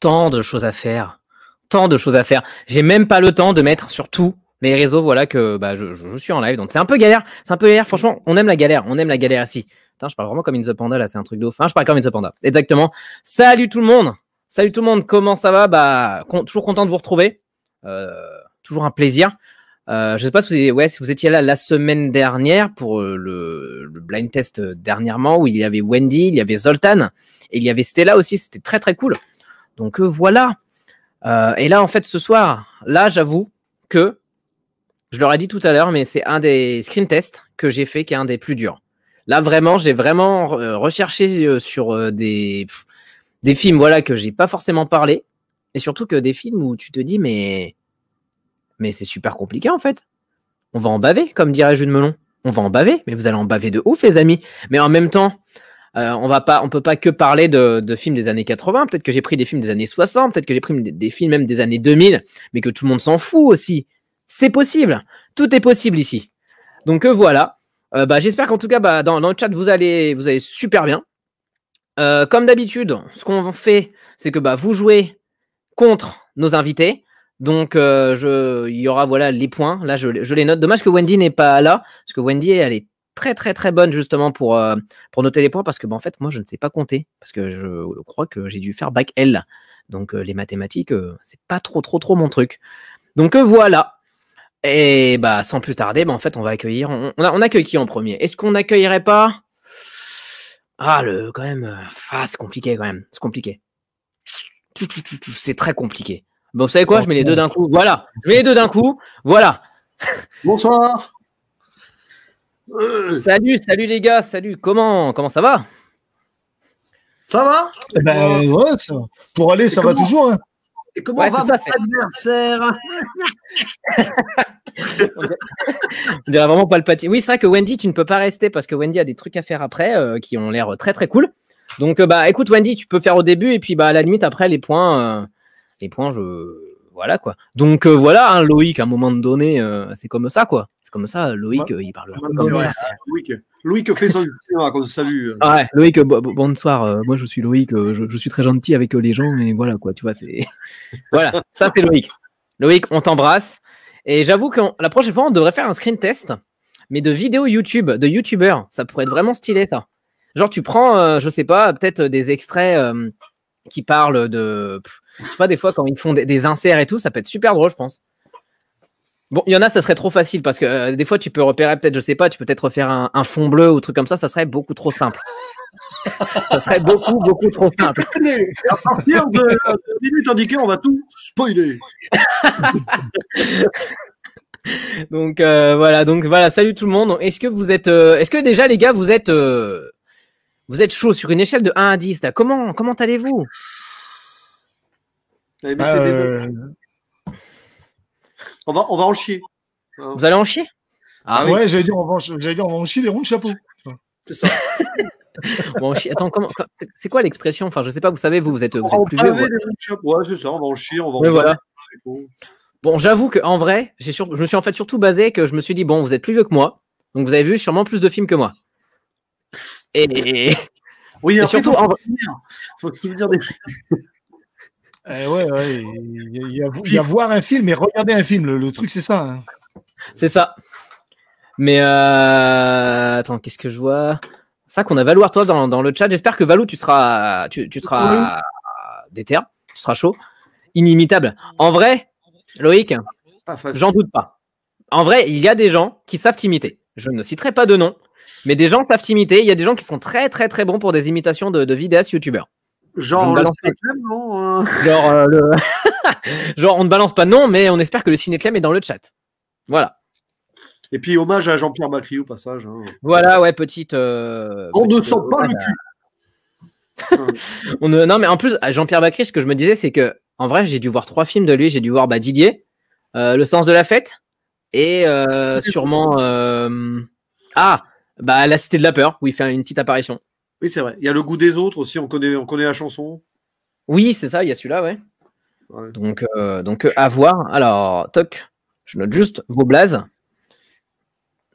tant de choses à faire. Tant de choses à faire. J'ai même pas le temps de mettre sur tous les réseaux, voilà, que bah, je suis en live. Donc c'est un peu galère. C'est un peu galère. Franchement, on aime la galère. On aime la galère ici. Putain, je parle vraiment comme In the Panda là, c'est un truc de ouf. Hein, je parle comme In the Panda. Exactement. Salut tout le monde. Salut tout le monde. Comment ça va? Bah, toujours content de vous retrouver. Toujours un plaisir. Je sais pas si vous étiez là la semaine dernière pour le blind test dernièrement où il y avait Wendy, il y avait Zoltan et il y avait Stella aussi. C'était très très cool. Donc voilà. Et là en fait ce soir, là j'avoue que je leur ai dit tout à l'heure, mais c'est un des screen tests que j'ai fait qui est un des plus durs. Là vraiment, j'ai vraiment recherché sur des films voilà que j'ai pas forcément parlé et surtout que des films où tu te dis mais c'est super compliqué en fait. On va en baver, comme dirait Jules Melon. On va en baver, mais vous allez en baver de ouf, les amis. Mais en même temps, on peut pas que parler de films des années 80. Peut-être que j'ai pris des films des années 60, peut-être que j'ai pris des films même des années 2000, mais que tout le monde s'en fout aussi. C'est possible. Tout est possible ici. Donc voilà. J'espère qu'en tout cas, dans le chat, vous allez super bien. Comme d'habitude, ce qu'on fait, c'est que vous jouez contre nos invités. Donc, il y aura voilà les points. Là, je les note. Dommage que Wendy n'est pas là, parce que Wendy, elle est très très très bonne justement pour noter les points, parce que en fait, moi, je ne sais pas compter, parce que je crois que j'ai dû faire bac L. Donc, les mathématiques, c'est pas trop mon truc. Donc voilà. Et sans plus tarder, en fait, on va accueillir. On accueille qui en premier? Est-ce qu'on n'accueillerait pas quand même. C'est compliqué quand même. C'est compliqué. C'est très compliqué. Bon, vous savez quoi? Je mets les deux d'un coup. Voilà. Je mets les deux d'un coup. Voilà. Bonsoir. Salut les gars. Salut. Comment ça va? Ça va? Ouais, ça va. Pour aller, ça va toujours. Hein. Et comment va votre adversaire? On dirait vraiment pas le pâtis. Oui, c'est vrai que Wendy, tu ne peux pas rester parce que Wendy a des trucs à faire après qui ont l'air très très cool. Donc, écoute, Wendy, tu peux faire au début et puis à la limite après les points, voilà quoi. Donc voilà, hein, Loïc, à un moment donné, c'est comme ça quoi. C'est comme ça, Loïc, il parle comme ça. Loïc fait son cinéma, qu'on salue. Ouais, Loïc, bonsoir. Moi, je suis Loïc. Je suis très gentil avec les gens et voilà quoi. Tu vois, c'est voilà. Ça, c'est Loïc. Loïc, on t'embrasse. Et j'avoue que la prochaine fois, on devrait faire un screen test, mais de vidéos YouTube, de YouTubeurs. Ça pourrait être vraiment stylé ça. Genre, tu prends, je sais pas, peut-être des extraits qui parlent de. Je sais pas, des fois, quand ils font des inserts et tout, ça peut être super drôle, je pense. Bon, il y en a, ça serait trop facile parce que des fois, tu peux repérer, peut-être, je sais pas, tu peux peut-être refaire un fond bleu ou truc comme ça serait beaucoup trop simple. Ça serait beaucoup trop simple. Et à partir de minutes indiquées, on va tout spoiler. Donc voilà, salut tout le monde. Est-ce que déjà les gars, vous êtes chaud sur une échelle de 1 à 10 là. Comment allez-vous? On va en chier. Vous allez en chier? Ah ouais, j'allais dire on va en chier les ronds de chapeau. C'est ça. Bon, attends, c'est quoi l'expression? Enfin, je sais pas, vous savez, vous êtes plus vieux. Ouais, c'est ça, on va en chier, on va voilà. Bon, j'avoue qu'en vrai, je me suis en fait surtout basé que je me suis dit, bon, vous êtes plus vieux que moi, donc vous avez vu sûrement plus de films que moi. Et oui, et surtout, faut que tu veux dire des choses. Ouais, il y a voir un film et regarder un film. Le truc, c'est ça. Hein. C'est ça. Mais attends, qu'est-ce que je vois? C'est ça qu'on a Valou toi dans le chat. J'espère que Valou, tu seras déter, tu seras chaud, inimitable. En vrai, Loïc, j'en doute pas. En vrai, il y a des gens qui savent t'imiter. Je ne citerai pas de nom, mais des gens savent t'imiter. Il y a des gens qui sont très très très bons pour des imitations de vidéastes youtubeurs. Genre le cinéclem, non Genre on ne balance pas de nom, mais on espère que le cinéclem est dans le chat. Voilà. Et puis hommage à Jean-Pierre Bacry au passage. Hein. Voilà, ouais, petite. On ne sent pas le cul. Non, mais en plus, Jean-Pierre Bacry, ce que je me disais, c'est que en vrai, j'ai dû voir 3 films de lui. J'ai dû voir Didier, Le sens de la fête, et sûrement La Cité de la peur, où il fait une petite apparition. Oui, c'est vrai. Il y a Le goût des autres aussi. On connaît la chanson. Oui, c'est ça. Il y a celui-là, ouais. Donc à voir. Alors, toc. Je note juste vos blazes.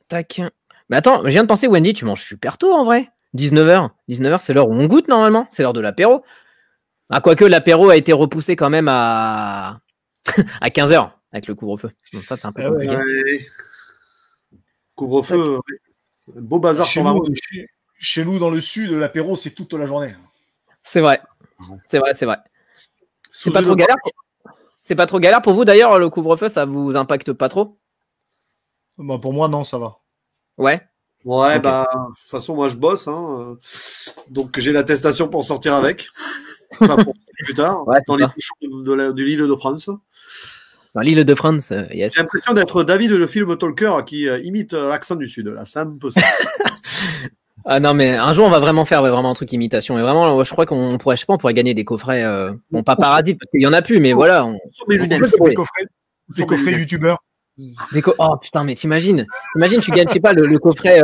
Tac. Mais attends, je viens de penser, Wendy, tu manges super tôt en vrai. 19h. 19h, c'est l'heure où on goûte normalement. C'est l'heure de l'apéro. Ah, quoique l'apéro a été repoussé quand même à 15h avec le couvre-feu. Donc ça, c'est un peu compliqué. Ouais. Couvre-feu, beau bazar sur la route. Chez nous, dans le sud, l'apéro, c'est toute la journée. C'est vrai. C'est vrai. C'est pas Sous trop galère. C'est pas trop galère pour vous d'ailleurs, le couvre-feu, ça vous impacte pas trop? Bah, pour moi, non, ça va. Ouais. Ouais, Ok. bah, de toute façon, moi, je bosse, hein, donc j'ai l'attestation pour sortir avec. Enfin, pour plus tard, Ouais, dans c'est les ça. bouchons de l'île de France. Dans l'île de France, yes. J'ai l'impression d'être David, le film Talker, qui imite l'accent du Sud. Là, c'est un peu ça. Ah non, mais un jour, on va vraiment faire vraiment un truc imitation. Et vraiment, je crois qu'on pourrait, je sais pas, on pourrait gagner des coffrets. Bon, pas Parasite, parce qu'il y en a plus, mais voilà. Sur mes lunettes. Des coffrets youtubeurs. Oh putain, mais t'imagines, tu gagnes, je sais pas, le coffret,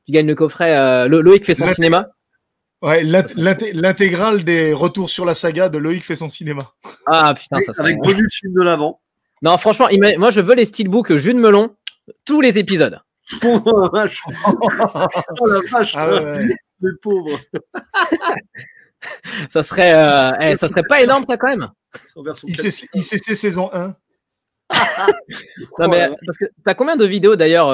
tu gagnes le coffret, Loïc fait son cinéma. Ouais, l'intégrale des retours sur la saga de Loïc fait son cinéma. Ah putain, ça serait... Avec bonus film de l'avant. Non, franchement, moi, je veux les steelbooks Jules Melon, tous les épisodes. Oh la vache. Oh la vache. Ah ouais. Le pauvre. Ça serait pas énorme, ça, quand même. ICC saison 1. Non, mais parce que t'as combien de vidéos d'ailleurs,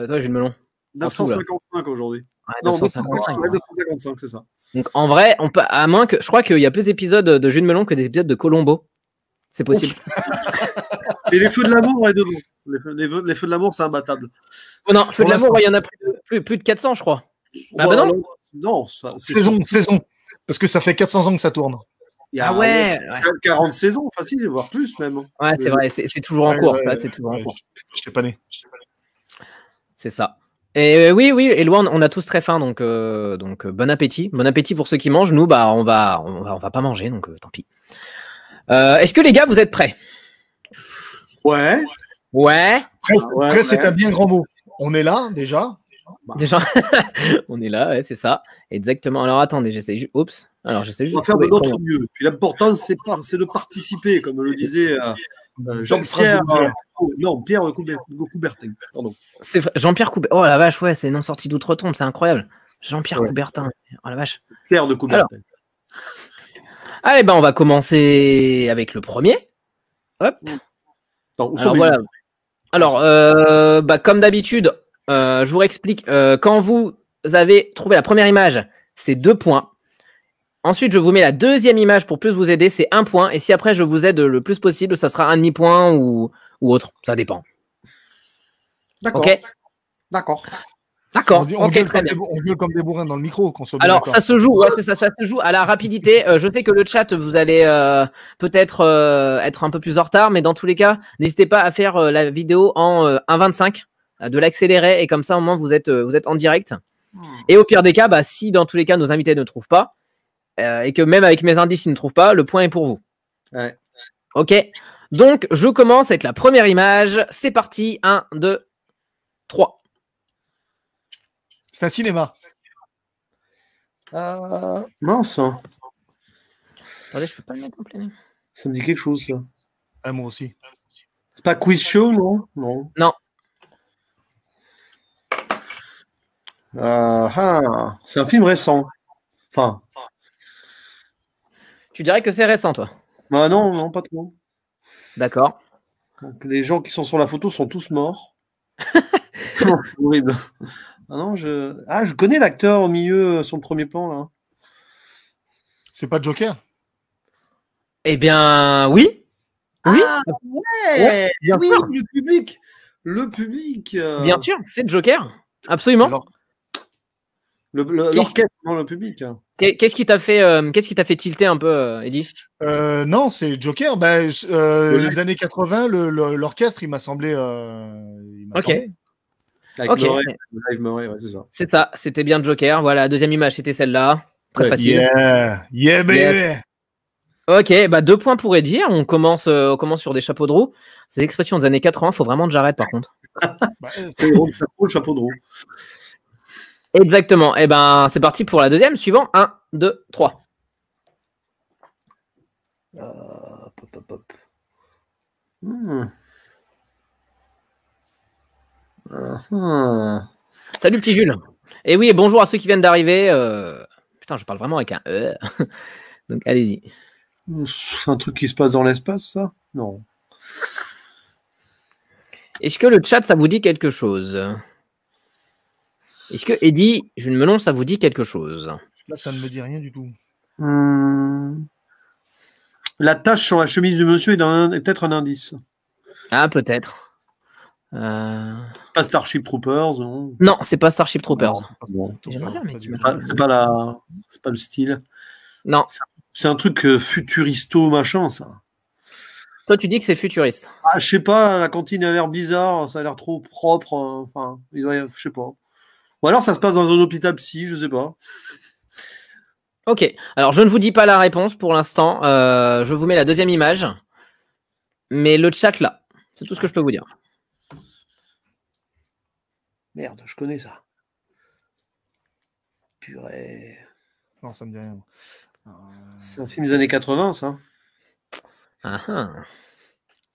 toi, Jules Melon? 955 aujourd'hui. Ouais, Non, 955. 955, c'est ça. Donc en vrai, on peut, à moins que, je crois qu'il y a plus d'épisodes de Jules Melon que des épisodes de Colombo. C'est possible. Et les feux de l'amour, ouais, devant. Les feux de l'amour, c'est imbattable. Oh non, Feu de l'amour, il y en a plus de 400, je crois. Ah bah non. Non, Saison. Parce que ça fait 400 ans que ça tourne. Il y a, Ah ouais. 40 saisons, facile, voire plus même. Ouais, c'est vrai, c'est toujours en cours. Là, c'est toujours en cours. Je t'ai pas né. C'est ça. Et oui, et loin, on a tous très faim, donc bon appétit. Bon appétit pour ceux qui mangent. Nous, bah, on va pas manger, donc tant pis. Est-ce que les gars, vous êtes prêts? Ouais. Prêt, c'est un bien grand mot. On est là, déjà. Déjà, on est là, ouais, c'est ça. Exactement. Alors attendez, j'essaie juste. Oups. Alors j'essaie juste. On va faire de notre mieux. Puis l'important, c'est de participer, comme le disait Jean-Pierre. Non, Pierre Coubertin. Pardon. C'est Jean-Pierre Coubertin. Oh la vache, ouais, c'est non sorti d'outre-tombe, c'est incroyable. Jean-Pierre Coubertin. Oh la vache. Pierre de Coubertin. Allez, ben on va commencer avec le premier. Hop. Alors voilà. Alors, comme d'habitude, je vous réexplique. Quand vous avez trouvé la première image, c'est 2 points. Ensuite, je vous mets la deuxième image pour plus vous aider, c'est 1 point. Et si après je vous aide le plus possible, ça sera un demi-point ou autre. Ça dépend. D'accord. Ok. D'accord. On gueule comme des bourrins dans le micro. Alors, ça se joue, ouais, ça se joue à la rapidité. Je sais que le chat, vous allez peut-être être un peu plus en retard, mais dans tous les cas, n'hésitez pas à faire la vidéo en 1.25, de l'accélérer, et comme ça, au moins, vous êtes en direct. Et au pire des cas, bah, si dans tous les cas, nos invités ne trouvent pas, et que même avec mes indices, ils ne trouvent pas, le point est pour vous. Ouais. Ok. Donc, je commence avec la première image. C'est parti. 1, 2, 3. C'est un cinéma. Mince. Attendez, je peux pas le mettre en plein. Ça me dit quelque chose, ça. Ah, moi aussi. C'est pas Quiz Show, non? Non. C'est un film récent. Enfin. Tu dirais que c'est récent, toi? Bah non, pas trop. D'accord. Donc, les gens qui sont sur la photo sont tous morts. C'est horrible. Ah non, je connais l'acteur au milieu, son premier plan, là. C'est pas Joker? Eh bien, oui. Oui. Ah, ouais, bien oui, sûr. Le public. Bien sûr, c'est Joker. Absolument. L'orchestre, non, le public. Qu'est-ce qui t'a fait tilter un peu, Eddy? Non, c'est Joker. Les années 80, l'orchestre, il m'a semblé. Ok. Avec Murray, ouais, c'est ça. C'est ça, c'était bien Joker. Voilà, la deuxième image, c'était celle-là. Très facile. Yeah, baby. Ok, bah 2 points pour Eddy. On commence sur des chapeaux de roue. Ces expressions des années 80, faut vraiment que j'arrête par contre. C'est le chapeau de roue. Exactement. Et ben, c'est parti pour la deuxième. Suivant. 1, 2, 3. Salut petit Jules. Et oui, et bonjour à ceux qui viennent d'arriver. Putain, je parle vraiment avec un E. Donc allez-y. C'est un truc qui se passe dans l'espace, ça? Non. Est-ce que le chat, ça vous dit quelque chose? Est-ce que Eddie, je ne me lance, ça vous dit quelque chose? Là, ça ne me dit rien du tout. La tache sur la chemise du monsieur est peut-être un indice. Ah, peut-être. C'est pas Starship Troopers, non? Non, c'est pas Starship Troopers. Non, c'est pas Bon. J'aimerais bien, mais Pas tu du m'as tout. dit. C'est pas le style. Non, C'est un truc futuristo machin, ça. toi tu dis que c'est futuriste. Ah, je sais pas, la cantine a l'air bizarre, ça a l'air trop propre. Enfin, je sais pas. Ou alors ça se passe dans un hôpital psy, je sais pas. Ok, alors je ne vous dis pas la réponse pour l'instant. Je vous mets la deuxième image. Mais le chat là, c'est tout ce que je peux vous dire. Merde, je connais ça. Purée. Non, ça me dit rien. C'est un film des années 80, ça. Ah, ah.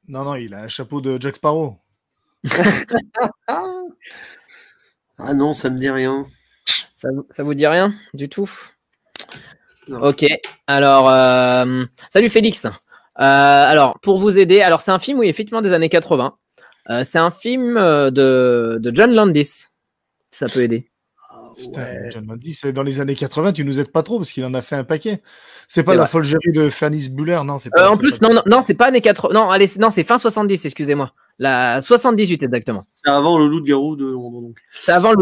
Non, il a un chapeau de Jack Sparrow. Ah non, ça me dit rien. Ça vous dit rien du tout? Non. Ok, alors salut Félix. Alors pour vous aider, alors c'est un film, oui, effectivement des années 80. C'est un film de John Landis. Ça peut aider. Putain, John Landis, dans les années 80, tu nous aides pas trop parce qu'il en a fait un paquet. C'est pas la vrai. folle de Fernis Bueller, non, c'est pas. En plus, non, c'est pas années 80. Non, allez, non, c'est fin 70, excusez-moi. La 78 exactement. C'est avant le loup-garou de Londres, donc. C'est avant le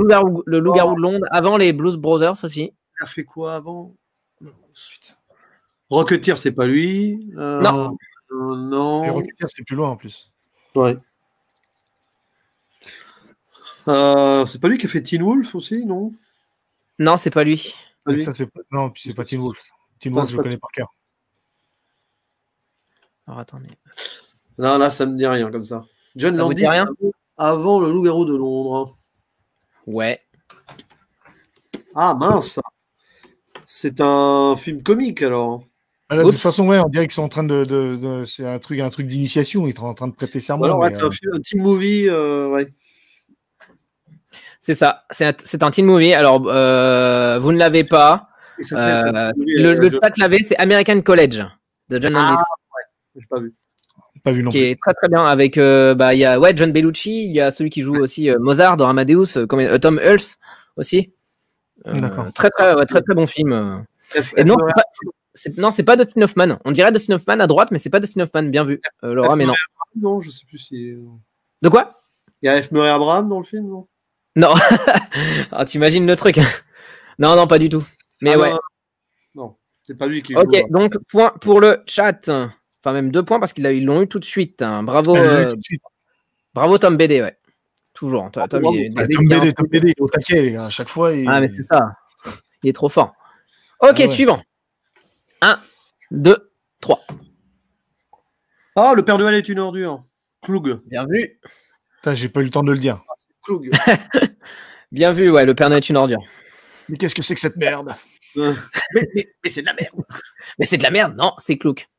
loup-garou de Londres, avant les Blues Brothers aussi. Il a fait quoi avant? Rocketeer, c'est pas lui. Non. Non. Et Rocketeer, c'est plus loin en plus. Ouais. C'est pas lui qui a fait Teen Wolf aussi, non? Non, c'est pas lui. Pas lui. Ça, non, puis c'est pas Teen Wolf. Teen Non, Wolf, c'est je pas connais par cœur. Alors attendez. Non, là, ça me dit rien comme ça. John Ça vous Landis, dit rien avant le loup-garou de Londres. Ouais. Ah mince. C'est un film comique alors. Ah, là, de toute façon, ouais, on dirait qu'ils sont en train c'est un truc d'initiation. Ils sont en train de prêter serment. Alors, ouais, mais, c'est un teen movie. Ouais. C'est ça. C'est un teen movie. Alors, vous ne l'avez pas. Il s'appelle ce movie, Le chat l'avait, c'est American College de John Landis. J'ai pas vu. pas vu non Qui plus. est très très bien avec il y a John Bellucci, il y a celui qui joue aussi Mozart dans Amadeus, Tom Hulce aussi. D'accord. Très très bon film. Et non, c'est pas Dustin Hoffman. On dirait Dustin Hoffman à droite, mais c'est pas Dustin Hoffman. Bien vu, Laura, mais non. Non, je sais plus si. De quoi? Il y a F. Murray Abraham dans le film, non? Non. Ah, t'imagines le truc? Non, pas du tout. Mais ouais. Non, c'est pas lui qui. Ok, joue, donc point pour le chat. Enfin, même 2 points parce qu'ils l'ont eu tout de suite. Hein. Bravo, bravo Tom BD, ouais. Toujours. Tom, Tom BD, il est au taquet, les gars. À chaque fois. Ah, mais c'est ça. Il est trop fort. Ok, ouais. Suivant. 1, 2, 3. Ah, le Père Noël est une ordure. Klug. Bien vu. Putain, j'ai pas eu le temps de le dire. Klug. Bien vu, ouais, le Père Noël est une ordure. Mais qu'est-ce que c'est que cette merde? mais c'est de la merde. Mais c'est de la merde, non, c'est Clouk.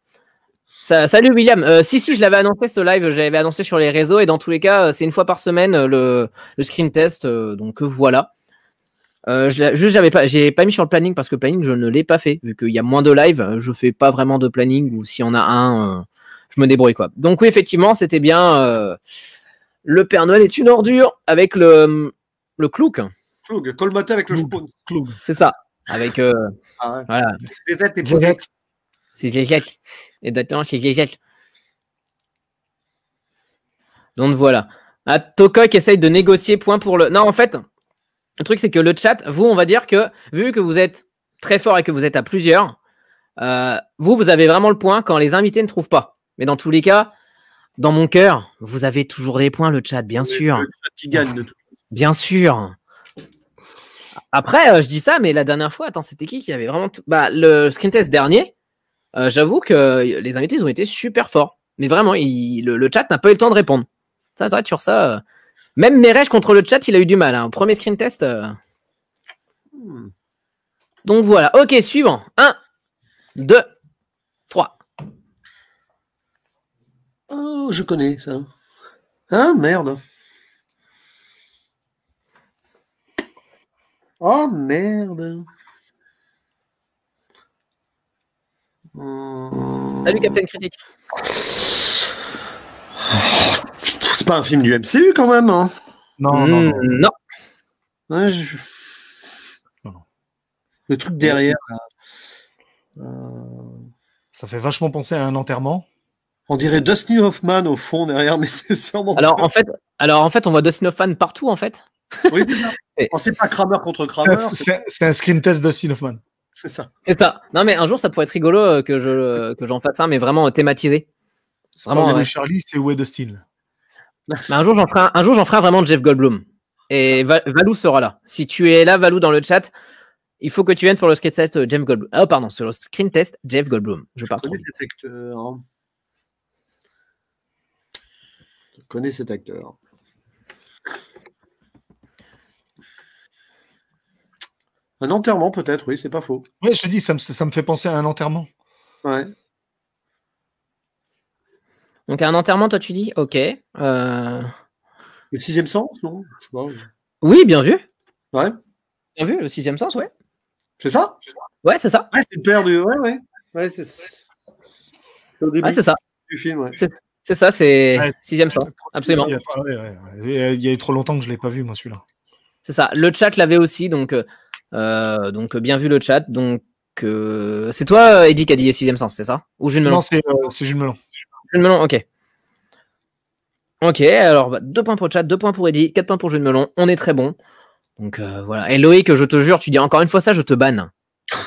Salut William. Si, je l'avais annoncé ce live, je l'avais annoncé sur les réseaux et dans tous les cas, c'est une fois par semaine le screen test. Donc voilà. J'ai pas mis sur le planning parce que le planning, je ne l'ai pas fait. Vu qu'il y a moins de live, je fais pas vraiment de planning ou s'il y en a un, je me débrouille quoi. Donc oui, effectivement, c'était bien. Le Père Noël est une ordure avec le Clouk. Klug, colmaté avec le spawn. Klug. C'est ça. Avec Ouais. voilà. Les têtes et pochettes. C'est Zézek. Exactement, c'est Zézek. Donc voilà. Ah, Tokok essaye de négocier point pour le. Non, en fait, le truc c'est que le chat, vous, on va dire que vu que vous êtes très fort et que vous êtes à plusieurs, vous avez vraiment le point quand les invités ne trouvent pas. Mais dans tous les cas, dans mon cœur, vous avez toujours des points, le chat, bien sûr. Le chat qui gagne de tout. Bien sûr. Après, je dis ça, mais la dernière fois, attends, c'était qui avait vraiment tout. Bah, le screen test dernier, j'avoue que les invités, ils ont été super forts. Mais vraiment, le chat n'a pas eu le temps de répondre. Ça, c'est vrai, sur ça. Même Merej contre le chat, il a eu du mal. Hein. Au premier screen test. Donc voilà. Ok, suivant. 1, 2, 3. Oh, je connais ça. Ah, merde. Oh, merde. Salut, Captain Critique. C'est pas un film du MCU quand même. Hein. Non. Ouais, Non. Le truc derrière. Ça fait vachement penser à un enterrement. On dirait Dustin Hoffman au fond derrière, mais c'est sûrement. Alors en fait, on voit Dustin Hoffman partout en fait. Oui, c'est ça. C'est pas Kramer contre Kramer. C'est un screen test de Dustin Hoffman. C'est ça. C'est ça. Non mais un jour ça pourrait être rigolo que j'en fasse un, mais vraiment thématisé. C'est Vraiment, pas Où est ouais. Charlie, c'est où est Dustin. Mais un jour j'en ferai un vraiment Jeff Goldblum. Et Valou sera là. Si tu es là, Valou, dans le chat, il faut que tu viennes pour le screen test Jeff Goldblum. Oh pardon, sur le screen test Jeff Goldblum. Je connais cet acteur. Un enterrement peut-être, oui, c'est pas faux. Oui, je te dis, ça me fait penser à un enterrement. Ouais. Donc un enterrement, toi tu dis, ok. Le sixième sens, non? Je sais pas. Oui, bien vu. Ouais. Bien vu, le sixième sens, ouais. C'est ça? Ouais, c'est ça. Ouais, c'est le père du. Ouais, c'est au début c'est ça. du film, ouais. C'est ça, c'est Ouais. sixième sens. Absolument. Il y a trop longtemps que je l'ai pas vu, moi, celui-là. C'est ça. Le chat l'avait aussi, donc bien vu le chat. Donc c'est toi, Eddy, qui a dit sixième sens, c'est ça? Ou Jules Melon? Non, c'est Jules Melon. Jules Melon, ok. Ok, alors 2 points pour le chat, 2 points pour Eddy, 4 points pour Jules Melon. On est très bon. Donc voilà. Et Loïc, je te jure, tu dis encore une fois ça, je te banne.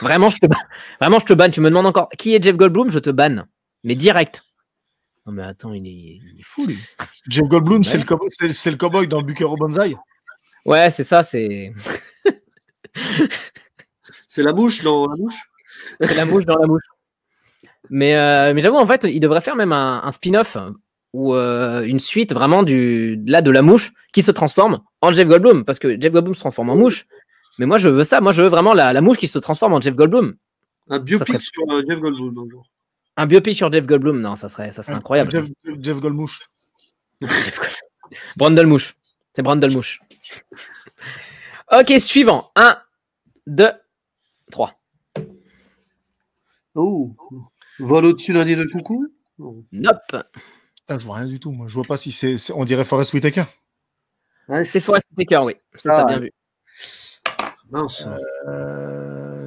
Vraiment, je te banne. Vraiment, je te banne. Tu me demandes encore qui est Jeff Goldblum, je te banne. Mais direct. Non mais attends, il est fou lui. Jeff Goldblum, Ouais. c'est le cowboy dans Buckaroo Banzai. Ouais, c'est ça, c'est. C'est la mouche dans la mouche. C'est la mouche dans la mouche. Mais j'avoue, en fait, il devrait faire même un spin-off ou une suite vraiment de la mouche qui se transforme en Jeff Goldblum. Parce que Jeff Goldblum se transforme en mouche. Mais moi, je veux ça. Moi, je veux vraiment la mouche qui se transforme en Jeff Goldblum. Un biopic serait... sur Jeff Goldblum un jour. Un biopic sur Jeff Goldblum, non, ça serait incroyable. Jeff Goldmouche. Brundlemouche. C'est Brundlemouche. Ok, suivant. 1, 2, 3. Oh, vol au-dessus d'un nid de coucou? Nope. Putain, je vois rien du tout. Moi, je vois pas si c'est. On dirait Forest Whitaker. Ouais, C'est Forest Whitaker, oui. C'est ça, bien vu. Mince.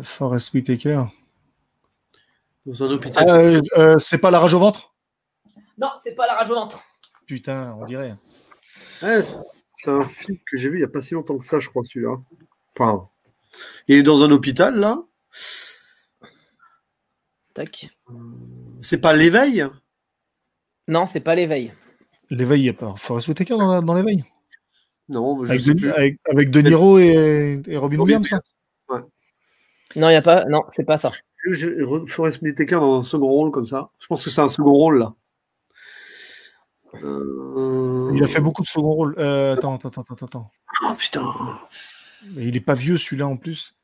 Forest Whitaker. Dans un hôpital. C'est pas La Rage au ventre? Non, c'est pas La Rage au ventre. Putain, on dirait. Ouais, c'est un film que j'ai vu il n'y a pas si longtemps que ça, je crois, celui-là. Enfin, il est dans un hôpital, là. Tac. C'est pas l'éveil? Non, c'est pas l'éveil. L'éveil, il n'y a pas Forest Whitaker dans l'éveil? Non, je sais plus. Avec De Niro et Robin Williams, ça? Ouais. Non, il y a pas. Non, c'est pas ça. Forest Whitaker dans un second rôle comme ça. Je pense que c'est un second rôle là. Il a fait beaucoup de second rôle. Attends. Oh putain. Mais il est pas vieux celui-là en plus.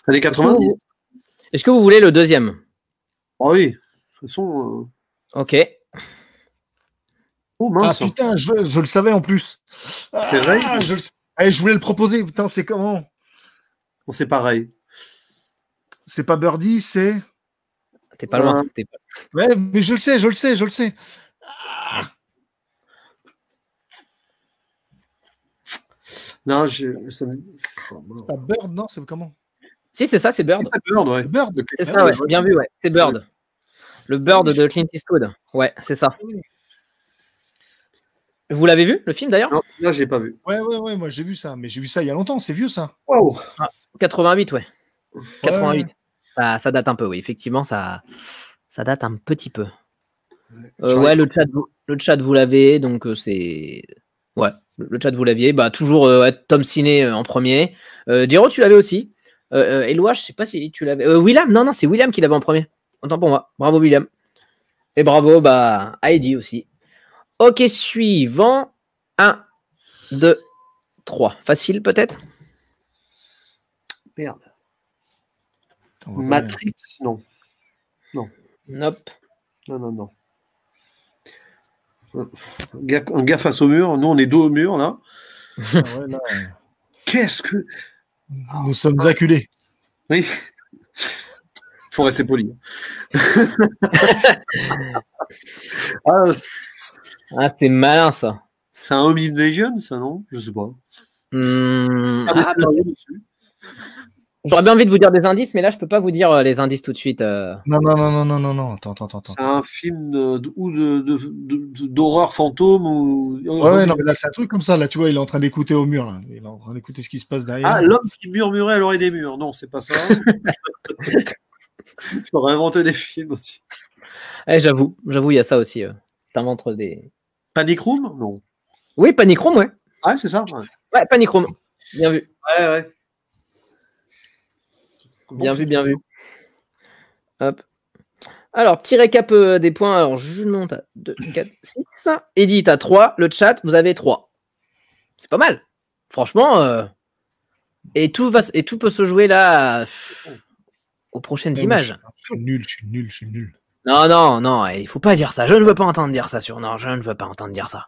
Années 90. Est-ce que vous voulez le deuxième? Oh oui. De toute façon. Ok. Oh mince. Ah putain, je le savais en plus. C'est vrai. Je voulais le proposer. Putain, c'est comment? Bon, c'est pareil. C'est pas Birdie, c'est. T'es pas loin. Ouais, mais je le sais. Non, c'est pas Bird, non? C'est comment? Si, c'est ça, c'est Bird. C'est Bird, ouais. C'est Bird. C'est ça, ouais. Bien vu, ouais. C'est Bird. Le Bird de Clint Eastwood. Ouais, c'est ça. Vous l'avez vu, le film d'ailleurs? Non, là, je l'ai pas vu. Ouais, moi j'ai vu ça, mais j'ai vu ça il y a longtemps, c'est vieux ça. Wow. 88, ouais. 88. Ouais. Ça date un peu, oui. Effectivement, ça date un petit peu. Ouais, le chat, vous l'avez, donc c'est. Ouais, le chat, vous l'aviez. Bah, toujours Tom Ciné en premier. Diro, tu l'avais aussi. Eloi, je sais pas si tu l'avais. William, non, c'est William qui l'avait en premier. Autant pour moi. Bravo, William. Et bravo, à Heidi aussi. Ok, suivant. 1, 2, 3. Facile, peut-être? Merde. Matrix, non. Nope. Non. Un gars face au mur. Nous, on est dos au mur, là. Ah ouais, là, Qu'est-ce que. nous sommes acculés. Oui. Faut rester poli. Ah, Ah, c'est malin, ça. c'est un Home Invasion, ça, non? Je sais pas. Ah, j'aurais bien envie de vous dire des indices, mais là, je peux pas vous dire les indices tout de suite. Non. Attends. C'est un film d'horreur fantôme ou. Ouais, non, mais là, c'est un truc comme ça. Là, tu vois, il est en train d'écouter au mur. Là. Il est en train d'écouter ce qui se passe derrière. Ah, l'homme qui murmurait à l'oreille des murs. Non, c'est pas ça. J'aurais inventé des films aussi. J'avoue, il y a ça aussi. T'inventes des. Panic Room? Non. Oui, Panic Room, ouais. Ah, c'est ça? Ouais, Panic Room. Bien vu. Ouais. Bien vu. Hop. Alors, petit récap des points. Alors, je monte à 2, 4, 6. Edith à 3. Le chat, vous avez 3. C'est pas mal. Franchement. Et tout peut se jouer là aux prochaines images. Je suis nul. Non, il faut pas dire ça. Je ne veux pas entendre dire ça Non, je ne veux pas entendre dire ça.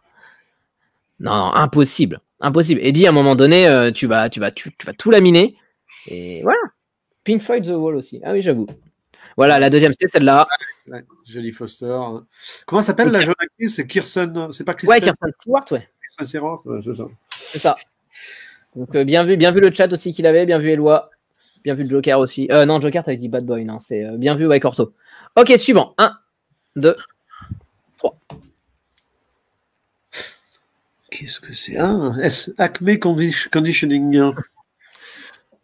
Non, impossible. Eddie, à un moment donné, tu vas tout laminer. Et voilà. Pink Floyd The Wall aussi. Ah oui, j'avoue. Voilà, la deuxième, c'était celle-là. Ouais, Jodie Foster. Comment s'appelle la jeune actrice? C'est Kirsten. C'est pas Kristen? Ouais, Kirsten Stewart, ouais. Kirsten Stewart, c'est ça. C'est ça. Donc, bien vu le chat aussi qu'il avait. Bien vu Eloi. Bien vu le Joker aussi. Non, Joker, t'avais dit Bad Boy. Non, c'est bien vu, ouais, Corto. Ok, suivant. 1, 2, 3. Qu'est-ce que c'est? Acme Conditioning.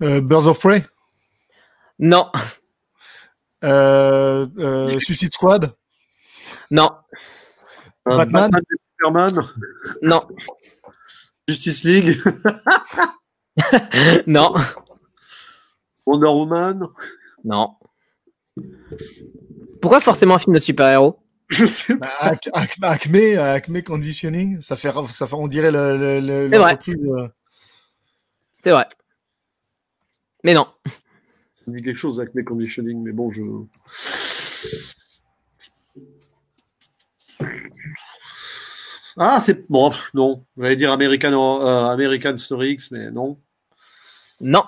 Birds of Prey. Non. Suicide Squad. Non. Batman et Superman. Non. Justice League. Non. Wonder Woman. Non. Pourquoi forcément un film de super-héros? Je sais pas. Acme Conditioning, ça fait on dirait l'entreprise. C'est vrai. Mais non. Ça me dit quelque chose Acme Conditioning, mais bon, Ah, c'est bon, non. J'allais dire American Story X, mais non. Non.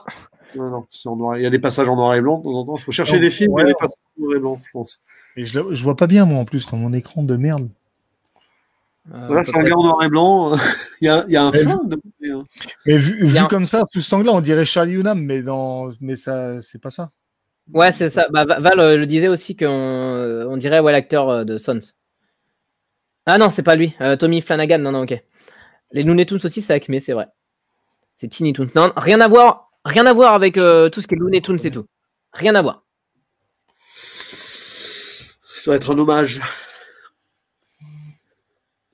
Non, c'est en noir. Il y a des passages en noir et blanc de temps en temps. Il faut chercher des films où il y a des passages en noir et blanc, je pense. Et je vois pas bien, moi, en plus, dans mon écran de merde. Voilà, c'est un gars en noir et blanc. Il y a un flingue. Mais vu comme ça, sous cet angle-là, on dirait Charlie Hunnam, mais ça, c'est pas ça. Ouais, c'est ça. Bah, Val le disait aussi qu'on dirait l'acteur de Sons. Ah non, c'est pas lui. Tommy Flanagan. Non, ok. Les Looney Tunes aussi, c'est Acme, c'est vrai. C'est Tiny Toons. Non, rien à voir avec tout ce qui est Looney Tunes et tout. Rien à voir. Ça va être un hommage.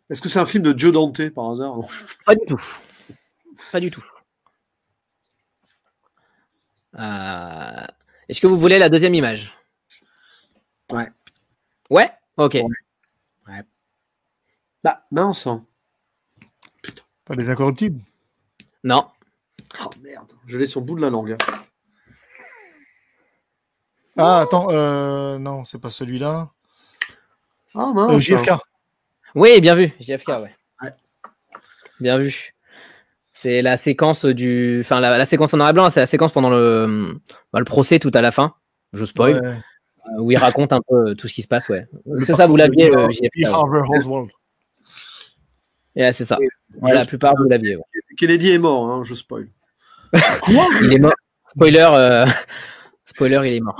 Est-ce que c'est un film de Joe Dante par hasard? Pas du tout. Est-ce que vous voulez la deuxième image? Ouais. Ouais? Ok. Ouais. Bah, mince. Putain. Pas les Incorruptibles? Non. Oh merde, je l'ai sur le bout de la langue. Ah, attends, non, c'est pas celui-là. Ah mince. JFK. Oui, bien vu. JFK, ouais. Bien vu. C'est la séquence la séquence en noir et blanc, c'est la séquence pendant le procès tout à la fin. Je spoil. Ouais. Où il raconte un peu tout ce qui se passe, ouais. C'est ça, vous l'aviez, JFK. Ouais, c'est ça. Ouais, la plupart, vous l'aviez. Ouais. Kennedy est mort, hein, je spoil. Quoi? Il est mort. Spoiler, il est mort.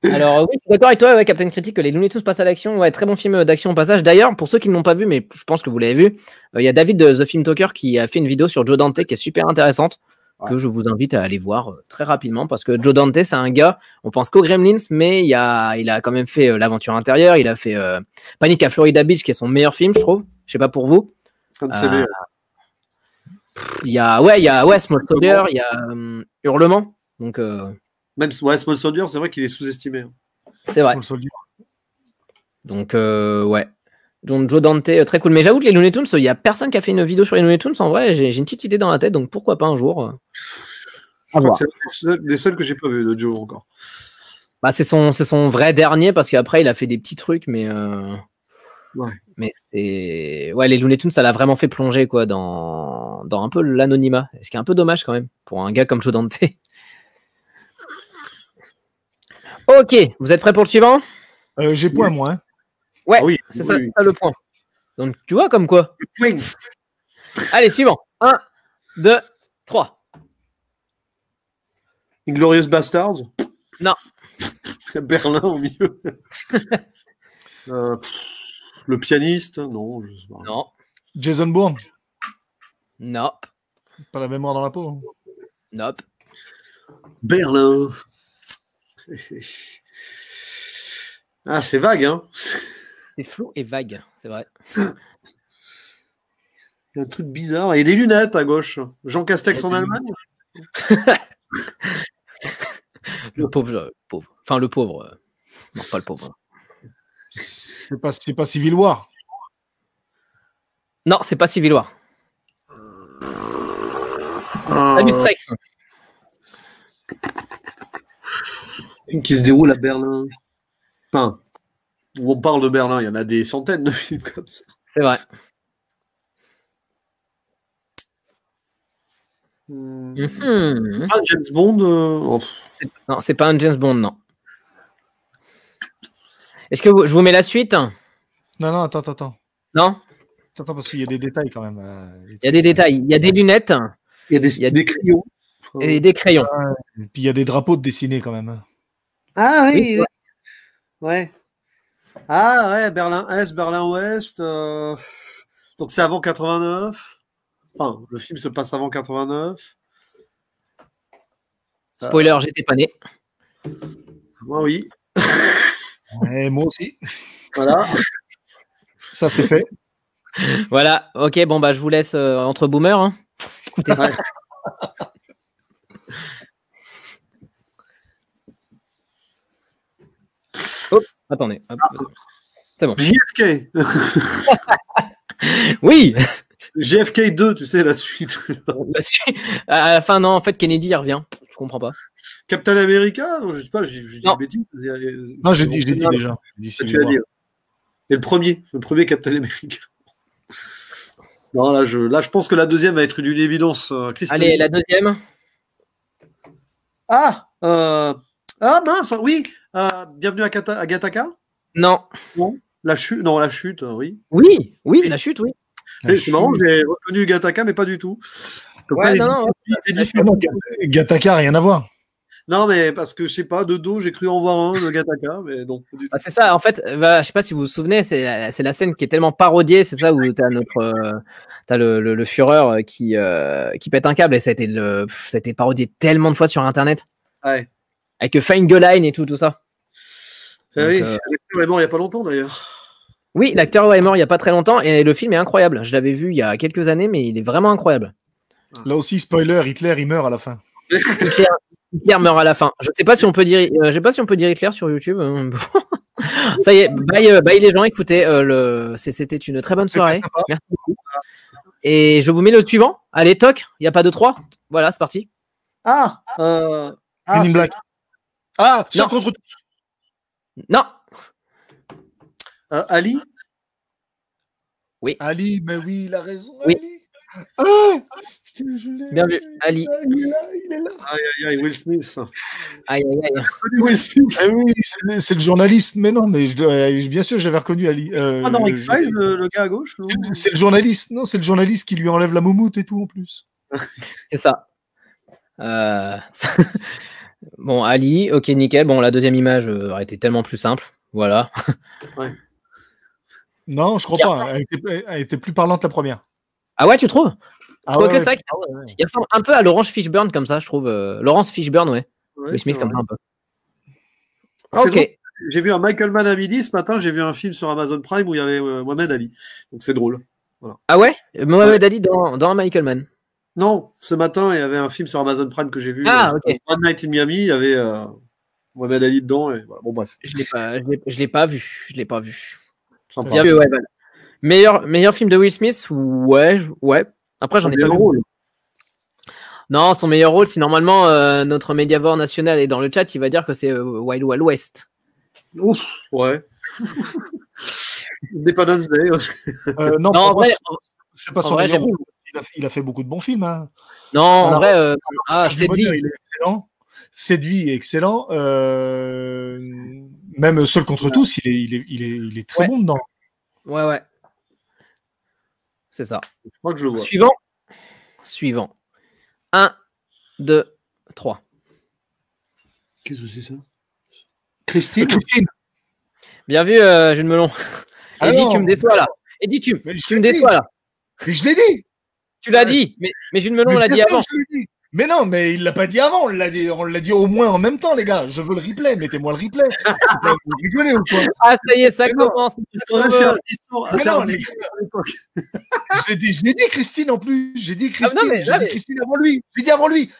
Alors oui, je suis d'accord avec toi, ouais, Captain Critique, que les Looney Tunes passent à l'action. Ouais, très bon film d'action au passage. D'ailleurs, pour ceux qui ne l'ont pas vu, mais je pense que vous l'avez vu, il y a David de The Film Talker qui a fait une vidéo sur Joe Dante qui est super intéressante, que je vous invite à aller voir très rapidement, parce que Joe Dante, c'est un gars, on pense qu'aux Gremlins, mais il a quand même fait L'Aventure Intérieure, il a fait Panic à Florida Beach, qui est son meilleur film, je trouve. Je sais pas pour vous. Il y a Small Soldier, il y a Hurlement. Donc même Small Soldier, c'est vrai qu'il est sous-estimé. C'est vrai. Donc ouais. Donc Joe Dante, très cool. Mais j'avoue que les Looney Tunes, il n'y a personne qui a fait une vidéo sur les Looney Tunes. En vrai, j'ai une petite idée dans la tête, donc pourquoi pas un jour. C'est des seuls que j'ai pas vu de Joe encore. Bah, c'est son vrai dernier, parce qu'après il a fait des petits trucs, mais mais c'est les Looney Tunes, ça l'a vraiment fait plonger quoi dans un peu l'anonymat. Ce qui est un peu dommage quand même pour un gars comme Joe Dante. Ok, vous êtes prêts pour le suivant? J'ai point, moi. Hein. Ouais, Ah oui, c'est oui, oui. ça le point. Donc, tu vois comme quoi. Oui. Allez, suivant. 1, 2, 3. Inglorious Bastards. Non. Berlin au milieu. Le pianiste, non, je sais pas. Non. Jason Bourne. Nope. Pas la mémoire dans la peau. Hein. Nope. Berlin. Ah, c'est vague, hein. C'est flou et vague, c'est vrai. Il y a un truc bizarre. Il y a des lunettes à gauche. Jean Castex en Allemagne. Le pauvre. Enfin, le pauvre. Non, pas le pauvre. C'est pas Civil War. Non, c'est pas Civil War. Salut Strex. Qui se déroule à Berlin. Enfin, où on parle de Berlin, il y en a des centaines de films comme ça. C'est vrai. Ah, James Bond. Non, c'est pas un James Bond, non. Est-ce que je vous mets la suite? Non, attends. Non? Attends, parce qu'il y a des détails quand même. Il y a des détails. Il y a des lunettes. Il y a des crayons. Et des crayons. Et puis il y a des drapeaux dessinés quand même. Hein. Ah oui. Oui, Ouais. Ah ouais, Berlin Est, Berlin Ouest. Donc c'est avant 89. Enfin, le film se passe avant 89. Spoiler, j'étais pas né. Moi, oui. Et moi aussi. Voilà. Ça, c'est fait. Voilà. Ok, bon, bah, je vous laisse entre boomers. Hein. Écoutez. Ouais. Hop, attendez. Hop. C'est bon. JFK. Oui. JFK 2, tu sais, la suite. À la fin, non, en fait, Kennedy il revient. Je comprends pas. Captain America. Non, je sais pas, j'ai dit Non. une bêtise. Non, j'ai dit déjà. Tu as dit. Et le premier Captain America. Non, là, je pense que la deuxième va être d'une évidence. Allez, la deuxième. Ah mince, oui. Bienvenue à Gattaca. Non. Non, la chute, oui. Oui, la chute, oui. C'est marrant, j'ai reconnu Gattaca, mais pas du tout. Ouais, non. Gattaca, rien à voir. Non, mais parce que je sais pas, de dos, j'ai cru en voir un de Gattaca, mais non. Pas du tout. Ah, c'est ça, en fait, je sais pas si vous vous souvenez, c'est la scène qui est tellement parodiée, c'est ça où t'as le Führer qui pète un câble et ça a été parodié tellement de fois sur internet. Ouais. Avec Feingolein et tout ça. Donc, oui, l'acteur est mort il y a pas longtemps d'ailleurs. Oui, l'acteur est mort il y a pas très longtemps et le film est incroyable. Je l'avais vu il y a quelques années, mais il est vraiment incroyable. Là aussi, spoiler, Hitler, il meurt à la fin. Hitler meurt à la fin. Je sais pas si on peut dire Hitler sur YouTube. Ça y est, bye les gens, écoutez, c'était une très bonne soirée. Merci beaucoup. Et je vous mets le suivant. Allez, toc, il n'y a pas de 3. Voilà, c'est parti. Men in Black. Ah, ça contre tous. Non. Ali. Oui. Ali, mais oui, il a raison. Oui. Ali. Ah, bien vu, Ali. Il est là. Aïe, Will Smith. Aïe. Will Smith. Ah oui, c'est le journaliste, mais non, mais bien sûr, j'avais reconnu Ali. Dans X-Files, le gars à gauche. C'est le journaliste. Non, c'est le journaliste qui lui enlève la moumoute et tout en plus. C'est ça. Bon, Ali, ok, nickel. Bon, la deuxième image aurait été tellement plus simple. Voilà. Ouais. Non, je crois pas. Elle était plus parlante la première. Ah ouais, tu trouves? Quoique ça, ouais. il ressemble un peu à Laurence Fishburne comme ça, je trouve. Laurence Fishburne, ouais. Will Smith comme ça un peu. Ok. J'ai vu un Michael Mann à midi ce matin, j'ai vu un film sur Amazon Prime où il y avait Mohamed Ali. Donc c'est drôle. Voilà. Ah ouais? Mohamed Ali dans Michael Mann. Non, ce matin, il y avait un film sur Amazon Prime que j'ai vu. Ah, ok. One Night in Miami, il y avait Mohamed Ali dedans. Et voilà. Bon, bref. Je l'ai pas vu. Sympa. Bien vu, ouais, voilà. Meilleur film de Will Smith? Ouais. Après, j'en ai pas vu. Rôle. Non, son meilleur rôle, si normalement notre Mediavore national est dans le chat, il va dire que c'est Wild Wild West. Ouf, ouais. Independence Day. Non, en vrai, c'est pas son meilleur rôle. Il a fait beaucoup de bons films. Hein. Non, en vrai, c'est Deadly. Il est excellent. Cette vie est excellent. Même Seul contre tous, il est très bon dedans. Ouais. C'est ça. Je crois que je le vois. Suivant. 1, 2, 3. Qu'est-ce que c'est ça? Christine. Bien vu, Jules Melon. Eddie, tu me déçois là. Eddie, tu me déçois là. Mais je l'ai dit. Tu l'as dit, mais Jules Melon l'a dit avant. Mais non, mais il l'a pas dit avant, on l'a dit au moins en même temps, les gars. Je veux le replay, mettez-moi le replay. Vous rigolez ou quoi? Ah, ça y est, ça commence. Mais non, les gars. Je l'ai dit, Christine, en plus. J'ai dit Christine, j'ai dit Christine avant lui. J'ai dit avant lui.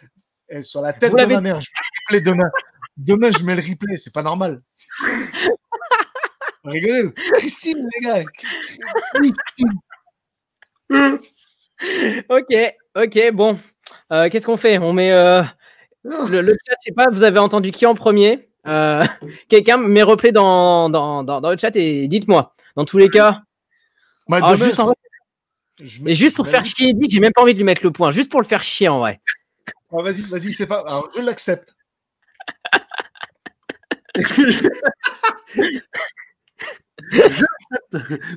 Et sur la tête de ma mère, je mets le replay demain. Demain, je mets le replay, c'est pas normal. Vous rigolez? Christine, les gars. Christine. Ok, bon. Qu'est-ce qu'on fait? On met le chat, je sais pas, vous avez entendu qui en premier? Quelqu'un met replay dans le chat et dites-moi. Dans tous les cas. Juste pour faire chier Eddie, j'ai même pas envie de lui mettre le point. Juste pour le faire chier en vrai. Ah, vas-y, c'est pas. Alors, je l'accepte.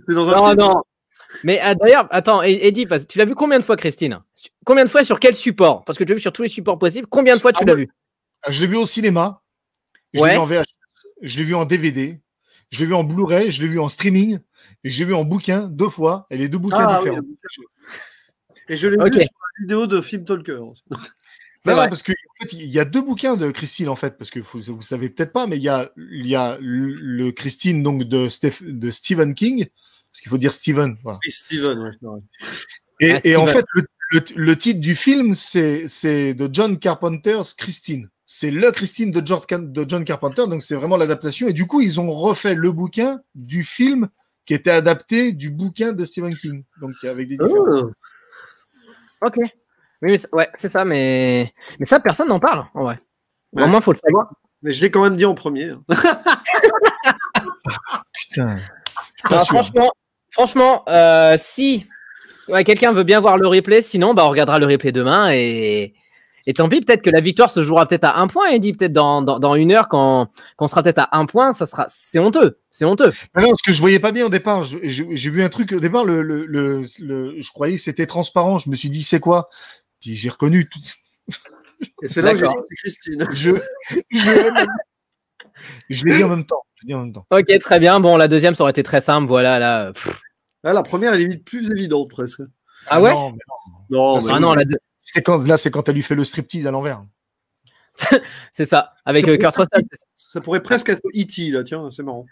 Non. Mais d'ailleurs, attends, Eddie, tu l'as vu combien de fois, Christine? Combien de fois sur quel support? Parce que tu l'as vu sur tous les supports possibles. Combien de fois tu l'as vu? Je l'ai vu au cinéma. Je l'ai vu en VHS. Je l'ai vu en DVD. Je l'ai vu en Blu-ray. Je l'ai vu en streaming. Et je l'ai vu en bouquin 2 fois. Et les 2 bouquins différents. Oui. Et je l'ai vu sur la vidéo de Film Talker. Non, parce qu'en fait, il y a 2 bouquins de Christine, en fait, parce que vous savez peut-être pas, mais il y a le Christine donc de Stephen King, parce qu'il faut dire Stephen. Voilà. Et Stephen, ouais, c'est vrai. Et Stephen. en fait, le titre du film, c'est de John Carpenter's Christine. C'est le Christine de John Carpenter, donc c'est vraiment l'adaptation. Et du coup, ils ont refait le bouquin du film qui était adapté du bouquin de Stephen King, donc avec des différences. Ok. Oui, ouais, c'est ça, mais ça, personne n'en parle, en vrai. Au moins, il faut le savoir. Mais je l'ai quand même dit en premier. Putain. Franchement, si quelqu'un veut bien voir le replay, sinon, on regardera le replay demain et tant pis, peut-être que la victoire se jouera peut-être à 1 point, Eddie, peut-être dans 1 heure, quand on sera peut-être à 1 point, c'est honteux. C'est honteux. Non, parce que je voyais pas bien au départ. J'ai vu un truc au départ, je croyais que c'était transparent. Je me suis dit, c'est quoi? Puis j'ai reconnu tout. Et c'est là que j'ai dit c'est Christine. Je l'ai dit en même temps. Ok, très bien. Bon, la deuxième, ça aurait été très simple. Voilà, là. Là, la première, elle est limite plus évidente, presque. Ah ouais? Non, c'est quand elle lui fait le striptease à l'envers. C'est ça, avec Kurt Russell. Ça pourrait presque être E.T. là, tiens, c'est marrant.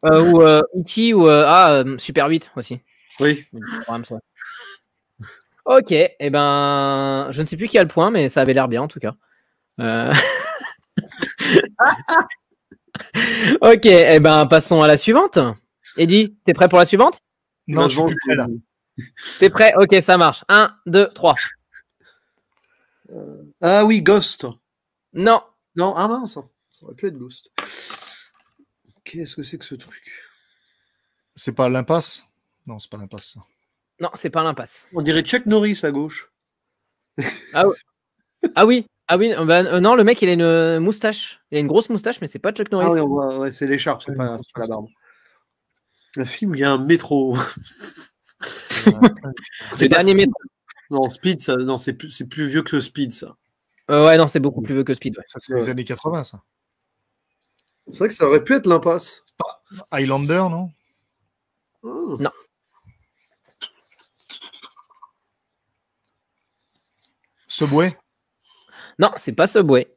Ou E.T. ou Super 8 aussi. Oui. Ok, et ben, je ne sais plus qui a le point, mais ça avait l'air bien en tout cas. Ok, et ben, passons à la suivante. Eddie, t'es prêt pour la suivante? Non, je suis plus prêt là. T'es prêt? Ok, ça marche. 1, 2, 3. Ah oui, Ghost. Non. Non, ah mince, ça aurait pu être Ghost. Qu'est-ce que c'est que ce truc? C'est pas l'impasse? Non, c'est pas l'impasse ça. Non, c'est pas l'impasse. On dirait Chuck Norris à gauche. Ah oui. Non, le mec, il a une moustache. Il a une grosse moustache, mais c'est pas Chuck Norris. Ah oui, on voit, ouais, c'est l'écharpe, c'est pas la barbe. Un film où il y a un métro. C'est le dernier métro. Non, Speed, ça, non, c'est plus vieux que Speed, ça. Ouais, non, c'est beaucoup plus vieux que Speed. Ouais. Ça, c'est les années 80, ça. C'est vrai que ça aurait pu être l'impasse. C'est pas Highlander, non? Oh. Non. Subway? Non, c'est pas Subway.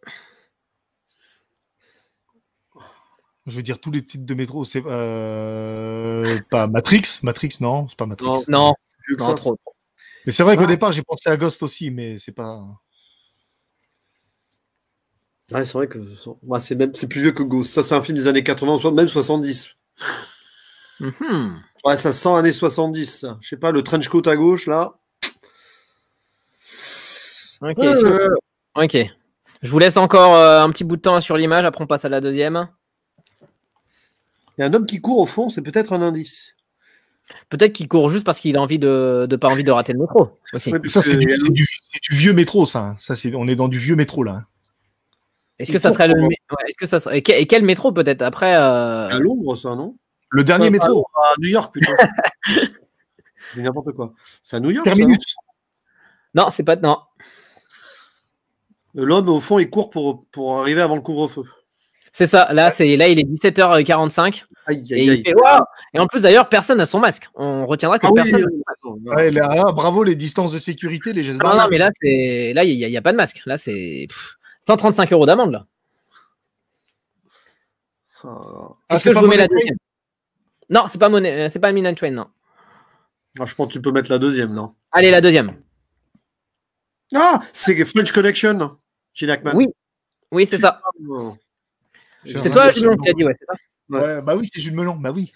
Je veux dire tous les titres de métro, c'est pas Matrix. Matrix, non, c'est pas Matrix. Non, Non, trop. Mais c'est vrai qu'au départ, j'ai pensé à Ghost aussi, mais c'est pas. Ouais, c'est vrai que c'est plus vieux que Ghost. Ça, c'est un film des années 80, même 70. Mm-hmm. Ouais, ça sent années 70. Ça. Je sais pas, le trench coat à gauche, là. Ok. Ok. Je vous laisse encore un petit bout de temps sur l'image, après on passe à la deuxième. Il y a un homme qui court au fond, c'est peut-être un indice. Peut-être qu'il court juste parce qu'il a envie de pas envie de rater le métro aussi. Ouais, Ça, c'est du vieux métro, ça. On est dans du vieux métro, là. Est-ce que ça serait est-ce que ça serait... Et quel métro peut-être après C'est à Londres, ça, non? Le dernier métro. À New York, plutôt. Je dis n'importe quoi. C'est à New York, Terminus. Non, c'est pas... Non. L'homme, au fond, il court pour arriver avant le couvre-feu. C'est ça. Là, il est 17h45. Aïe, Et, aïe, aïe. et en plus, d'ailleurs, personne n'a son masque. On retiendra que personne... Ouais, là, bravo les distances de sécurité, les gestes Non, barrières. non, mais là, il n'y a pas de masque. Là, c'est 135 € d'amende, là. Est-ce que je vous mets la deuxième? Non, c'est pas Midnight Train, non. Je pense que tu peux mettre la deuxième, non? Allez, la deuxième. Ah, c'est French Connection, Gene Hackman. Oui, c'est ça. C'est toi, Julien, qui l'a dit, ouais, c'est ça. Ouais, bah oui, c'est Jules Melon, bah oui.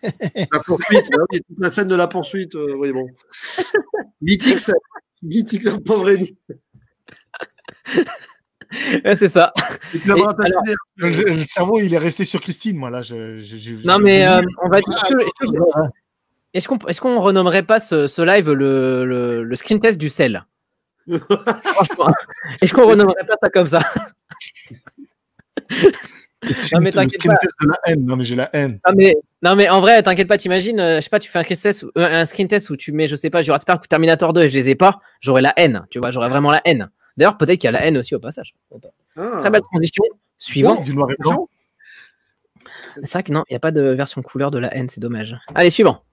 La poursuite, oui, toute la scène de la poursuite, oui, bon. Mythique, pauvre Rémi. Ouais, c'est ça. Alors, Le cerveau, il est resté sur Christine, moi, là. Non, mais on va est-ce qu'on renommerait pas ce live le screen test du sel? Franchement, est-ce qu'on renommerait pas ça comme ça? Non mais t'inquiète pas. De la haine. Non mais j'ai la haine. Non mais en vrai, t'inquiète pas, t'imagines, je sais pas, tu fais un screen test où tu mets, je sais pas, Jurassic Park ou Terminator 2 et je les ai pas, j'aurais la haine, tu vois, j'aurais vraiment la haine. D'ailleurs, peut-être qu'il y a la haine aussi au passage. Très belle transition. Suivant. Du noir et blanc. C'est vrai que non, il n'y a pas de version couleur de la haine, c'est dommage. Allez, suivant.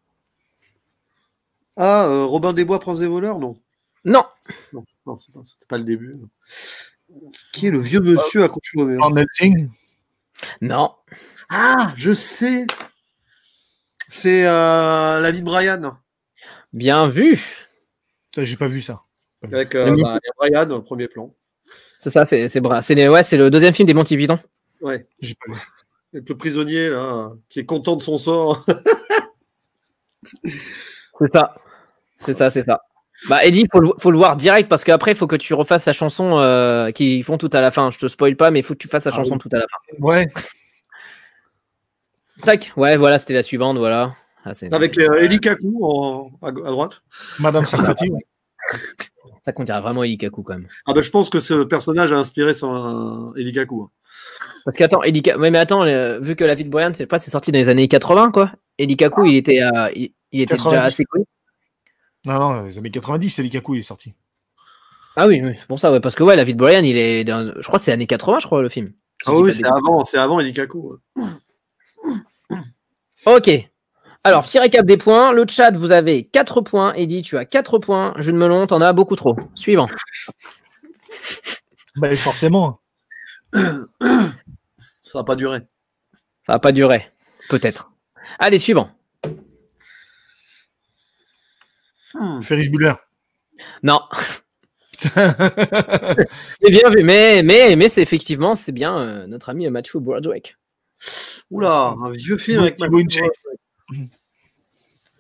Robin des Bois, Prince des voleurs, non? Non, c'était pas le début. Non. Qui est le vieux monsieur accroché au mur? non. Ah, je sais. C'est La vie de Brian. Bien vu. J'ai pas vu ça. Avec Brian au premier plan. C'est ça, c'est le deuxième film des Monty Python. Ouais. J'ai pas vu. Avec le prisonnier là, qui est content de son sort. C'est ça. Bah Eddie, faut le voir direct parce qu'après il faut que tu refasses la chanson qu'ils font tout à la fin. Je te spoil pas, mais il faut que tu fasses la chanson tout à la fin. Ouais. Tac, ouais, voilà, c'était la suivante, voilà. Avec Eli Kaku à droite. Madame Sarfati. Ça qu'on dirait vraiment Eli Kaku quand même. Ah bah je pense que ce personnage a inspiré Eli Kaku. Parce qu'attends, mais attends, vu que La vie de Brian, c'est sorti dans les années 80 quoi. Eli Kaku, il était déjà assez connu. Non, les années 90, Eli Kaku il est sorti. Ah oui, c'est pour ça, ouais, parce que ouais, La vie de Brian, je crois que c'est années 80, je crois, le film. Ah oui, c'est avant Eli Kaku. Ok. Alors, petit récap des points. Le chat, vous avez 4 points. Eddie, tu as 4 points. Jules Melon, t'en as beaucoup trop. Suivant. Bah forcément. Ça va pas durer. Ça va pas durer. Peut-être. Allez, suivant. Ferris Bueller. Non. C'est bien vu, mais c'est effectivement, c'est bien notre ami Matthew Broderick. Oula, un vieux film avec Thibaut InShape.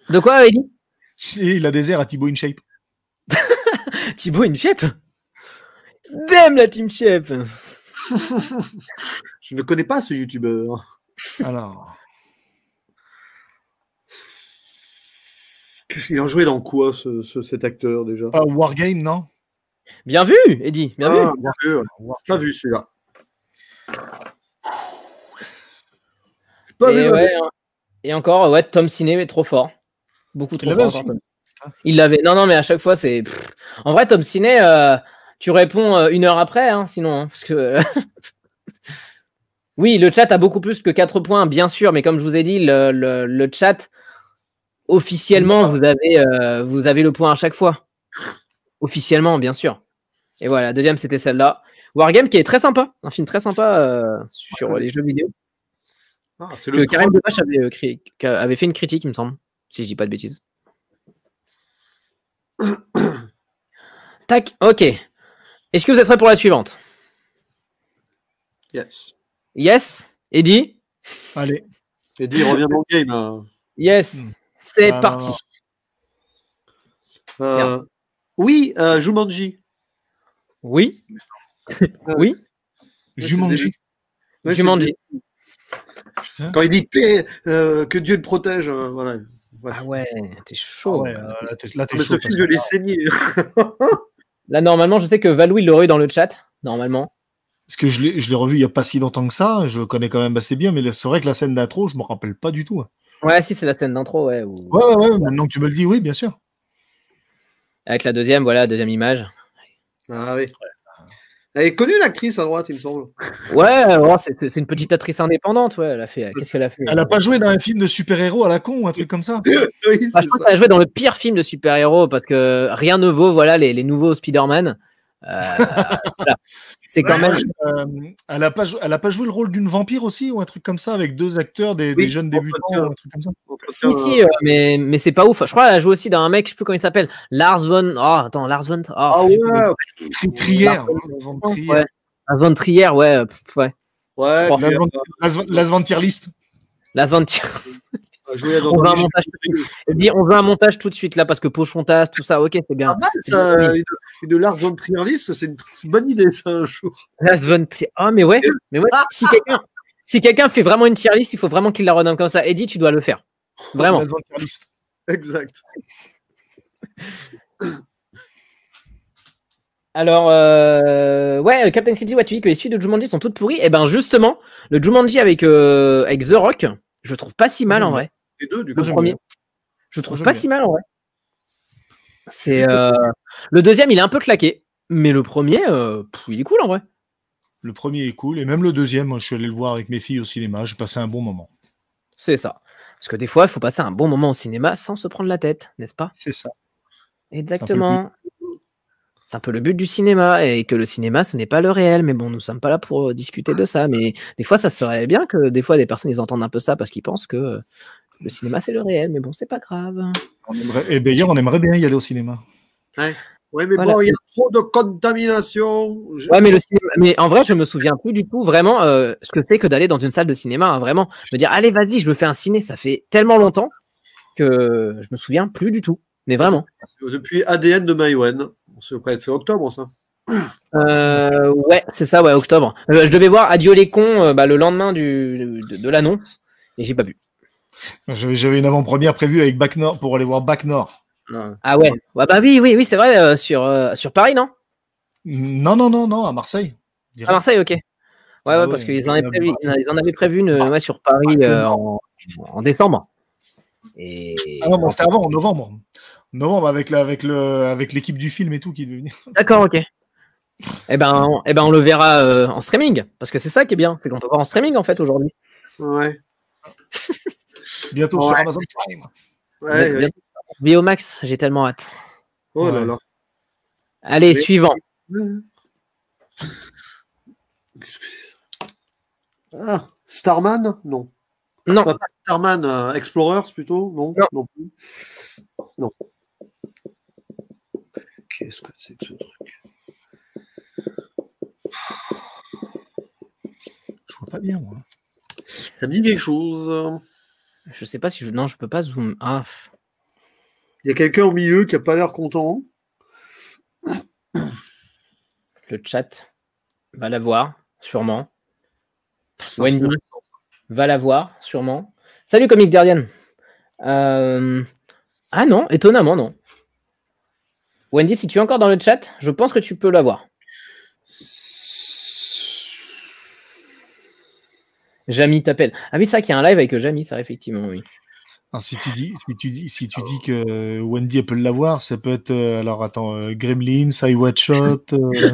De quoi, Eddie? Il a des airs à Thibaut InShape. Thibaut InShape? Damn la Team Shape. Je ne connais pas ce youtubeur. Alors. Qu'est-ce qu'il a joué dans quoi cet acteur déjà? Wargame, non? Bien vu, Eddie. Bien vu. Bien vu. Pas vu celui-là. Et encore, ouais, Tom Ciné est trop fort. Beaucoup trop fort. Il l'avait. Non, mais à chaque fois, c'est. En vrai, Tom Ciné, tu réponds 1 heure après, hein, sinon. Parce que. Oui, le chat a beaucoup plus que 4 points, bien sûr, mais comme je vous ai dit, le chat, officiellement, vous avez le point à chaque fois. Officiellement, bien sûr. Et voilà, la deuxième, c'était celle-là. Wargame, qui est très sympa. Un film très sympa sur les jeux vidéo. C'est que Karim Debache avait fait une critique, il me semble, si je dis pas de bêtises. Tac, ok. Est-ce que vous êtes prêts pour la suivante? Yes. Yes. Eddie? Allez. Eddie revient dans le game. Yes. C'est parti. Oui, Jumanji. Oui. Oui. Jumanji. Jumanji. Quand il dit que Dieu le protège, voilà. Ah ouais, t'es chaud. Ah ouais, là, t'es mais chaud. ce film, je l'ai saigné. Là, normalement, je sais que Valou, il l'aurait eu dans le chat. Normalement. Parce que je l'ai revu il n'y a pas si longtemps que ça, je connais quand même assez bien, mais c'est vrai que la scène d'intro, je ne me rappelle pas du tout. Ouais, si, c'est la scène d'intro, ouais. Ouais, maintenant que tu me le dis, oui, bien sûr. Avec la deuxième, voilà, deuxième image. Ah oui. Elle est connue, l'actrice, à droite, il me semble. Ouais, oh, c'est une petite actrice indépendante, ouais. Elle a fait. Qu'est-ce qu'elle a fait? Elle n'a pas joué dans un film de super-héros à la con ou un truc comme ça? Oui, Je pense qu'elle a joué dans le pire film de super-héros parce que rien ne vaut, voilà, les nouveaux Spider-Man. Voilà. C'est quand même. Elle n'a pas joué le rôle d'une vampire aussi ou un truc comme ça avec deux acteurs, des jeunes débutants ou un truc comme ça? Si, mais c'est pas ouf. Je crois qu'elle a joué aussi dans un mec, je sais plus comment il s'appelle. Lars von. Oh, attends, Lars von. Oh, Ah ouais. Trier. Ouais. Lars von Trier, ouais. Ouais. Ouais. Las von Tier List. Lars von Trier. On veut un montage tout de suite. Elle dit, on veut un montage tout de suite là parce que Pochontas, tout ça, ok, c'est bien. Ah, ça, une Lars von Trier list, c'est une bonne idée ça un jour. Lars von Trier. Ah, mais ouais. Si quelqu'un fait vraiment une tier list, il faut vraiment qu'il la renomme comme ça. Eddie, tu dois le faire. Vraiment. Las von Tier List. Exact. Alors, ouais, Captain Critic, ouais, tu dis que les suites de Jumanji sont toutes pourries. Et ben justement, le Jumanji avec The Rock, je trouve pas si mal en vrai. Les deux, du coup. Le premier, je trouve pas si mal en vrai. C'est le deuxième, il est un peu claqué, mais le premier, il est cool en vrai. Le premier est cool, et même le deuxième, moi, je suis allé le voir avec mes filles au cinéma, j'ai passé un bon moment. C'est ça. Parce que des fois, il faut passer un bon moment au cinéma sans se prendre la tête, n'est-ce pas? C'est ça. Exactement. C'est un peu le but du cinéma, et que le cinéma, ce n'est pas le réel. Mais bon, nous ne sommes pas là pour discuter de ça. Mais des fois, ça serait bien que des fois, des personnes, ils entendent un peu ça parce qu'ils pensent que le cinéma, c'est le réel. Mais bon, c'est pas grave. Et d'ailleurs, on aimerait bien y aller au cinéma. Ouais, mais voilà. Bon, il y a trop de contamination. Ouais, mais le cinéma, mais en vrai, je me souviens plus du tout vraiment ce que c'est que d'aller dans une salle de cinéma. Hein, vraiment, me dire, allez, vas-y, je me fais un ciné. Ça fait tellement longtemps que je me souviens plus du tout. Mais vraiment. Depuis ADN de Maïwen. C'est octobre, ça. Ouais, c'est ça, ouais, octobre. Je devais voir Adieu les cons le lendemain de l'annonce et j'ai pas vu. J'avais une avant-première prévue avec Bac Nord pour aller voir Bac Nord. Ah ouais, ouais bah oui, c'est vrai, sur Paris, non? Non, à Marseille. À Marseille, ok. Ouais, parce qu'ils en avaient prévu une sur Paris en décembre. Et... Ah non, c'était avant, en novembre. Novembre avec l'équipe du film et tout qui devait venir. D'accord, ok. Eh ben, on le verra en streaming, parce que c'est ça qui est bien, c'est qu'on peut voir en streaming en fait aujourd'hui. Ouais. Bientôt sur Amazon Prime. Ouais. Bio Max, j'ai tellement hâte. Oh là là. Allez, suivant. Ah, Starman? Non. Non. Pas Starman, Explorers plutôt? Non plus. Non. Qu'est-ce que c'est que ce truc? Je vois pas bien, moi. Ça me dit quelque chose. Je sais pas si je... Non, je peux pas zoom. Ah. Il y a quelqu'un au milieu qui a pas l'air content. Le chat va la voir, sûrement. Wendy va la voir, sûrement. Salut, Comic Guardian. Ah non, étonnamment, non. Wendy, si tu es encore dans le chat, je pense que tu peux la voir. Jamie t'appelle. Ah oui, ça qu'il y a un live avec Jamie, ça effectivement, oui. Alors, si tu dis que Wendy elle peut l'avoir, ça peut être alors attends, Gremlins, iWatch Shot. Ouais,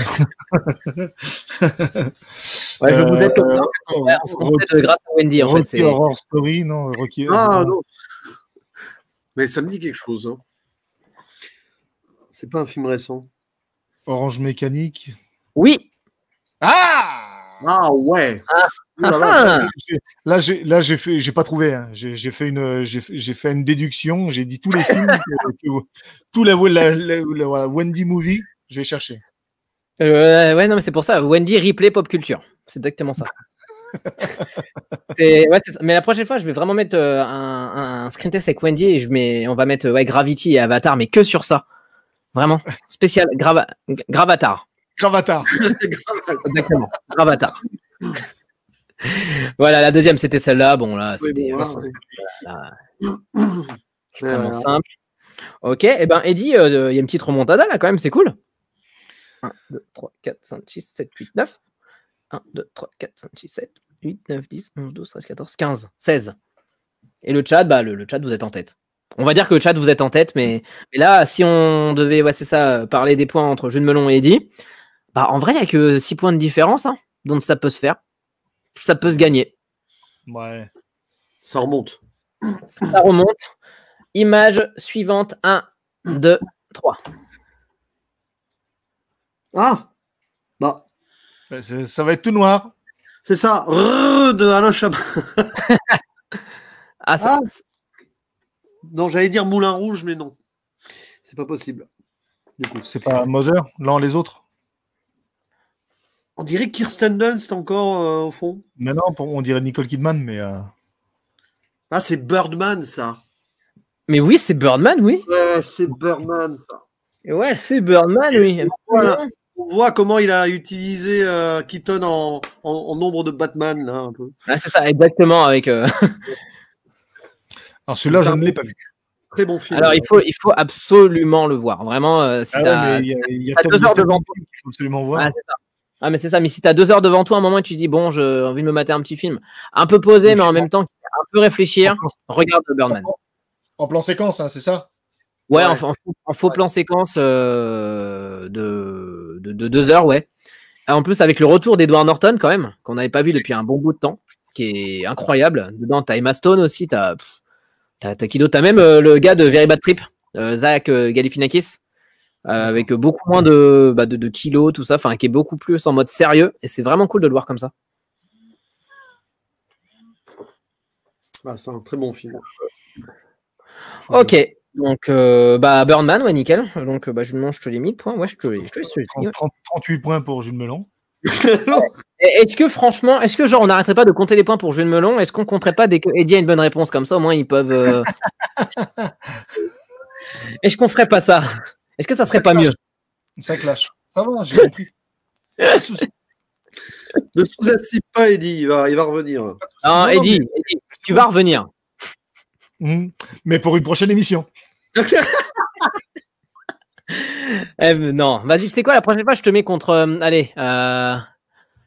je vous aide comme ça. En fait, grâce à Wendy, en fait, Rocky Horror Story, non, Rocky. Ah non. Mais ça me dit quelque chose. Hein. C'est pas un film récent. Orange Mécanique. Oui. Ah ouais. Là, j'ai pas trouvé. Hein. J'ai fait une déduction. J'ai dit tous les films, tout la Wendy movie. J'ai cherché. Ouais, non, mais c'est pour ça. Wendy replay pop culture. C'est exactement ça. Mais la prochaine fois, je vais vraiment mettre un screen test avec Wendy et on va mettre Gravity et Avatar, mais que sur ça. Vraiment. Spécial. Gravatar. Gravatar. Exactement. Gravatar. Voilà, la deuxième, c'était celle-là. Bon, là, c'était extrêmement simple. Ok, et ben, Eddie, il y a une petite remontada là quand même, c'est cool. 1, 2, 3, 4, 5, 6, 7, 8, 9. 1, 2, 3, 4, 5, 6, 7, 8, 9, 10, 11, 12, 13, 14, 15, 16. Et le chat, bah, le chat, vous êtes en tête. On va dire que le chat, vous êtes en tête, mais là, si on devait, ouais, c'est ça, parler des points entre Jules Melon et Eddy, bah, en vrai, il n'y a que 6 points de différence, hein, donc ça peut se faire. Ça peut se gagner. Ouais. Ça remonte. Ça remonte. Image suivante, 1, 2, 3. Ah bah, Ça va être tout noir. c'est ça. De Alain Chabat. Ah, ça, Non, j'allais dire Moulin Rouge, mais non. C'est pas possible. Du coup. C'est pas Mother, l'un les autres. On dirait Kirsten Dunst encore au fond. Maintenant, on dirait Nicole Kidman, mais Ah, c'est Birdman, ça. mais oui, c'est Birdman, oui. Ouais, c'est Birdman, ça. Ouais, c'est Birdman, oui. Voilà. On voit comment il a utilisé Keaton en nombre de Batman, là, un peu. Ah, c'est ça, exactement. Avec, alors celui-là, je ne l'ai pas vu. Très bon film. Alors, il faut absolument le voir. Vraiment, si t'as il y a 2 heures devant toi. qu'il faut absolument voir. Ah, c'est ça. Ah, mais c'est ça. Mais si tu as 2 heures devant toi, à un moment, et tu dis, bon, j'ai envie de me mater un petit film, un peu posé, mais en même temps, un peu réfléchir, regarde Birdman. En plan séquence, hein, c'est ça? Ouais, Ouais. en faux plan séquence de 2 heures, ouais. En plus, avec le retour d'Edward Norton, quand même, qu'on n'avait pas vu depuis un bon bout de temps, qui est incroyable. Dedans, t'as Emma Stone aussi, t'as qui d'autre? T'as même le gars de Very Bad Trip, Zach Galifianakis, avec beaucoup moins de kilos, tout ça, enfin, qui est beaucoup plus en mode sérieux, et c'est vraiment cool de le voir comme ça. Ah, c'est un très bon film. Ok, donc Birdman, ouais, nickel. Donc je te l'ai mis le point, ouais, je te l'ai mis. 38 points pour Jules Melon. Est-ce que franchement, genre on n'arrêterait pas de compter les points pour Jules Melon? Est-ce qu'on compterait pas dès que Eddy a une bonne réponse comme ça, au moins ils peuvent. Est-ce qu'on ferait pas ça? Est-ce que ça serait pas mieux? Ça clash. Ça va, j'ai compris. Ne sous-estime pas Eddy, il va revenir. Non, Eddy, tu vas revenir. Mais pour une prochaine émission. Non, vas-y, tu sais quoi, la prochaine fois, je te mets contre.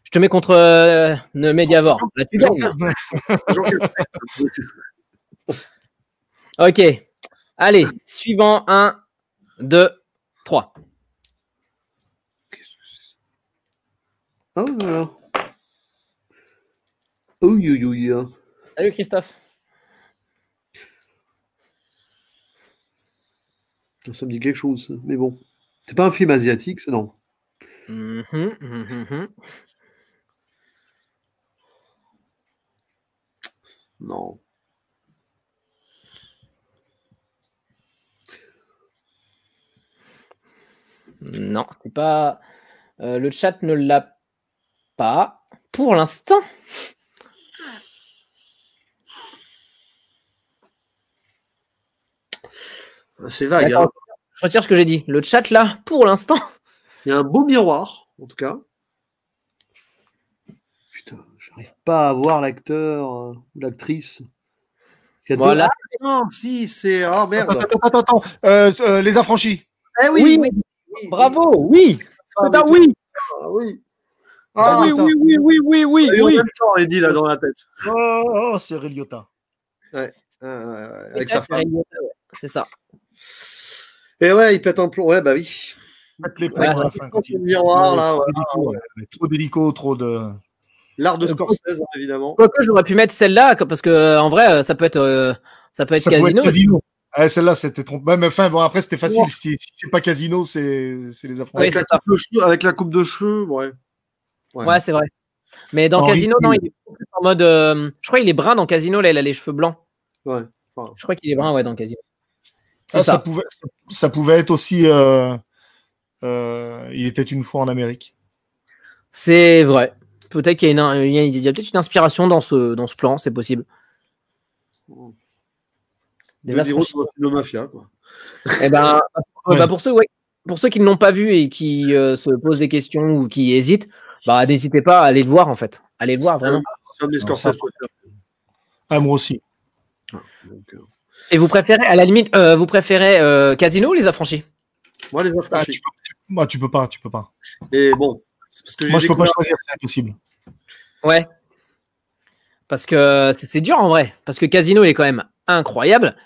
Je te mets contre Mediavor. Là, tu gagnes. Ok. Allez, suivant 1, 2, 3. Oh là là. Oui. Salut Christophe. Ça me dit quelque chose, mais bon. C'est pas un film asiatique, c'est non. Non. Non, c'est pas. Le chat ne l'a pas pour l'instant. C'est vague. Hein. Je retire ce que j'ai dit. Le chat là, pour l'instant. Il y a un beau miroir, en tout cas. Putain, j'arrive pas à voir l'acteur ou l'actrice. Voilà. Non, si, c'est. Ah merde. Attends. Les Affranchis. Eh oui. Bravo, oui. C'est un oui. Oui. Ah, oui. Et en même temps, Eddy, là, dans la tête. Oh, c'est Ray Liotta. Ouais. Avec sa femme. C'est ça. Et ouais, il pète un plomb. Ouais, bah oui. Les plans à la fin, quand il miroir, là. Trop d'hélico, trop de. L'art de Scorsese, évidemment. Quoique, j'aurais pu mettre celle-là, parce que en vrai, ça peut être Casino. Ah, celle-là, c'était trompé. Mais enfin, bon, après, c'était facile. Ouais. Si c'est pas Casino, c'est les Affranchis. Avec la coupe de cheveux, ouais. Ouais, c'est vrai. Mais dans Casino, non, il est en mode. Je crois qu'il est brun dans Casino, là, il a les cheveux blancs. Ouais. Je crois qu'il est brun, ouais, dans Casino. Ça pouvait être aussi. Il était une fois en Amérique. C'est vrai. Peut-être qu'il y a peut-être une inspiration dans ce plan, c'est possible. De mafia, quoi. Eh ben, pour ceux qui ne l'ont pas vu et qui se posent des questions ou qui hésitent, bah n'hésitez pas à aller le voir en fait. Allez le voir vraiment. Moi aussi. Et vous préférez, à la limite, Casino ou Les Affranchis? Moi, Les Affranchis. Tu peux pas. Et bon. Moi, je peux pas choisir, c'est impossible. Ouais. Parce que c'est dur en vrai. Parce que Casino, il est quand même incroyable.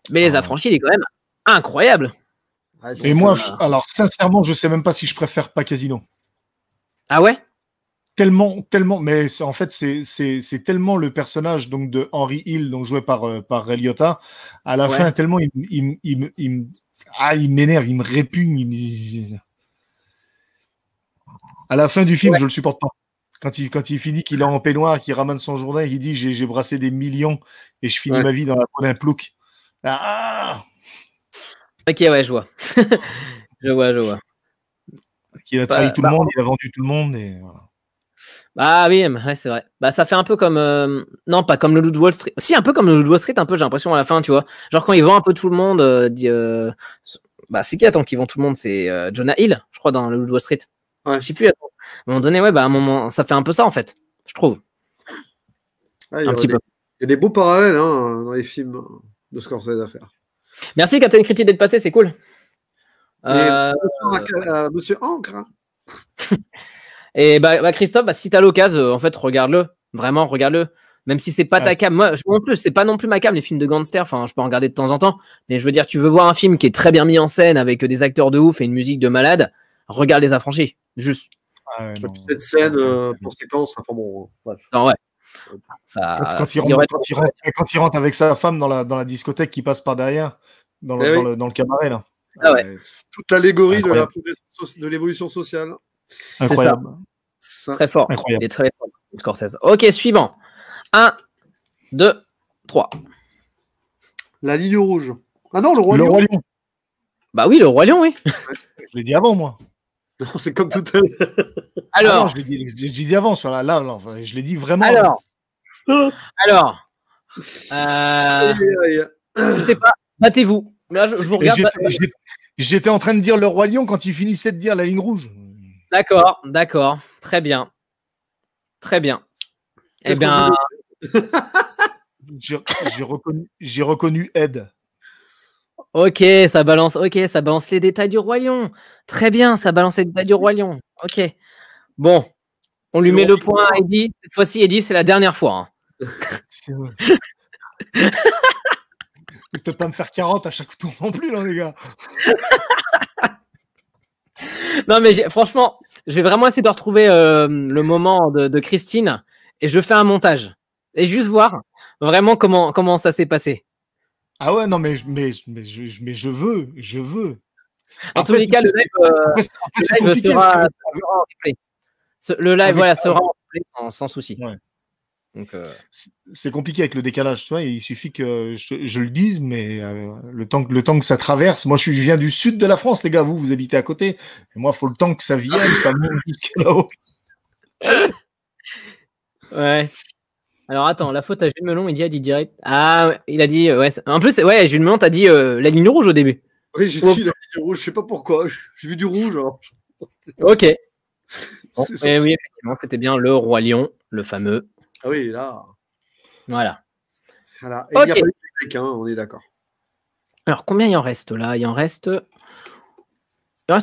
Mais Les Affranchis, il est quand même incroyable. Et moi, alors sincèrement, je sais même pas si je préfère pas Casino. Ah ouais? Tellement, mais en fait, c'est tellement le personnage donc de Henry Hill, donc joué par Ray Liotta, à la fin, tellement il m'énerve, il me répugne. À la fin du film, je le supporte pas. Quand il finit, qu'il est en peignoir, qu'il ramène son journal, il dit j'ai brassé des millions et je finis ma vie dans la peau d'un plouc. Ok, ouais, je vois. je vois. Qu'il a trahi tout le monde, il a vendu tout le monde. Et voilà. Ah oui, ouais, c'est vrai. Bah, ça fait un peu comme. Non, pas comme le Loup de Wall Street. Si, un peu comme le Loup de Wall Street, un peu, j'ai l'impression à la fin, tu vois. Genre quand ils vendent un peu tout le monde. Bah, c'est qui, attends, qui vend tout le monde? C'est Jonah Hill, je crois, dans le Loup de Wall Street. Ouais. Je sais plus, attends. À un moment donné, ouais, bah, à un moment, ça fait un peu ça, en fait, je trouve. Un petit peu. Il y a des beaux parallèles hein, dans les films de Scorsese à faire. Merci, Captain Critique, d'être passé, c'est cool. Monsieur Ancre. Hein. Et bah, Christophe, bah, si t'as l'occasion, en fait, regarde-le. Vraiment, regarde-le. Même si c'est pas ta cam. Moi, en plus, c'est pas non plus ma cam, les films de gangsters. Enfin, je peux en regarder de temps en temps. Mais je veux dire, tu veux voir un film qui est très bien mis en scène avec des acteurs de ouf et une musique de malade, regarde Les Affranchis. Juste. Cette scène, conséquence, enfin bon, bref. Non, ouais. Ça, quand il rentre avec sa femme dans la discothèque qui passe par derrière, dans le cabaret, là. Ah ouais. Toute l'allégorie de l'évolution sociale. Incroyable. Très fort. Incroyable. Il est très fort, Scorsese. Ok, suivant. 1, 2, 3. La ligne rouge. Ah non, le Roi Lion. Bah oui, le Roi Lion, oui. Je l'ai dit avant, moi. Non, c'est comme tout à l'heure. Alors. Ah non, je l'ai dit avant, sur là, je l'ai dit vraiment. Alors. Je sais pas. Battez-vous. Là, je vous regarde. J'étais en train de dire le Roi Lion quand il finissait de dire la ligne rouge. D'accord. Très bien. Eh bien. J'ai reconnu Ed. Ok, ça balance les détails du Roi Lion. Très bien, ça balance les détails du Roi Lion. Ok. Bon, on lui met le point à Eddie. Cette fois-ci, Eddie, c'est la dernière fois. Hein. C'est vrai. Peut-être pas me faire 40 à chaque tour non plus, là, les gars. Non, mais franchement, je vais vraiment essayer de retrouver le moment de Christine et je fais un montage. Et juste voir vraiment comment ça s'est passé. Ah ouais, non, mais je veux. En tous les cas, le live sera en replay. Le live, voilà, sera en replay sans souci. Ouais. Donc, c'est compliqué avec le décalage, tu vois. Il suffit que je le dise, mais le temps que ça traverse. Moi, je viens du sud de la France, les gars. Vous habitez à côté. Et moi, il faut le temps que ça vienne, ça monte jusqu'à là-haut. Ouais. Alors attends, la faute à Jules Melon, il a dit direct. Ah, il a dit ouais. En plus, ouais, Jules Melon t'a dit la ligne rouge au début. Oui, j'ai dit la ligne rouge. Je sais pas pourquoi. J'ai vu du rouge. Alors. Ok. Bon, oui, effectivement, c'était bien le Roi Lion, le fameux. Ah oui, là. Voilà. Et il n'y a pas eu de mec, hein, on est d'accord. Alors, combien il en reste là? Il en reste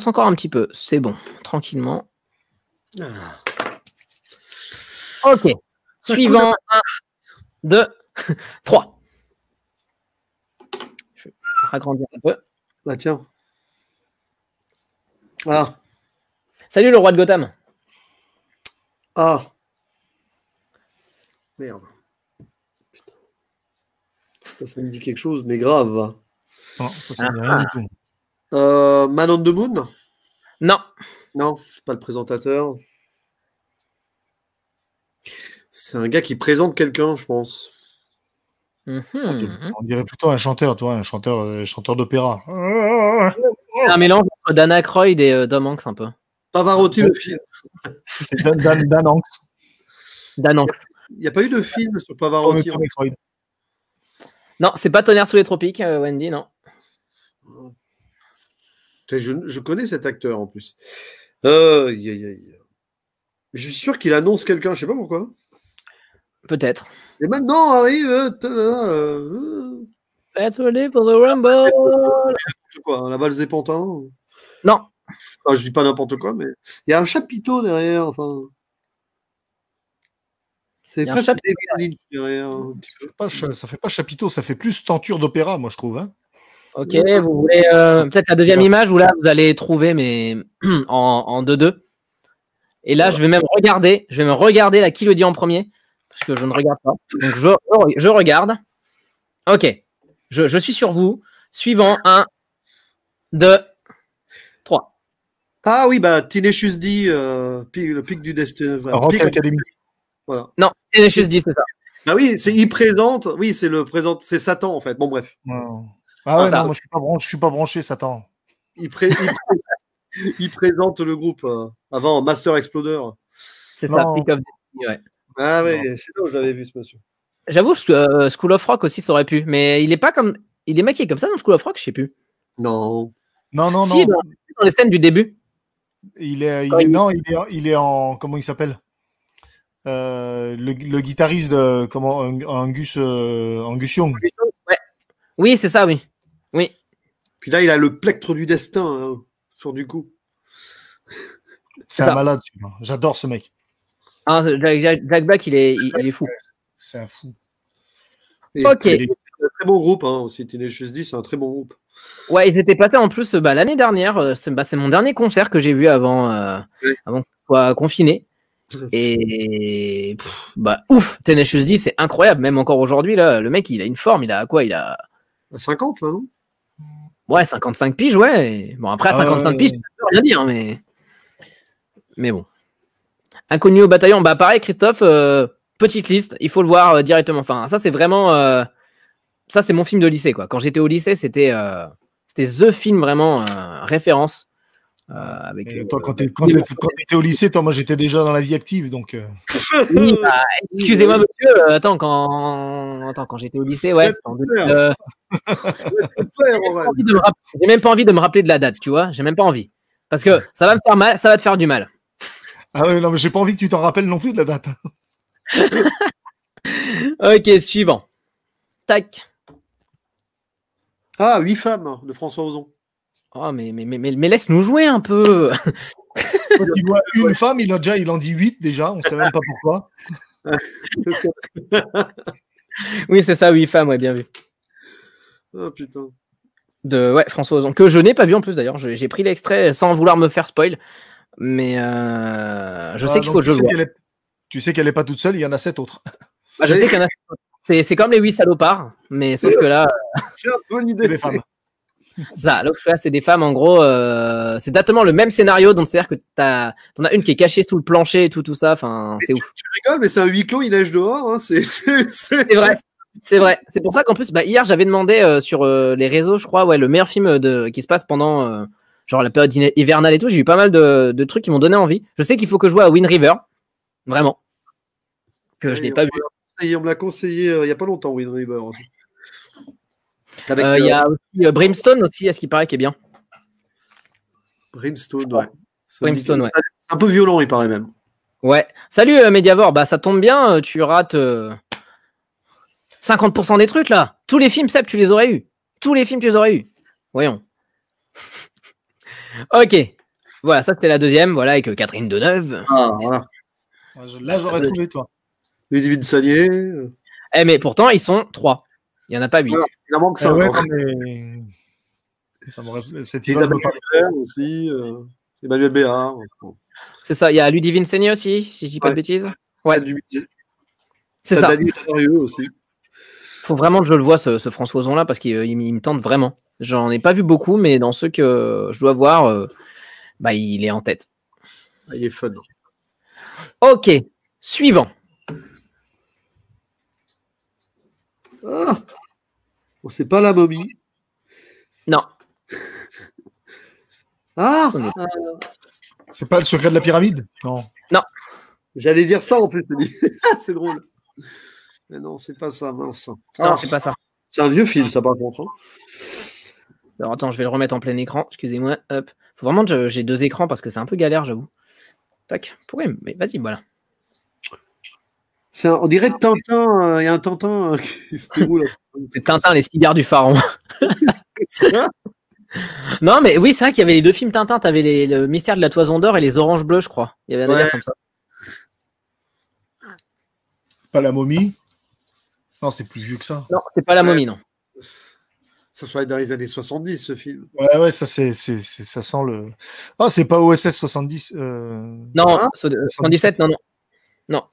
encore un petit peu. C'est bon, tranquillement. Ok. Suivant. 1, 2, 3. Je vais agrandir un peu. Ah, tiens. Ah. Salut le roi de Gotham. Ah. Merde. Putain. Ça me dit quelque chose, mais grave. Non, ça me dit rien du tout. Man on the Moon? Non. Non, c'est pas le présentateur. C'est un gars qui présente quelqu'un, je pense. On dirait plutôt un chanteur, toi, un chanteur d'opéra. Un mélange entre Dan Aykroyd et Tom Hanks un peu. Pavarotti, le film. C'est Dan Hanks. Dan Hanks. Il n'y a pas eu de film sur Pavarotti. Non, c'est pas Tonnerre sous les tropiques, Wendy, non. Je connais cet acteur en plus. Je suis sûr qu'il annonce quelqu'un, je sais pas pourquoi. Peut-être. Et maintenant arrive. Let's ready for the Rumble. Quoi, la valse des pantins? Non. Enfin, je dis pas n'importe quoi, mais il y a un chapiteau derrière. Enfin. C'est Il y a un presque chapitre. David Lynch, je dirais, un petit peu. Ça fait pas chapiteau, ça fait plus tenture d'opéra, moi je trouve. Hein. Ok, vous voulez peut-être la deuxième image où là vous allez trouver, mais en 2-2. Et là, je vais me regarder là qui le dit en premier, parce que je ne regarde pas. Donc je regarde. Ok, je suis sur vous. Suivant, 1, 2, 3. Ah oui, bah Tenacious D, le pic du destin. Rock Pic- Academy. Voilà. Non, Tenacious D, c'est ça. Ah oui, il présente. Oui, c'est Satan en fait. Bon bref, Non. Ah ouais, ça. non, moi je suis pas branché, Satan. il présente le groupe avant Master Exploder. C'est ça, Non. Pick of Destiny, ouais. Ah oui, c'est là où j'avais vu ce monsieur. J'avoue, School of Rock aussi, ça aurait pu. Mais il est pas comme. Il est maquillé comme ça dans School of Rock, je sais plus. Non. Non, Si, non. dans les scènes du début. Il est en. Comment il s'appelle le guitariste de. Comment Angus Young. Ouais. Oui, c'est ça, oui. Oui. Puis là, il a le plectre du destin sur du coup. C'est ça. un malade, celui-là. J'adore ce mec. Ah, Jack Black, il est fou. C'est un fou. Et Ok. C'est un très bon groupe aussi. Tenacious D, c'est un très bon groupe. Ouais, ils étaient passés en plus l'année dernière. C'est mon dernier concert que j'ai vu avant qu'on soit confiné. Et ouf, Tenacious D, c'est incroyable. Même encore aujourd'hui, là, le mec, il a une forme. Il a quoi? Il a À 50 là, non? ouais 55 piges, ouais. Et bon, après à 55 piges, ça peut rien dire, mais bon. Inconnu au bataillon, bah pareil, Christophe. Petite liste, il faut le voir directement. Enfin, ça c'est vraiment, ça c'est mon film de lycée quoi. Quand j'étais au lycée, c'était the film vraiment référence. Avec, toi, quand t'étais au lycée, toi, moi j'étais déjà dans la vie active, donc. Oui, excusez-moi monsieur. Quand j'étais au lycée, ouais. J'ai même pas envie de me rappeler de la date, tu vois. J'ai même pas envie parce que ça va me faire mal, ça va te faire du mal. Ah ouais, non, mais j'ai pas envie que tu t'en rappelles non plus de la date. Ok, suivant. Tac. Ah, 8 femmes de François Ozon. Oh, mais laisse-nous jouer un peu. Quand il voit une femme, il en dit 8 déjà, on sait même pas pourquoi. Oui, c'est ça, 8 femmes, ouais, bien vu. Oh putain. Ouais, François Ozon, que je n'ai pas vu en plus d'ailleurs. J'ai pris l'extrait sans vouloir me faire spoil. Mais je sais qu'il faut que je le vois. Tu sais qu'elle n'est pas toute seule, il y en a 7 autres. Bah, je sais qu'il y en a. C'est comme les 8 salopards, mais sauf que là. C'est un peu l'idée des femmes. Ça, là, c'est des femmes, en gros. C'est exactement le même scénario, donc c'est-à-dire que t'en as une qui est cachée sous le plancher et tout ça. Enfin, c'est ouf. Tu rigoles, mais c'est un huis clos, il neige dehors. Hein. C'est vrai. C'est vrai. C'est pour ça qu'en plus, hier, j'avais demandé sur les réseaux, je crois, ouais, le meilleur film qui se passe pendant genre la période hivernale et tout. J'ai eu pas mal de trucs qui m'ont donné envie. Je sais qu'il faut que je joue à Wind River. Vraiment. Que je n'ai pas vu. On me l'a conseillé il n'y a pas longtemps, Wind River. Il y a aussi Brimstone aussi, à ce qui paraît, qui est bien. Brimstone, ouais. Brimstone, ouais. C'est un peu violent, il paraît même. Ouais. Salut Mediavore, bah ça tombe bien, tu rates 50% des trucs là. Tous les films, Seb, tu les aurais eu. Tous les films, tu les aurais eu. Voyons. Ok. Voilà, ça c'était la deuxième, voilà, avec Catherine Deneuve. Ah, voilà. Là, j'aurais trouvé, toi. Ludivine Sagnier. Mais pourtant, ils sont 3. Il n'y en a pas 8. Ah, il en manque 5. Ouais, mais... Ça cette image me parle aussi. Emmanuel Béard. C'est ça, il y a Ludivine Sagnier aussi, si je dis pas de bêtises. Ouais. C'est ça. Aussi. Faut vraiment que je le vois, ce François Ozon là, parce qu'il me tente vraiment. J'en ai pas vu beaucoup, mais dans ceux que je dois voir, il est en tête. Il est fun. Ok, suivant. Ah, bon, c'est pas la momie. Non. Ah, c'est pas le secret de la pyramide? Non. Non. J'allais dire ça en plus. C'est drôle. Mais non, c'est pas ça, mince. Non, c'est pas ça. C'est un vieux film, ça, par contre. Hein. Alors attends, je vais le remettre en plein écran. Excusez-moi. Hop. Faut vraiment que j'ai 2 écrans parce que c'est un peu galère, j'avoue. Tac. Pourquoi? Mais vas-y, voilà. On dirait Tintin. Il y a un Tintin qui se déroule. C'est Tintin, les cigares du pharaon. Ça non, mais oui, c'est vrai qu'il y avait les 2 films Tintin. T'avais le mystère de la toison d'or et les oranges bleues, je crois. Il y avait un délire comme ça. Pas la momie. Non, c'est plus vieux que ça. Non, c'est pas la momie, non. Ça soit dans les années 70, ce film. Ouais, ça sent le. Ah, c'est pas OSS 70. Non, Hein 77, non, non. Non.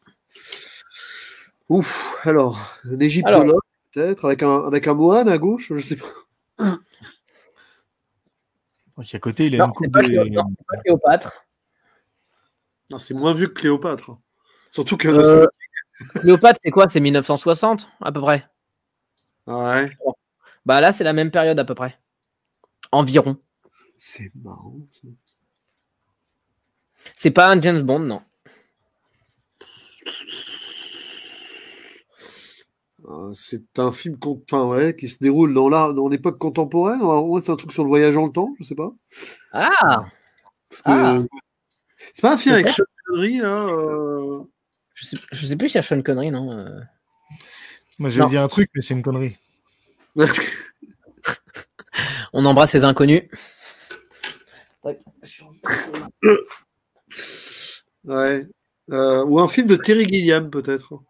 Ouf, alors, un égyptologue, peut-être, avec un moine à gauche, je sais pas. Donc, à côté, il a Non, une coupe c'est pas, de. non, c'est pas Cléopâtre. Non, c'est moins vieux que Cléopâtre. Surtout que. Cléopâtre, c'est quoi? C'est 1960, à peu près. Ouais. Bah là, c'est la même période, à peu près. Environ. C'est marrant. Ça. C'est pas un James Bond, non. C'est un film qui se déroule dans l'époque contemporaine. Ouais, c'est un truc sur le voyage dans le temps, je sais pas. Ah, Parce que c'est pas un film avec Peut-être. Sean Connery, là. je sais plus s'il y a Sean Connery, non. Moi, j'allais Non. dire un truc, mais c'est une connerie. On embrasse les inconnus. Ouais. Ou un film de Terry Gilliam, peut-être.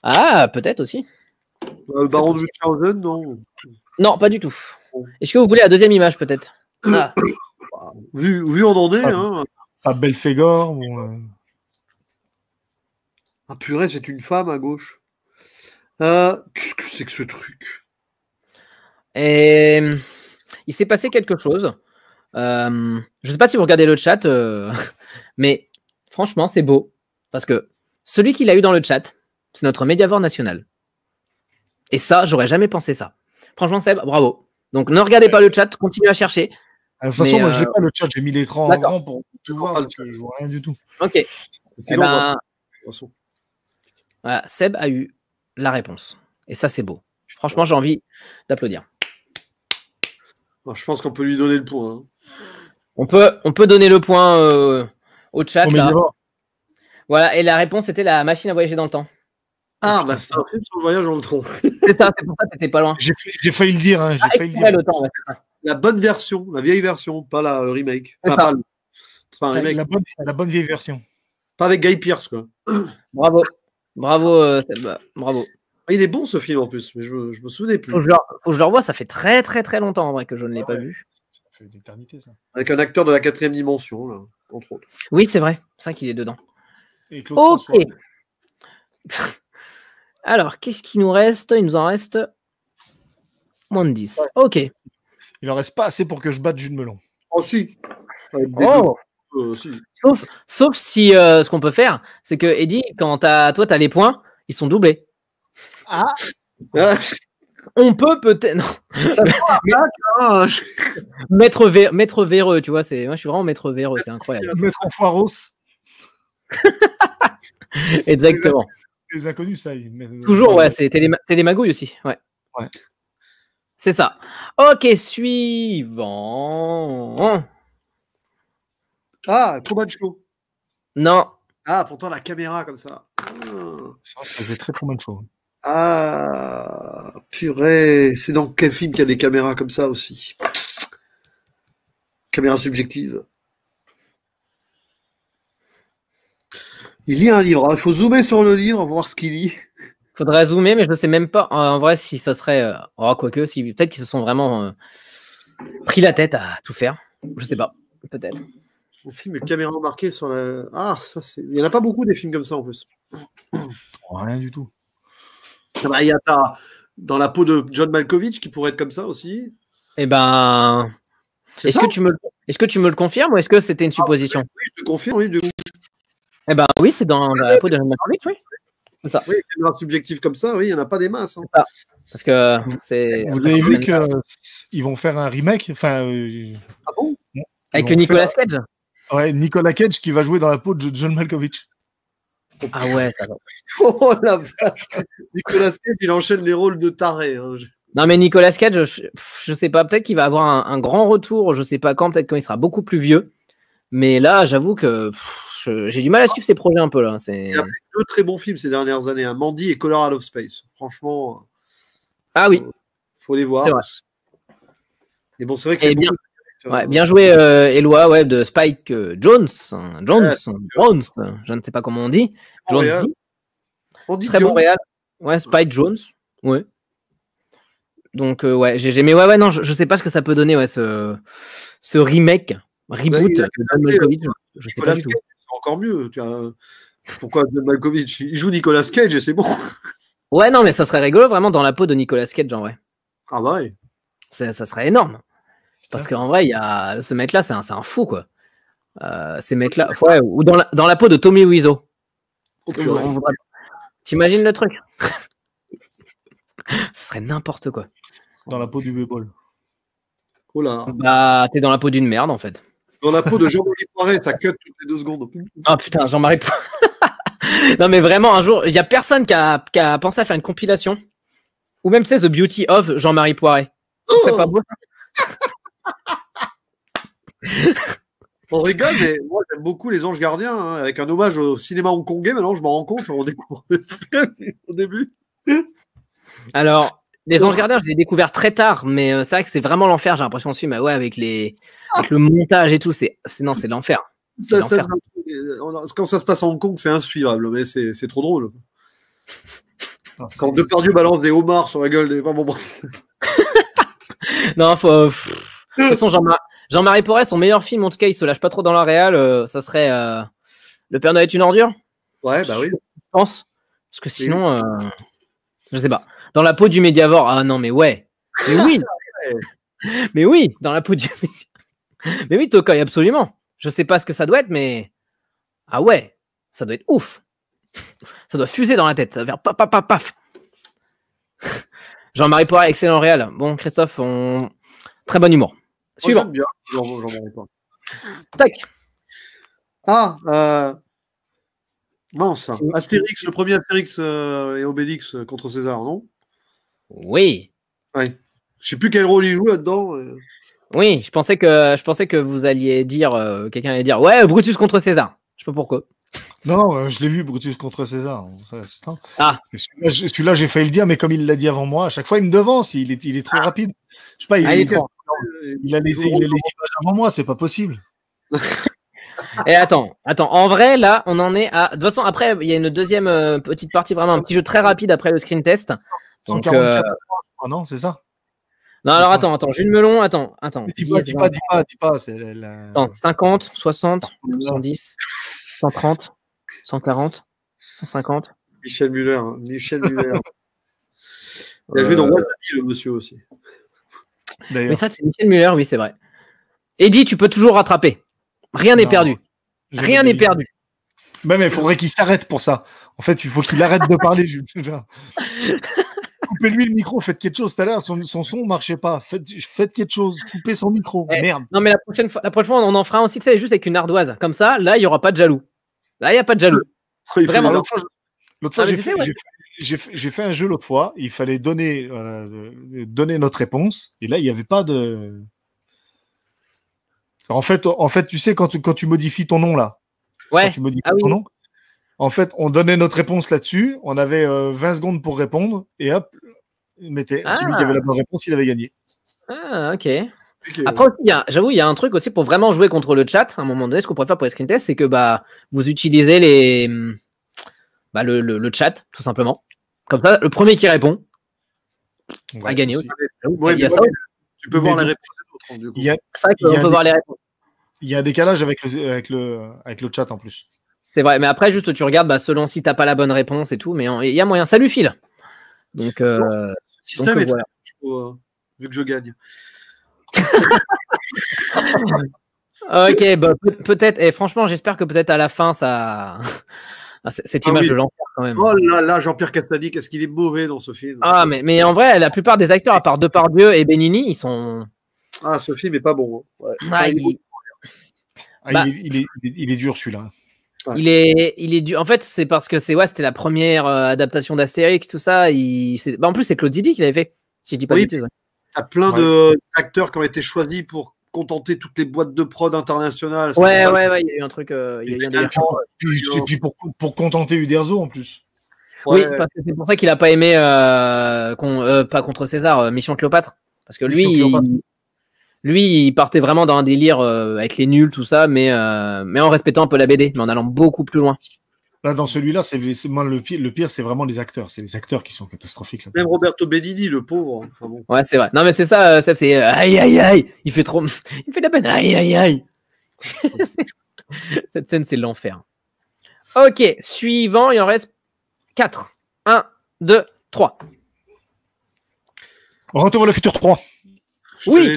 Ah, peut-être aussi. Le Baron de possible. Munchausen, non. Non, pas du tout. Est-ce que vous voulez la deuxième image, peut-être? Ah. Vu on en est, hein. Pas Belphégor ou. Ah purée, c'est une femme à gauche. Qu'est-ce que c'est que ce truc? Et il s'est passé quelque chose. Je ne sais pas si vous regardez le chat, mais franchement, c'est beau. Parce que celui qui l'a eu dans le chat, c'est notre Mediavore national. Et ça, j'aurais jamais pensé ça. Franchement, Seb, bravo. Donc, ne regardez pas le chat, continuez à chercher. De toute façon, Mais, moi, je l'ai pas le chat, j'ai mis l'écran en d'accord. grand pour tout voir, donc je vois rien du tout. Ok. Eh Sinon, on va- ben, de toute façon. voilà, Seb a eu la réponse. Et ça, c'est beau. Franchement, j'ai envie d'applaudir. Alors, je pense qu'on peut lui donner le point. Hein. On peut donner le point au chat. Au Là. Mediavore. Voilà, et la réponse était la machine à voyager dans le temps. Ah, bah c'est un film sur le voyage dans le temps. C'est ça, c'est pour ça que t'étais pas loin. J'ai failli le dire, hein, j'ai failli le dire. Le temps, ouais, c'est ça. La bonne version, la vieille version, pas le remake. C'est Enfin, ça. c'est pas un remake. La bonne vieille version. Pas avec Guy Pearce, quoi. Bravo. Bravo, Seb. Bravo. Ah, il est bon ce film en plus, mais je me souvenais plus. Faut que je le revoie, ça fait très très très longtemps en vrai que je ne l'ai pas vu. Ça fait une éternité, ça. Avec un acteur de la 4e dimension, là, entre autres. Oui, c'est vrai. C'est ça qu'il est dedans. Et Claude Ok. François. Alors, qu'est-ce qu'il nous reste? Il nous en reste moins de 10. Ok. Il en reste pas assez pour que je batte Jules Melon. Oh, si. Avec des Oh. si. Sauf si ce qu'on peut faire, c'est que Eddie, quand toi tu as les points, ils sont doublés. Ah, Ah, On peut peut-être. Non. ça ah, Maître véreux, tu vois. Moi, je suis vraiment maître véreux, c'est incroyable. Maître en Foiros. Exactement. Les inconnus, ça. Toujours, ouais, c'est Télémagouille aussi. Ouais. Ouais. C'est ça. Ok, suivant. Ah, Truman Show. Non. Ah, pourtant la caméra comme ça. Ça faisait très très bonne chose. Ah, purée. C'est dans quel film qu'il y a des caméras comme ça aussi? Caméra subjective. Il lit un livre. Alors, il faut zoomer sur le livre, voir ce qu'il lit. Faudrait zoomer, mais je ne sais même pas en vrai si ça serait. Quoique, si peut-être qu'ils se sont vraiment pris la tête à tout faire. Je sais pas. Peut-être. Un film de caméra embarquée sur la. Ah, ça c'est. Il n'y en a pas beaucoup des films comme ça en plus. Rien du tout. Ah bah, il y a dans la peau de John Malkovich qui pourrait être comme ça aussi. Eh ben. C'est Est-ce ça que tu me le confirmes ou est-ce que c'était une supposition? Oui, je te confirme, oui, du coup. Eh ben oui, c'est dans la peau de John Malkovich, oui. C'est ça. Oui, caméra subjective comme ça, oui, il n'y en a pas des masses. Hein. Parce que c'est. Vous avez vu qu'ils vont faire un remake, enfin, Ah bon? Avec ils vont Nicolas faire- Cage. Ouais, Nicolas Cage qui va jouer dans la peau de John Malkovich. Ah ouais, ça va. Oh la vache! Nicolas Cage, il enchaîne les rôles de taré. Hein. Non, mais Nicolas Cage, je sais pas, peut-être qu'il va avoir un grand retour, je sais pas quand, peut-être quand il sera beaucoup plus vieux. Mais là, j'avoue que j'ai du mal à suivre ses projets un peu là. Il a fait 2 très bons films ces dernières années, hein, Mandy et Color Out of Space. Franchement, Ah oui, faut les voir. C'est vrai. Et bon, c'est vrai Et que bien. Ouais, bien joué, Eloi, ouais, de Spike Jones, je ne sais pas comment on dit. Montréal. Jonesy. Andy Très bon Jones. réal. Ouais, Spike Jones. Ouais. Donc, ouais, j'ai. Mais ouais, non, je sais pas ce que ça peut donner, ouais, ce remake, reboot il a de John Malkovich. Je sais pas Nicolas du tout. Cage, c'est encore mieux. Pourquoi John Malkovich? Il joue Nicolas Cage et c'est bon. Ouais, non, mais ça serait rigolo vraiment dans la peau de Nicolas Cage, en vrai. Ah bah ouais. Ça serait énorme. Parce qu'en vrai, ce mec-là, c'est un fou, quoi. Ces mecs-là, ouais, ou dans la peau de Tommy Wiseau. Oh, purée. T'imagines le truc? Ce serait n'importe quoi. Dans la peau du b-ball. Oh là. Bah, t'es dans la peau d'une merde, en fait. Dans la peau de Jean-Marie Poiret, ça cut toutes les 2 secondes. Oh putain, Jean-Marie Poiret. Non, mais vraiment, un jour, il y a personne qui a pensé à faire une compilation. Ou même, tu sais, The Beauty of Jean-Marie Poiret. Ce serait pas beau. On rigole, mais moi j'aime beaucoup Les Anges Gardiens, hein, avec un hommage au cinéma hongkongais. Maintenant, je m'en rends compte. On découvre au début. Alors, Les Anges Gardiens, je l'ai découvert très tard, mais c'est vrai que c'est vraiment l'enfer, j'ai l'impression dessus. Mais ouais, avec le montage et tout, c'est l'enfer. C'est l'enfer. Quand ça se passe à Hong Kong, c'est insuivable, mais c'est trop drôle. Quand Depardieu balance des homards sur la gueule des. Enfin, bon, bref. Non, de toute façon, Jean-Marie Poiret, son meilleur film, en tout cas, il se lâche pas trop dans la réal. Ça serait Le Père Noël est une ordure. Ouais, bah oui. Je pense. Parce que sinon, je sais pas. Dans la peau du Médiavore. Ah non, mais ouais. Mais oui. Mais oui, dans la peau du Médiavore. Mais oui, Tokai, absolument. Je sais pas ce que ça doit être, mais. Ah ouais, ça doit être ouf. Ça doit fuser dans la tête. Ça va faire paf, paf, paf, paf. Jean-Marie Poiret, excellent réal. Bon, Christophe, très bon humour. Suivant. Bien. Jean-Marie Poiret. Tac. Mince. Astérix, le premier Astérix et Obélix contre César, non? Oui. Ouais. Je sais plus quel rôle il joue là-dedans. Oui, je pensais que vous alliez dire, quelqu'un allait dire, ouais, Brutus contre César. Je sais pas pourquoi. Non, je l'ai vu, Brutus contre César. Ah. Celui-là, j'ai failli le dire, mais comme il l'a dit avant moi, à chaque fois, il me devance. Il est trop rapide. Je sais pas, il a les images avant moi, c'est pas possible. Et attends. En vrai, là, on en est à. De toute façon, après, il y a une deuxième petite partie, vraiment un petit jeu très rapide après le screen test. Donc, 144 non, c'est ça? Non, alors attends, Jules Melon, attends. Dis pas. Attends, 50, 60, 70, 130, 140, 150. Michel Muller. Il a joué dans Wasabi, le monsieur aussi. Mais ça, c'est Michel Muller, oui, c'est vrai. Eddie, tu peux toujours rattraper. Rien n'est perdu. Rien n'est perdu. Mais il faudrait qu'il s'arrête pour ça. En fait, il faut qu'il arrête de parler. Coupez-lui le micro, faites quelque chose. Tout à l'heure, son son ne marchait pas. Faites quelque chose. Coupez son micro. Merde. Non, mais la prochaine fois, on en fera aussi, tu sais, juste avec une ardoise. Comme ça, là, il n'y aura pas de jaloux. Là, il n'y a pas de jaloux. Vraiment. L'autre fois, j'ai fait un jeu l'autre fois. Il fallait donner notre réponse. Et là, il n'y avait pas de. En fait, tu sais, quand tu modifies ton nom là. Ouais. Quand tu modifies ton nom. En fait, on donnait notre réponse là-dessus. On avait 20 secondes pour répondre. Et hop, celui qui avait la bonne réponse, il avait gagné. Ah, ok. Après aussi, j'avoue, il y a un truc aussi pour vraiment jouer contre le chat. À un moment donné, ce qu'on pourrait faire pour les screen tests, c'est que vous utilisez le chat, tout simplement. Comme ça, le premier qui répond a gagné aussi. Tu peux voir les réponses des autres. C'est vrai qu'on peut voir les réponses. Il y a un décalage avec le chat en plus. C'est vrai, mais après, juste tu regardes selon si t'as pas la bonne réponse et tout, mais il y a moyen. Salut Phil. Donc, ce système est voilà. Vu que je gagne. Ok, peut-être, et franchement, j'espère que peut-être à la fin, ça. Cette image de l'enfer quand même. Oh là, Jean-Pierre Castaldi, qu'est-ce qu'il est mauvais dans ce film. Ah, mais en vrai, la plupart des acteurs, à part Depardieu et Benigni, ils sont. Ah, ce film est pas bon. Ouais. Il est dur celui-là. Ouais. Il est dur. En fait, c'est parce que c'était la première adaptation d'Astérix, tout ça. En plus, c'est Claude Zidi qui l'avait fait, si je dis pas de bêtises. Ouais. T'as plein d'acteurs qui ont été choisis pour contenter toutes les boîtes de prod internationales. Ouais, il y a eu un truc. Puis pour contenter Uderzo en plus. Oui, parce que c'est pour ça qu'il a pas aimé pas contre César, Mission Cléopâtre. Parce que lui, il partait vraiment dans un délire avec les nuls, tout ça, mais en respectant un peu la BD, mais en allant beaucoup plus loin. Là, dans celui-là, moi, le pire, c'est vraiment les acteurs. C'est les acteurs qui sont catastrophiques. Là. Même Roberto Benigni, le pauvre. Enfin, bon. Ouais, c'est vrai. Non, mais c'est ça, Seb, c'est aïe, aïe, aïe. Il fait trop. Il fait de la peine. Aïe, aïe, aïe. Cette scène, c'est l'enfer. Ok, suivant, il en reste 4. 1, 2, 3. Retour vers le futur 3. Oui.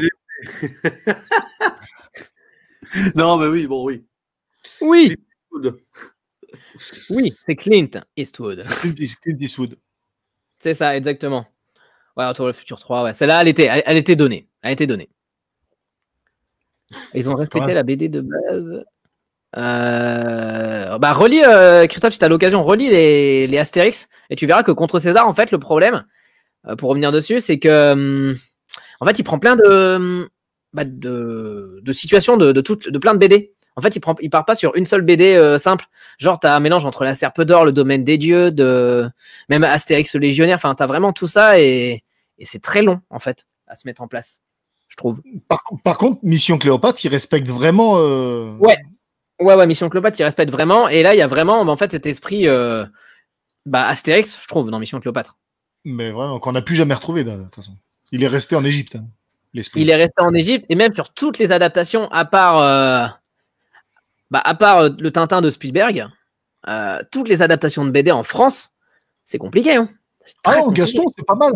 Non, mais oui, bon, oui. Oui. Oui, c'est Clint Eastwood. C'est Clint Eastwood. C'est ça, exactement. Ouais, Retour vers le futur 3. Ouais. Celle-là, elle était donnée. Elle a été donnée. Ils ont respecté la BD de base. Bah, relis, Christophe, si tu as l'occasion, relis les Astérix et tu verras que contre César, en fait, le problème, pour revenir dessus, c'est que en fait, il prend plein de situations de plein de BD. En fait, il part pas sur une seule BD simple. Genre, tu as un mélange entre la Serpe d'Or, le Domaine des Dieux, même Astérix le Légionnaire. Enfin, tu as vraiment tout ça et c'est très long, en fait, à se mettre en place, je trouve. Par contre, Mission Cléopâtre, il respecte vraiment. Ouais, Mission Cléopâtre, il respecte vraiment. Et là, il y a vraiment, en fait, cet esprit Astérix, je trouve, dans Mission Cléopâtre. Mais vraiment, qu'on n'a plus jamais retrouvé, de toute façon. Il est resté en Égypte, hein, l'esprit. Il est resté en Égypte, et même sur toutes les adaptations, à part le Tintin de Spielberg, toutes les adaptations de BD en France, c'est compliqué. Hein. Ah non, Gaston, c'est pas mal.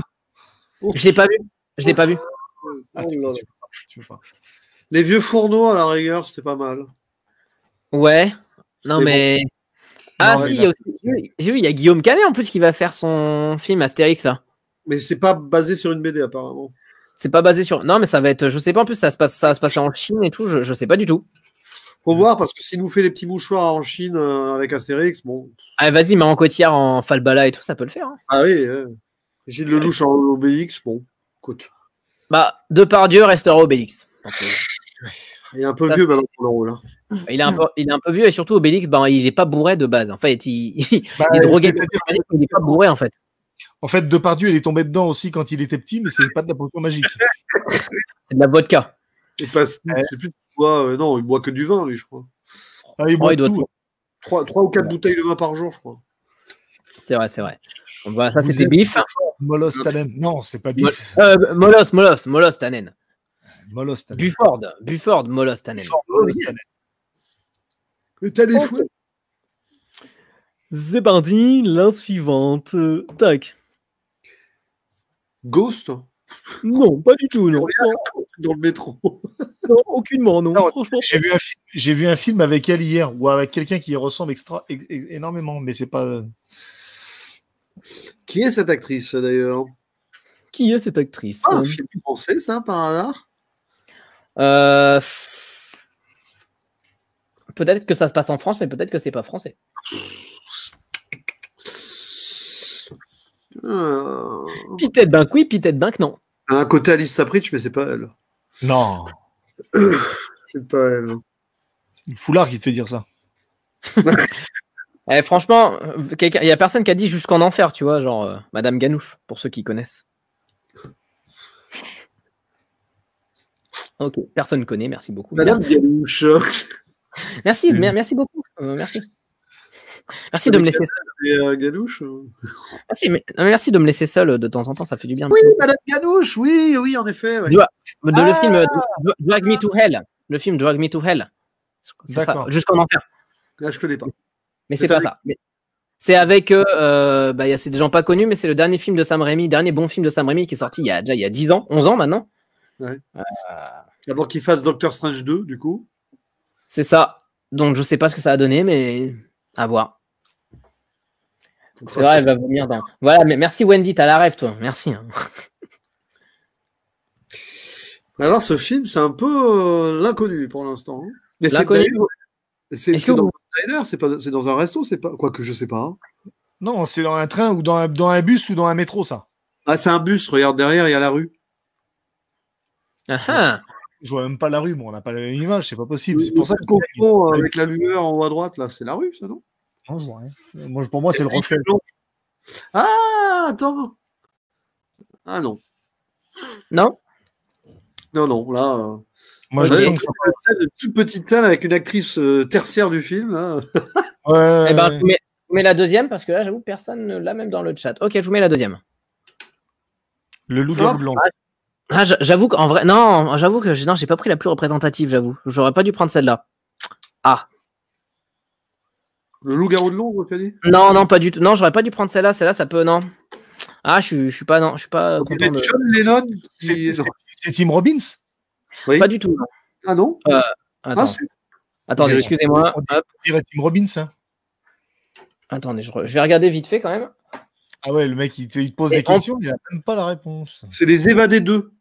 Je l'ai pas vu. Je l'ai pas vu. Tu veux pas. Les vieux fourneaux, à la rigueur, c'était pas mal. Ouais. Non, mais. Bon. Ah, non, si, il y a aussi. J'ai vu, il y a Guillaume Canet en plus qui va faire son film Astérix là. Mais c'est pas basé sur une BD, apparemment. C'est pas basé sur. Non, mais ça va être. Je sais pas, en plus, ça va se passer en Chine et tout. Je sais pas du tout. Faut voir, parce que s'il nous fait les petits mouchoirs en Chine avec Astérix, bon. Ah, vas-y, Marion Cotillard en Falbala et tout, ça peut le faire. Hein. Ah oui, Gilles Lelouch en Obélix, bon, écoute. Bah, Depardieu restera Obélix. Donc, il est un peu vieux maintenant pour le rôle. Hein. Il est un peu vieux et surtout Obélix, ben, il est pas bourré de base. En fait, il est drogué. Il est pas bourré en fait. En fait, Depardieu, il est tombé dedans aussi quand il était petit, mais c'est pas de la potion magique. C'est de la vodka. Et pas, je sais plus, non, il boit que du vin, lui, je crois. Ah, il boit tout. 3 ou 4 bouteilles de vin par jour, je crois. C'est vrai. Voilà, ça, c'était Biff. Molos Tannen. Non, c'est pas Biff. Molos Tannen. Molos Tannen. Bufford, Molos Tannen. Mais t'as des fous. C'est parti, la suivante. Tac. Ghost? Non, pas du tout, non. Dans le métro. Non, aucunement, non. Franchement. J'ai vu un film avec elle hier, ou avec quelqu'un qui y ressemble énormément, mais c'est pas. Qui est cette actrice, d'ailleurs? Qui est cette actrice? Ah, je sais plus français, ça, par hasard? Peut-être que ça se passe en France, mais peut-être que c'est pas français. Peut-être ben oui, peut-être ben que non. Un côté Alice Sapritch, mais c'est pas elle. Non. C'est pas elle. Foulard qui te fait dire ça. Franchement, il y a personne qui a dit jusqu'en enfer, tu vois, genre Madame Ganouche, pour ceux qui connaissent. Ok, personne connaît, merci beaucoup. Madame Ganouche. Merci, merci beaucoup. Merci. Merci de me laisser seul. Ganouche. Merci de me laisser seul de temps en temps, ça fait du bien. Oui, Madame Ganouche, oui, en effet. Ouais. Le film Drag Me to Hell. Le film Drag Me to Hell. C'est ça, jusqu'en enfer. Là, je connais pas. Mais c'est pas ça. C'est avec c'est des gens pas connus, mais c'est le dernier film de Sam Raimi, dernier bon film de Sam Raimi qui est sorti il y a 10 ans, 11 ans maintenant. Ouais. Avant qu'il fasse Doctor Strange 2, du coup. C'est ça. Donc je sais pas ce que ça a donné, mais à voir. C'est vrai, elle va venir dans. Voilà, mais merci Wendy, t'as la rêve, toi. Merci. Hein. Alors, ce film, c'est un peu l'inconnu pour l'instant. Hein. Mais l'inconnu. C'est dans un trailer, c'est dans un resto, c'est pas. Quoique, je sais pas. Hein. Non, c'est dans un train ou dans un bus ou dans un métro, ça. Ah, c'est un bus, regarde derrière, il y a la rue. Ah. Je vois même pas la rue, moi, on n'a pas la même image, c'est pas possible. C'est pour ça que avec la lueur en haut à droite, là, c'est la rue, ça, non? Non, je vois rien. Pour moi, c'est le reflet. Ah, attends. Ah non. Non, là. Moi, je sens que c'est une toute petite scène avec une actrice tertiaire du film. Là. Ouais. Eh ben, vous mets la deuxième parce que là, j'avoue, personne ne l'a même dans le chat. Ok, je vous mets la deuxième. Le loup-garou de Londres. Ah, j'avoue qu'en vrai, non, j'avoue que non, j'ai pas pris la plus représentative, j'avoue. J'aurais pas dû prendre celle-là. Ah. Le loup-garou de Londres, tu as dit? Non, non, pas du tout. Non, j'aurais pas dû prendre celle-là. Celle-là, ça peut, non. Ah, je suis pas, non, je suis pas content de... John Lennon C'est Tim Robbins? Oui. Pas du tout. Non. Ah non? Attends. c'est- Attendez, On excusez-moi. On Hop. dirait Tim Robbins, hein. Attendez, je vais regarder vite fait quand même. Ah ouais, le mec, il te pose Et des questions, il a même pas la réponse. C'est les évadés 2.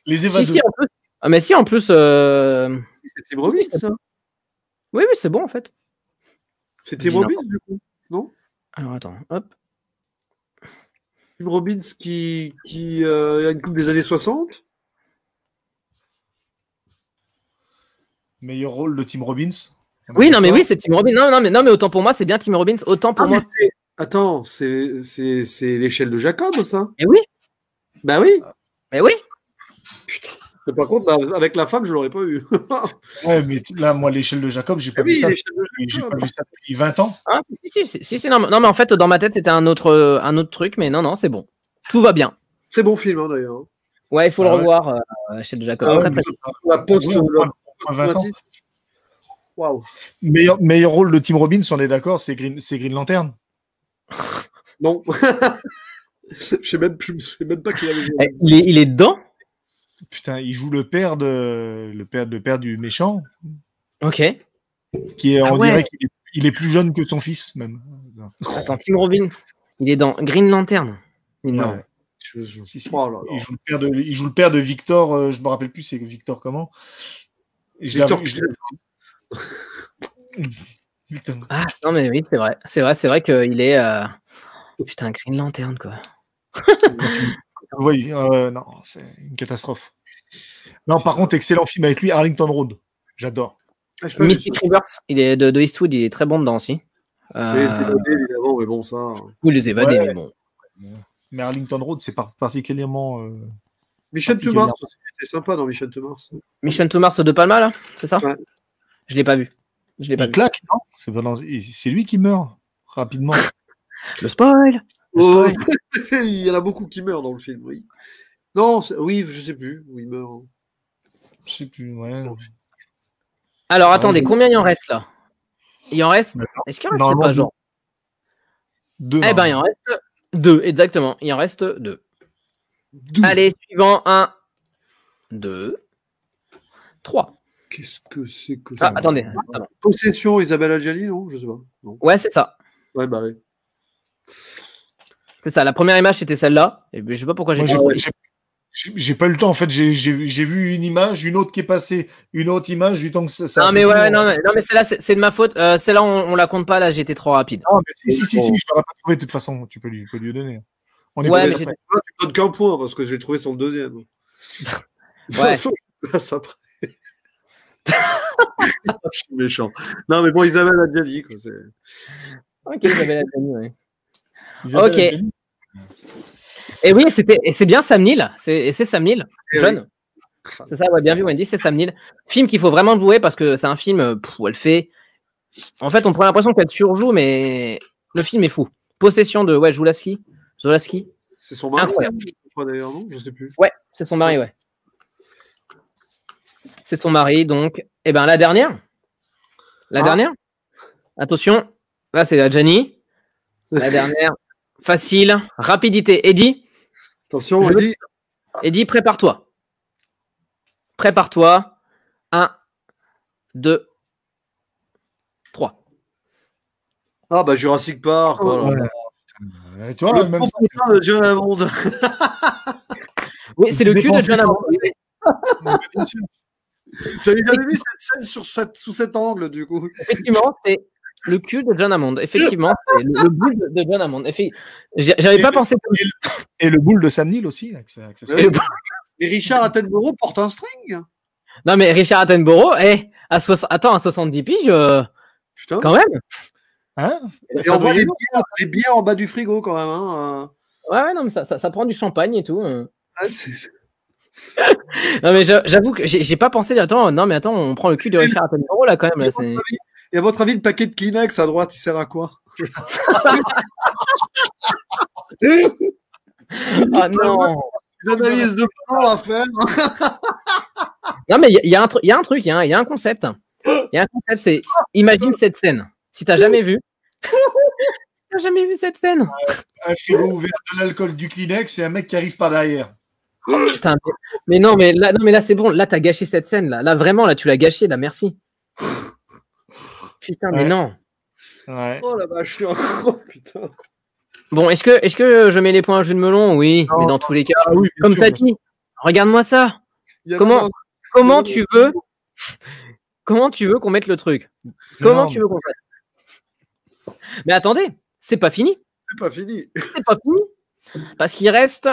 Les Si, évadés. si, en plus. Ah, mais si, en plus. C'est Tim Robbins, ça. Oui, oui, c'est bon en fait. C'est Je Tim dis Robbins, du coup. Non? Alors attends, hop. Tim Robbins qui a une coupe des années 60. Meilleur rôle de Tim Robbins. Oui, non, mais oui, c'est Tim Robbins. Non, mais autant pour moi, c'est bien Tim Robbins. Autant pour moi. Attends, c'est l'échelle de Jacob, ça? Mais oui, Bah oui. mais oui. Mais par contre, avec la femme, je l'aurais pas eu. Ouais, mais là, moi, l'échelle de Jacob, j'ai pas Oui, vu ça. l'échelle de J'ai Jacob. pas vu ça depuis 20 ans. Ah, si, non, non, mais en fait, dans ma tête, c'était un autre truc, mais non, c'est bon. Tout va bien. Très bon film, hein, d'ailleurs. Ouais, il faut Ah le ouais. revoir, chez de Jacob. Ah ouais, Très, mais- très... La post Ouais, on prend 20 ans. Waouh. Meilleur rôle de Tim Robbins, on est d'accord, c'est Green Lantern. Non. Je sais même pas qui avait joué. Eh, il est dedans. Putain, il joue le père du méchant, Ok. qui est, Ah on ouais. dirait qu'il est plus jeune que son fils, même. Attends, Tim Robbins, il est dans Green Lantern. Mais non. Ouais. Si, si. Oh là là. Il joue le père de Victor, je me rappelle plus, c'est Victor comment. Et je l'ai Victor vu- je l'ai- Victor. Ah, non, mais oui, c'est vrai qu'il est. Putain, Green Lantern, quoi. Oui, non, c'est une catastrophe. Non, par contre, excellent film avec lui, Arlington Road. J'adore. Ah, je sais pas, Mystic Rebirth, il est de Eastwood, il est très bon dedans aussi. les évadés, évidemment, mais bon, ça. Ou les évadés, Ouais. mais bon. Mais Arlington Road, c'est particulièrement. Mission to Particulièrement. Mars, c'était sympa dans Mission to Mars. Mission to Mars de Palma, là, c'est ça? Ouais. Je l'ai pas vu. Je l'ai pas Il vu. claque, non? C'est lui qui meurt rapidement. Le spoil. Oh, il y en a beaucoup qui meurent dans le film, oui. Non, oui, je sais plus où il meurt. Je sais plus, ouais. Alors, attendez, je- combien il en reste là? Il en reste. D'accord. Est-ce qu'il en reste Normalement, pas, genre? Deux. Eh ben, il en reste 2, exactement. Il en reste 2. Allez, suivant. 1, 2, 3. Qu'est-ce que c'est que Ah, ça? attendez. Pardon. Possession, Isabelle Adjani, non? Je sais pas. Non. Ouais, c'est ça. Ouais, bah oui. C'est ça. La première image, c'était celle-là. Et je sais pas pourquoi j'ai Moi, dit. j'ai pas eu le temps. En fait, j'ai vu une image, une autre qui est passée, une autre image, du temps que ça. Non, mais ouais, non, mais celle-là, c'est de ma faute. Celle-là, on la compte pas. Là, j'étais trop rapide. Non, mais si, je l'aurais pas trouvé de toute façon. Tu peux lui donner. On est Ouais, pas mais sûr. j'étais- Là, tu donnes qu'un point parce que je l'ai trouvé sur le deuxième. De toute Ouais. façon, je passe après. Je suis méchant. Non, mais bon, Isabelle Adjani, quoi. Ok, j'avais la tenue, ouais. Isabelle Ok. Adjani. Et oui, c'est bien Sam Neill. C'est Sam Neill, Eh jeune. C'est ça, ouais, bien vu, Wendy, c'est Sam Neill. Film qu'il faut vraiment vouer parce que c'est un film où elle fait. En fait, on prend l'impression qu'elle surjoue, mais le film est fou. Possession de Zulaski. C'est son mari, Incroyable. je crois, d'ailleurs, non? Je sais plus. Ouais, c'est son mari, ouais. C'est son mari, donc. Eh ben, la dernière. La dernière. Attention. Là, c'est la Gianni. La dernière. Facile. Rapidité. Eddie. Attention, Je on dit. Eddie, prépare-toi. Prépare-toi. 1, 2, 3. Ah, bah Jurassic Park. Oh là là. Ouais, tu vois, Le même ça. putain de John Hammond. Oui, c'est le cul de John Hammond. Bien sûr. J'avais jamais vu cette scène sous cet angle, du coup. Effectivement, c'est le cul de John Hammond. Effectivement, c'est le boule de John Hammond. J'avais pas pensé. Et le boule de Sam Neill aussi. Oui. Mais Richard Attenborough porte un string. Non, mais Richard Attenborough, attends, à 70 piges, Putain. quand même. Hein? Et on voit les bières en bas du frigo, quand même. Hein. Ouais, non, mais ça prend du champagne et tout. Ah, c'est- Non, mais j'avoue que j'ai pas pensé. Attends, non, mais attends, on prend le cul de Richard Attenborough là, quand même. Là, c'est... Et à votre avis, le paquet de Kleenex à droite, il sert à quoi? Ah non. Une analyse de plan à faire. Non, mais il y a un truc, il y a un concept. Il y a un concept, c'est imagine cette scène. Si t'as jamais vu, cette scène. Un frigo ouvert, de l'alcool, du Kleenex et un mec qui arrive par derrière. Oh, putain, mais non, mais là, c'est bon. Là, t'as gâché cette scène. Là, vraiment, là, tu l'as gâché. Là, merci. Putain, mais Ouais. non. Ouais. Oh la vache, je suis un con, putain. Bon, est-ce que je mets les points à jus de melon? Oui, Non. mais dans tous les cas, Ah oui, bien comme sûr, t'as dit, regarde-moi ça. Il y a Comment même Comment tu veux qu'on mette le truc? Comment Non, tu veux qu'on fasse? Mais attendez, c'est pas fini. C'est pas fini. C'est pas fini. Parce qu'il reste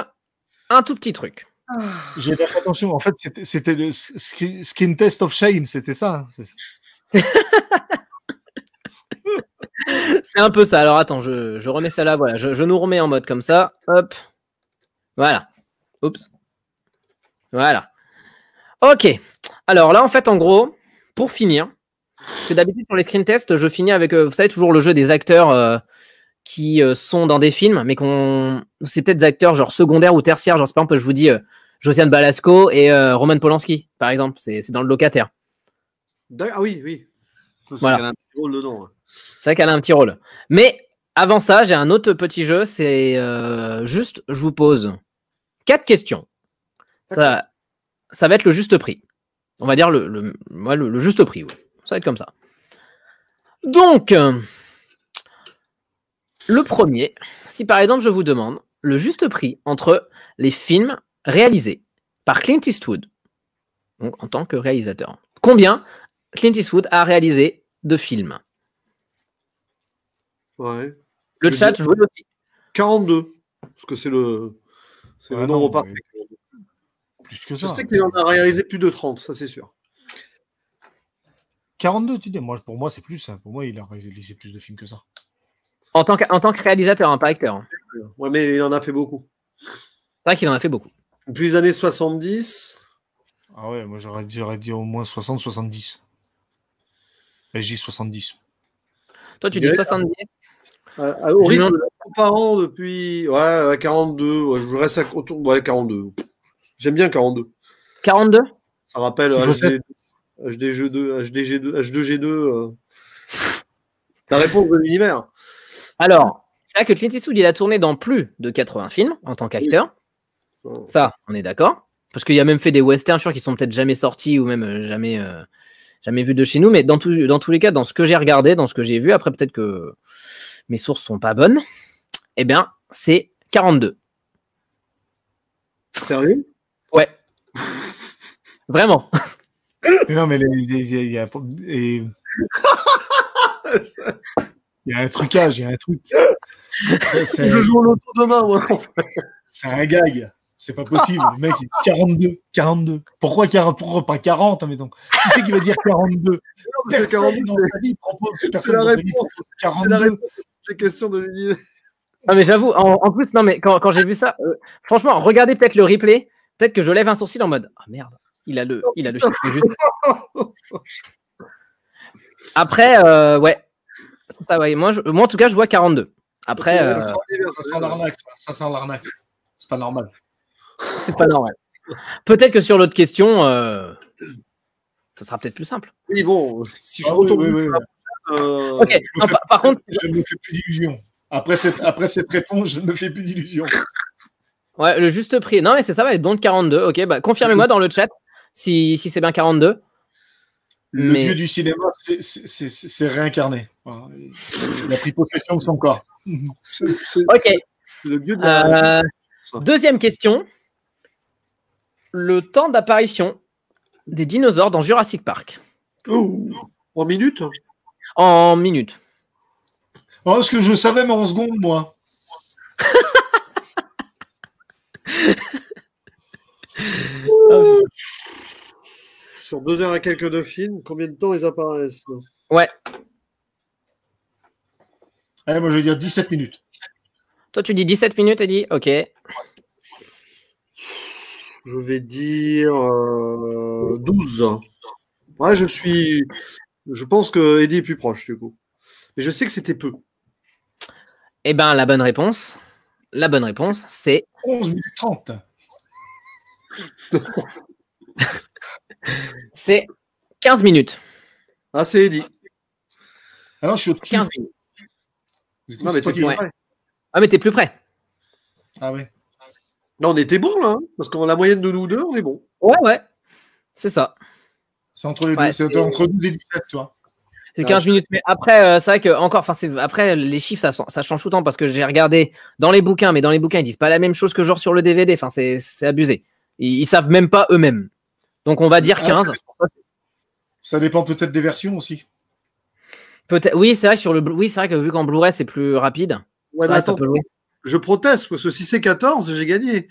un tout petit truc. j'ai fait attention. En fait, c'était le skin test of shame, c'était ça. C'est un peu ça. Alors attends, je remets ça là. Voilà, je nous remets en mode comme ça. Hop. Voilà. Oups. Voilà. Ok. Alors là, en fait, en gros, pour finir, parce que d'habitude sur les screen tests, je finis avec, vous savez, toujours le jeu des acteurs qui sont dans des films, mais c'est peut-être des acteurs genre secondaires ou tertiaires. Genre, par exemple, je vous dis Josiane Balasco et Roman Polanski, par exemple. C'est dans le locataire. Ah oui, oui. Voilà. Il y a un petit rôle dedans. Ouais. C'est vrai qu'elle a un petit rôle. Mais avant ça, j'ai un autre petit jeu. C'est juste, je vous pose 4 questions. Ça va être le juste prix. On va dire le juste prix. Oui. Ça va être comme ça. Donc, le premier, si par exemple je vous demande le juste prix entre les films réalisés par Clint Eastwood, donc en tant que réalisateur, combien Clint Eastwood a réalisé de films? Ouais. Le chat, je vous le dis. 42. Parce que c'est le nombre parfait. Plus que Je ça. sais qu'il en a réalisé plus de 30, ça c'est sûr. 42, tu dis. Pour moi, c'est plus. Pour moi, il a réalisé plus de films que ça. En tant que réalisateur, hein, pas acteur. Hein. Ouais, mais il en a fait beaucoup. C'est vrai qu'il en a fait beaucoup. Depuis les années 70. Ah ouais, moi j'aurais dit au moins 60, 70. Et je dis 70. Toi, tu dis 70. Au rythme par an depuis 42. Ouais, je reste autour de 42. J'aime bien 42. 42. Ça rappelle HDG2. La réponse de l'univers. Alors, c'est vrai que Clint Eastwood, il a tourné dans plus de 80 films en tant qu'acteur. Oui. Ça, on est d'accord. Parce qu'il a même fait des westerns, je suis sûr, qui sont peut-être jamais sortis ou même jamais vus de chez nous. Mais dans tous les cas, dans ce que j'ai regardé, dans ce que j'ai vu, après peut-être que mes sources sont pas bonnes, eh bien, c'est 42. Sérieux? Ouais. Vraiment. Mais non, mais il y a un trucage, il y a un truc. Je joue au loto demain, moi. C'est un gag. C'est pas possible. Le mec, 42. Pourquoi pas 40, admettons? Qui c'est qui va dire 42? Personne dans sa vie propose, personne dans sa vie propose 42. C'est question de l'univers. Non, mais j'avoue, en plus, non, mais quand j'ai vu ça, franchement, regardez peut-être le replay. Peut-être que je lève un sourcil en mode ah merde, il a le chiffre juste. Après, ouais. Ça, ouais. Moi, en tout cas, je vois 42. Après, ça sent l'arnaque. Ça sent l'arnaque. C'est pas normal. C'est pas normal. Peut-être que sur l'autre question, ce sera peut-être plus simple. Oui, bon, si je retombe. Ok. Non, par contre, je ne me fais plus d'illusions. Après cette réponse, je ne me fais plus d'illusions. Ouais, le juste prix. Non, mais c'est ça, va être donc 42. Ok, bah confirmez-moi dans le chat si c'est bien 42. Le dieu du cinéma, c'est réincarné. Voilà. Il a pris possession de son corps. Ok. Le dieu de la... Deuxième question. Le temps d'apparition des dinosaures dans Jurassic Park. En minutes? En minutes. Oh, ce que je savais, mais en secondes, moi. Sur 2 heures et quelques de film, combien de temps ils apparaissent? Ouais. Allez, moi, je vais dire 17 minutes. Toi, tu dis 17 minutes, Eddie? Ok. Je vais dire 12. Ouais, je suis Je pense que Eddie est plus proche, du coup. Mais je sais que c'était peu. Eh ben, la bonne réponse, c'est 11 minutes 30. c'est 15 minutes. Ah, c'est Eddie. Ah non, je suis au-dessus. 15 minutes. Non, mais t'es plus Ouais. près. Ah, mais t'es plus près. Ah ouais. Non, on était bon, là. Hein, parce qu'en la moyenne de nous deux, on est bon. Ouais. C'est ça. C'est entre les Ouais, deux. C'est entre 12 et 17, tu vois. C'est 15 minutes. Mais après, c'est vrai que encore, après, les chiffres, ça change tout le temps parce que j'ai regardé dans les bouquins, mais dans les bouquins, ils disent pas la même chose que genre sur le DVD. Enfin, c'est abusé. Ils savent même pas eux-mêmes. Donc, on va dire 15. Ça dépend peut-être des versions aussi. Peut-être. Oui, c'est vrai que oui, c'est vrai que vu qu'en Blu-ray, c'est plus rapide. Ouais, ça, mais ça attends, peut jouer. je proteste, parce que si c'est 14, j'ai gagné.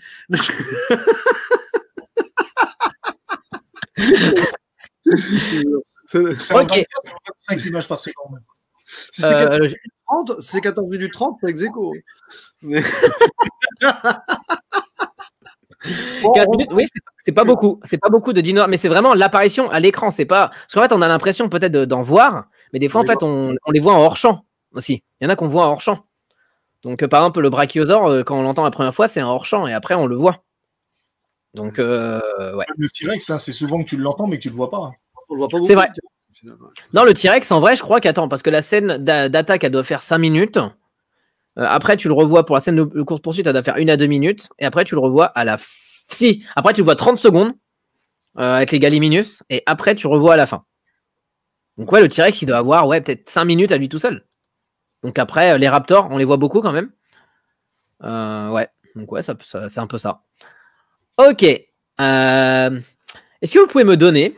C'est Ok. 25 images par seconde. Si c'est 14 minutes 30, c'est ex aequo. Mais... 15 minutes, oui, c'est pas beaucoup. C'est pas beaucoup de dinosaures, mais c'est vraiment l'apparition à l'écran. C'est pas. Parce qu'en fait, on a l'impression peut-être d'en voir, mais des fois, en fait, on les voit en hors-champ aussi. Il y en a qu'on voit en hors-champ. Donc, par exemple, le brachiosaure, quand on l'entend la première fois, c'est un hors-champ et après, on le voit. Donc, ouais. Le T-Rex, c'est souvent que tu l'entends, mais que tu le vois pas. Hein. On le voit pas beaucoup. C'est vrai. Non, le T-Rex, en vrai, je crois qu'attends, parce que la scène d'attaque, elle doit faire 5 minutes. Après, tu le revois pour la scène de course-poursuite, elle doit faire 1 à 2 minutes. Et après, tu le revois à la Si, après, tu le vois 30 secondes avec les Gallimimus. Et après, tu revois à la fin. Donc, ouais, le T-Rex, il doit avoir peut-être 5 minutes à lui tout seul. Donc, après, les Raptors, on les voit beaucoup quand même. Ouais, donc, ouais, c'est un peu ça. Ok. Est-ce que vous pouvez me donner,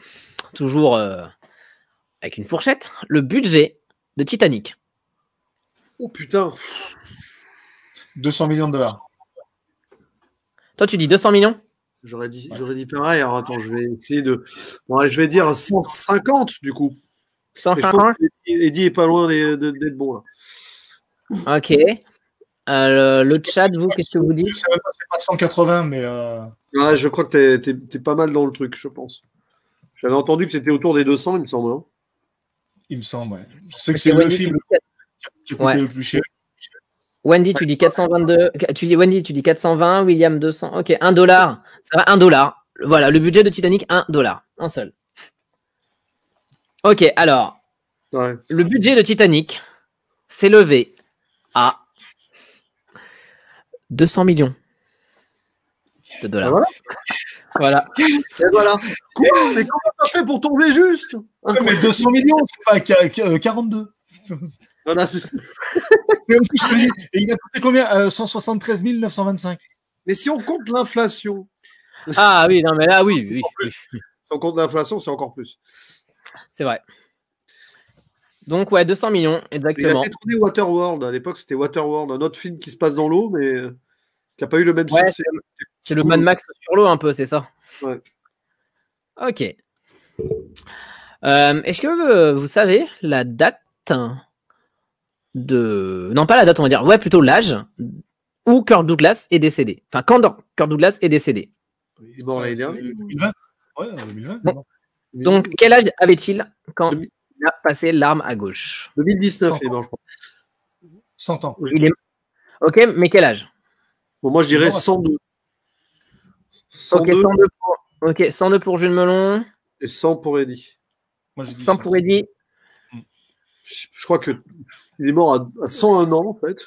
toujours avec une fourchette, le budget de Titanic? Oh putain. 200 millions de dollars. Toi, tu dis 200 millions? J'aurais dit pareil. Alors, attends, je vais essayer de. Bon, je vais dire 150 du coup. 150? Eddie est pas loin d'être bon là. Ok. Le chat, vous, qu'est-ce que vous dites? C'est pas 180, mais. Ouais, je crois que t'es pas mal dans le truc, je pense. J'avais entendu que c'était autour des 200, il me semble. Hein. Il me semble, ouais. Je sais que c'est le film qui coûtait le plus cher. Wendy, tu dis 422. Wendy, tu dis 420. William, 200. Ok, $1. Ça va, $1. Voilà, le budget de Titanic, $1. Un seul. Ok, alors. Ouais. Le budget de Titanic s'est levé à 200 millions de dollars. Voilà. Voilà. Et voilà. Quoi? Mais comment t'as fait pour tomber juste? Mais 200 millions, c'est pas 42. Voilà, c'est... Même si je te dis, et il a coûté combien 173 925. Mais si on compte l'inflation. Ah oui, non, mais là, oui. Si on compte l'inflation, c'est encore plus. C'est vrai. Donc, ouais, 200 millions, exactement. Il a détrôné Waterworld. À l'époque, c'était Waterworld, un autre film qui se passe dans l'eau, mais qui n'a pas eu le même succès. C'est le Mad Max sur l'eau, un peu, c'est ça? Ouais. Ok. Est-ce que vous savez la date de... Non, pas la date, on va dire. Ouais, plutôt l'âge où Kirk Douglas est décédé. Enfin, quand Kirk Douglas est décédé. Il est mort l'année dernière. 2020. Ouais, 2020. Bon. Donc, quel âge avait-il quand il a passé l'arme à gauche? 2019, il est mort, je crois. 100 ans. Il est... Ok, mais quel âge? Bon, moi, je dirais 102. 102. Ok, 102 pour Jules Melon. Et 100 pour Eddie. Moi, je dis 100 pour Eddie. Je crois qu'il est mort à 101 ans, en fait.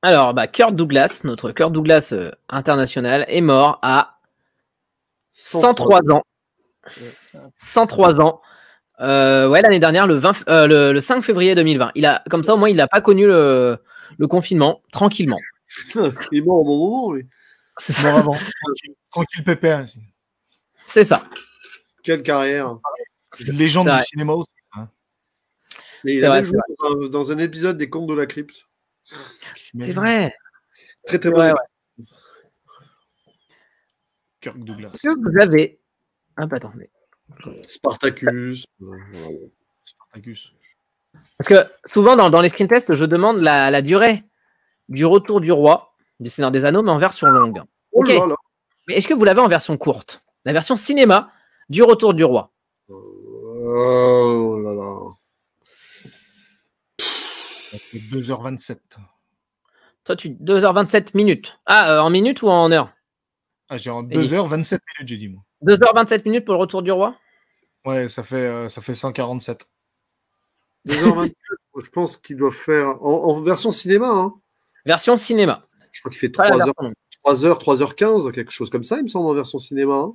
Alors, Kirk Douglas, notre Kirk Douglas international, est mort à 103 ans. 103 ans. Ouais, l'année dernière, le 5 février 2020. Comme ça, au moins, il n'a pas connu le confinement, tranquillement. Il est mort au bon moment, lui. C'est ça. avant. Tranquille pépère. C'est ça. Quelle carrière. C'est une légende du cinéma aussi. Hein. Mais il a même joué dans un épisode des Contes de la Crypte. C'est vrai. Très, très bon. Kirk Douglas. Est-ce que vous avez... Ah, bah attendez. Spartacus. Spartacus. Parce que souvent, dans les screen tests, je demande la durée du retour du roi du Seigneur des Anneaux, mais en version longue. Oh Ok. là là. Mais est-ce que vous l'avez en version courte? La version cinéma du retour du roi. Oh là là. Ça fait 2h27. Toi, 2h27 minutes. Ah, en minutes ou en heures? Ah, j'ai en 2h27 minutes, j'ai dit, moi. 2h27 minutes pour le retour du roi? Ouais, ça fait 147. 2h27, je pense qu'il doit faire en version cinéma. Hein. Version cinéma. Je crois qu'il fait Pas la 3h, version longue. 3h, 3h15, quelque chose comme ça, il me semble, en version cinéma. Hein.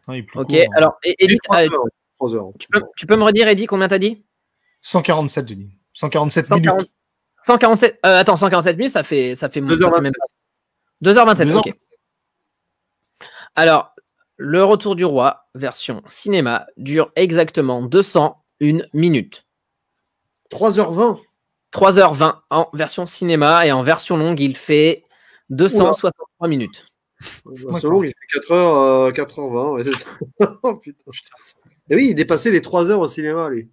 Ah, il est plus Ok, court, hein. alors, Edith, 3 heures. tu peux me redire, Edith, combien t'as dit? 147, j'ai dit. 147 140. minutes. 147, attends, 147 minutes, ça fait même 2h27. pas. 2h27, 2h27. ok. Alors, le retour du roi, version cinéma, dure exactement 201 minutes. 3h20. 3h20 en version cinéma et en version longue, il fait 263 minutes. C'est long, il fait 4h20. Ouais, c'est ça. Oh, putain. Et oui, il dépassait les 3 heures au cinéma, lui.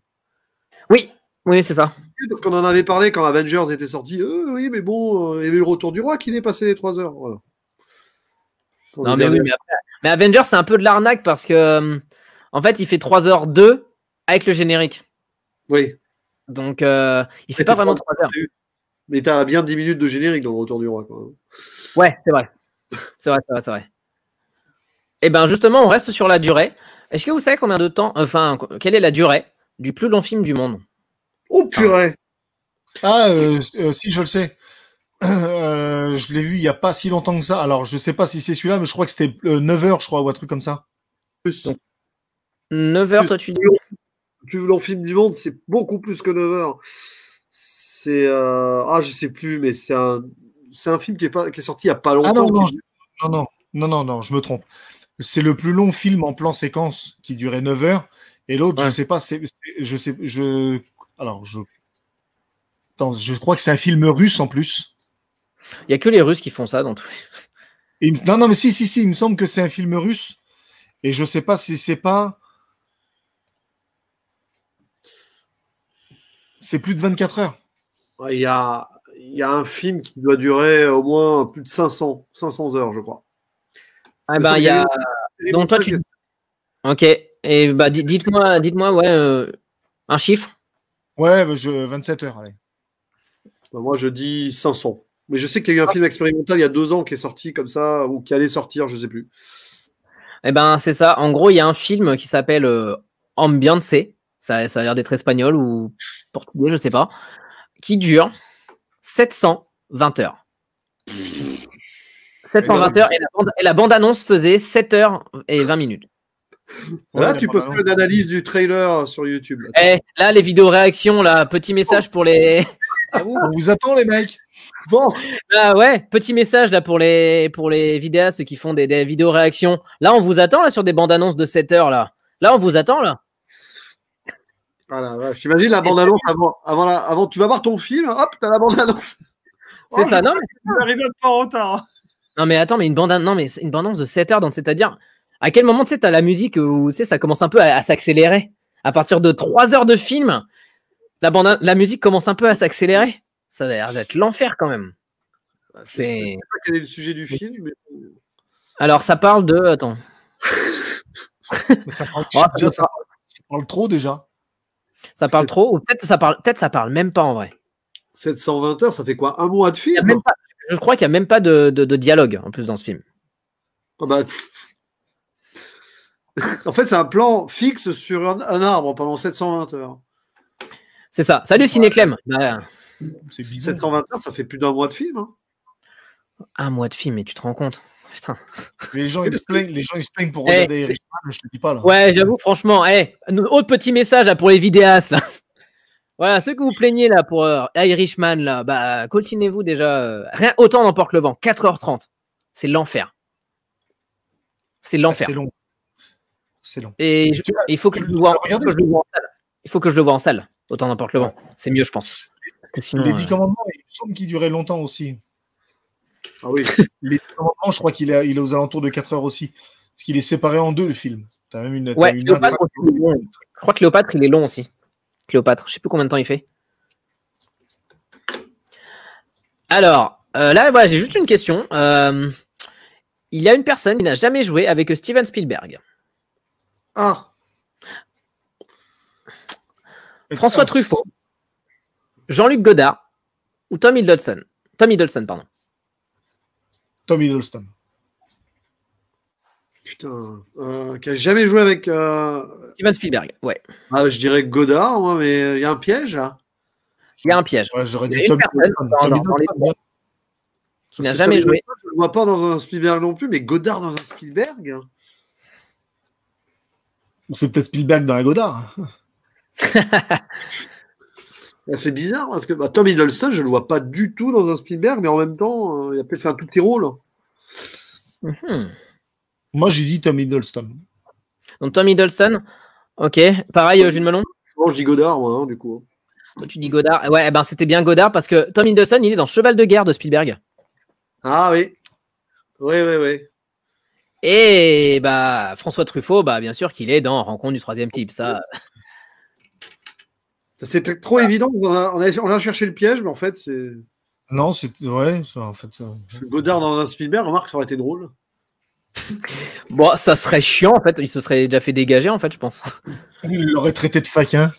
Oui, oui, c'est ça. Parce qu'on en avait parlé quand Avengers était sorti. Oui, mais bon, il y avait eu le retour du roi qui dépassait les 3 heures. Voilà. Non, mais oui, mais Avengers, c'est un peu de l'arnaque parce que, en fait, il fait 3h02 avec le générique. Oui. Donc, il fait pas vraiment 3 heures. Mais t'as bien 10 minutes de générique dans le retour du roi, quand même. Ouais, c'est vrai. C'est vrai. Et ben justement, on reste sur la durée. Est-ce que vous savez combien de temps, enfin, quelle est la durée du plus long film du monde? Oh purée! Ah, si, je le sais. Je l'ai vu il n'y a pas si longtemps que ça. Alors, je sais pas si c'est celui-là, mais je crois que c'était 9 heures, je crois, ou un truc comme ça. Plus. Donc, 9 heures, toi, tu dis? Le plus long film du monde, c'est beaucoup plus que 9 heures. C'est. Je sais plus, mais c'est un film qui est sorti il n'y a pas longtemps. Ah non, je me trompe. C'est le plus long film en plan séquence qui durait 9 heures. Et l'autre, Ouais. je sais pas, Attends, je crois que c'est un film russe en plus. Il y a que les Russes qui font ça dans tout. Non, mais si, il me semble que c'est un film russe. Et je sais pas si c'est pas. C'est plus de 24 heures. Il y a un film qui doit durer au moins plus de 500 heures, je crois. Ah ben, il y a. Donc, toi, tu. Ok. Et bah, dites-moi, ouais, un chiffre. Ouais, 27 heures, allez. Bah, moi, je dis 500. Mais je sais qu'il y a eu un film expérimental il y a 2 ans qui est sorti comme ça, ou qui allait sortir, je ne sais plus. Eh ben, c'est ça. En gros, il y a un film qui s'appelle Ambiance. Ça a l'air d'être espagnol ou portugais, je sais pas. Qui dure 720 heures. 720 heures et la bande-annonce faisait 7 heures et 20 minutes. Là, tu peux faire une analyse du trailer sur YouTube. Là, les vidéos réactions, là, petit message pour les. On vous attend, les mecs. Bon. Ah ouais, petit message là pour les vidéastes qui font des vidéos réactions. Là, on vous attend là sur des bandes annonces de 7 heures là. Là, on vous attend là. Voilà, j'imagine la bande annonce avant. Tu vas voir ton film, hop, t'as la bande annonce. C'est ça, non? J'arrive un peu en retard. Non mais attends, mais une bande annonce de 7 heures, donc c'est-à-dire à quel moment tu sais t'as la musique où ça commence un peu à s'accélérer. À partir de 3 heures de film, la musique commence un peu à s'accélérer. Ça a l'air d'être l'enfer quand même. Je sais pas quel est le sujet du film. Mais... Alors, ça parle de. Attends. Ça parle trop déjà. Ça parle trop, ou peut-être ça parle même pas en vrai. 720 heures, ça fait quoi? Un mois de film? Je crois qu'il n'y a même pas de dialogue en plus dans ce film. Oh bah... En fait, c'est un plan fixe sur un arbre pendant 720 heures. C'est ça. Salut Cinéclem. Bah, c'est 720 heures, ça fait plus d'un mois de film. Hein. Un mois de film, mais tu te rends compte? Putain. Les gens ils se plaignent pour regarder Irishman, je te dis pas là. Ouais, j'avoue, franchement. Autre petit message là pour les vidéastes là. Voilà, ceux que vous plaignez là pour Irishman là, bah coltinez-vous déjà. Rien autant n'emporte le vent. 4h30. C'est l'enfer. C'est l'enfer. C'est long. C'est long. Et il faut que je le vois en salle. Il faut que je le vois en salle. Autant n'emporte le vent. C'est mieux, je pense. Sinon, les 10 commandements, il me semble qu'il durait longtemps aussi. Ah oui. Les 10 commandements, je crois qu'il est aux alentours de 4 heures aussi. Parce qu'il est séparé en deux, le film. T'as même une. Ouais, Cléopâtre aussi, je crois que Cléopâtre, il est long aussi. Cléopâtre, je sais plus combien de temps il fait. Alors, là, voilà, j'ai juste une question. Il y a une personne qui n'a jamais joué avec Steven Spielberg. Ah. François Truffaut, Jean-Luc Godard ou Tom Hiddleston. Tom Hiddleston, pardon. Tom Hiddleston. Putain, qui a jamais joué avec. Steven Spielberg, ouais. Ah, je dirais Godard, moi, mais il y a un piège là. Il y a un piège. Ouais, j'aurais Il y dit a une Tom personne Hiddleston. dans les trois qui n'a Parce que jamais Tom joué. Hiddleston, je le vois pas dans un Spielberg non plus, mais Godard dans un Spielberg. C'est peut-être Spielberg dans la Godard. C'est bizarre parce que Tom Hiddleston, je le vois pas du tout dans un Spielberg, mais en même temps, il a peut-être fait un tout petit rôle. Mhm. Moi, j'ai dit Tom Hiddleston. Donc Tom Hiddleston, ok. Pareil, Jules Melon. Bon, je dis Godard, moi, hein, du coup. Toi, tu dis Godard. Ouais, ben c'était bien Godard parce que Tom Hiddleston, il est dans Cheval de guerre de Spielberg. Ah oui. Oui. Et bah François Truffaut, bah bien sûr qu'il est dans Rencontre du troisième type. Ça, C'était trop évident. On a cherché le piège, mais en fait, c'est Non, c'est ouais, en fait. Godard dans un Spielberg. Remarque, ça aurait été drôle. bon, ça serait chiant en fait. Il se serait déjà fait dégager en fait, je pense. Il l'aurait traité de faquin.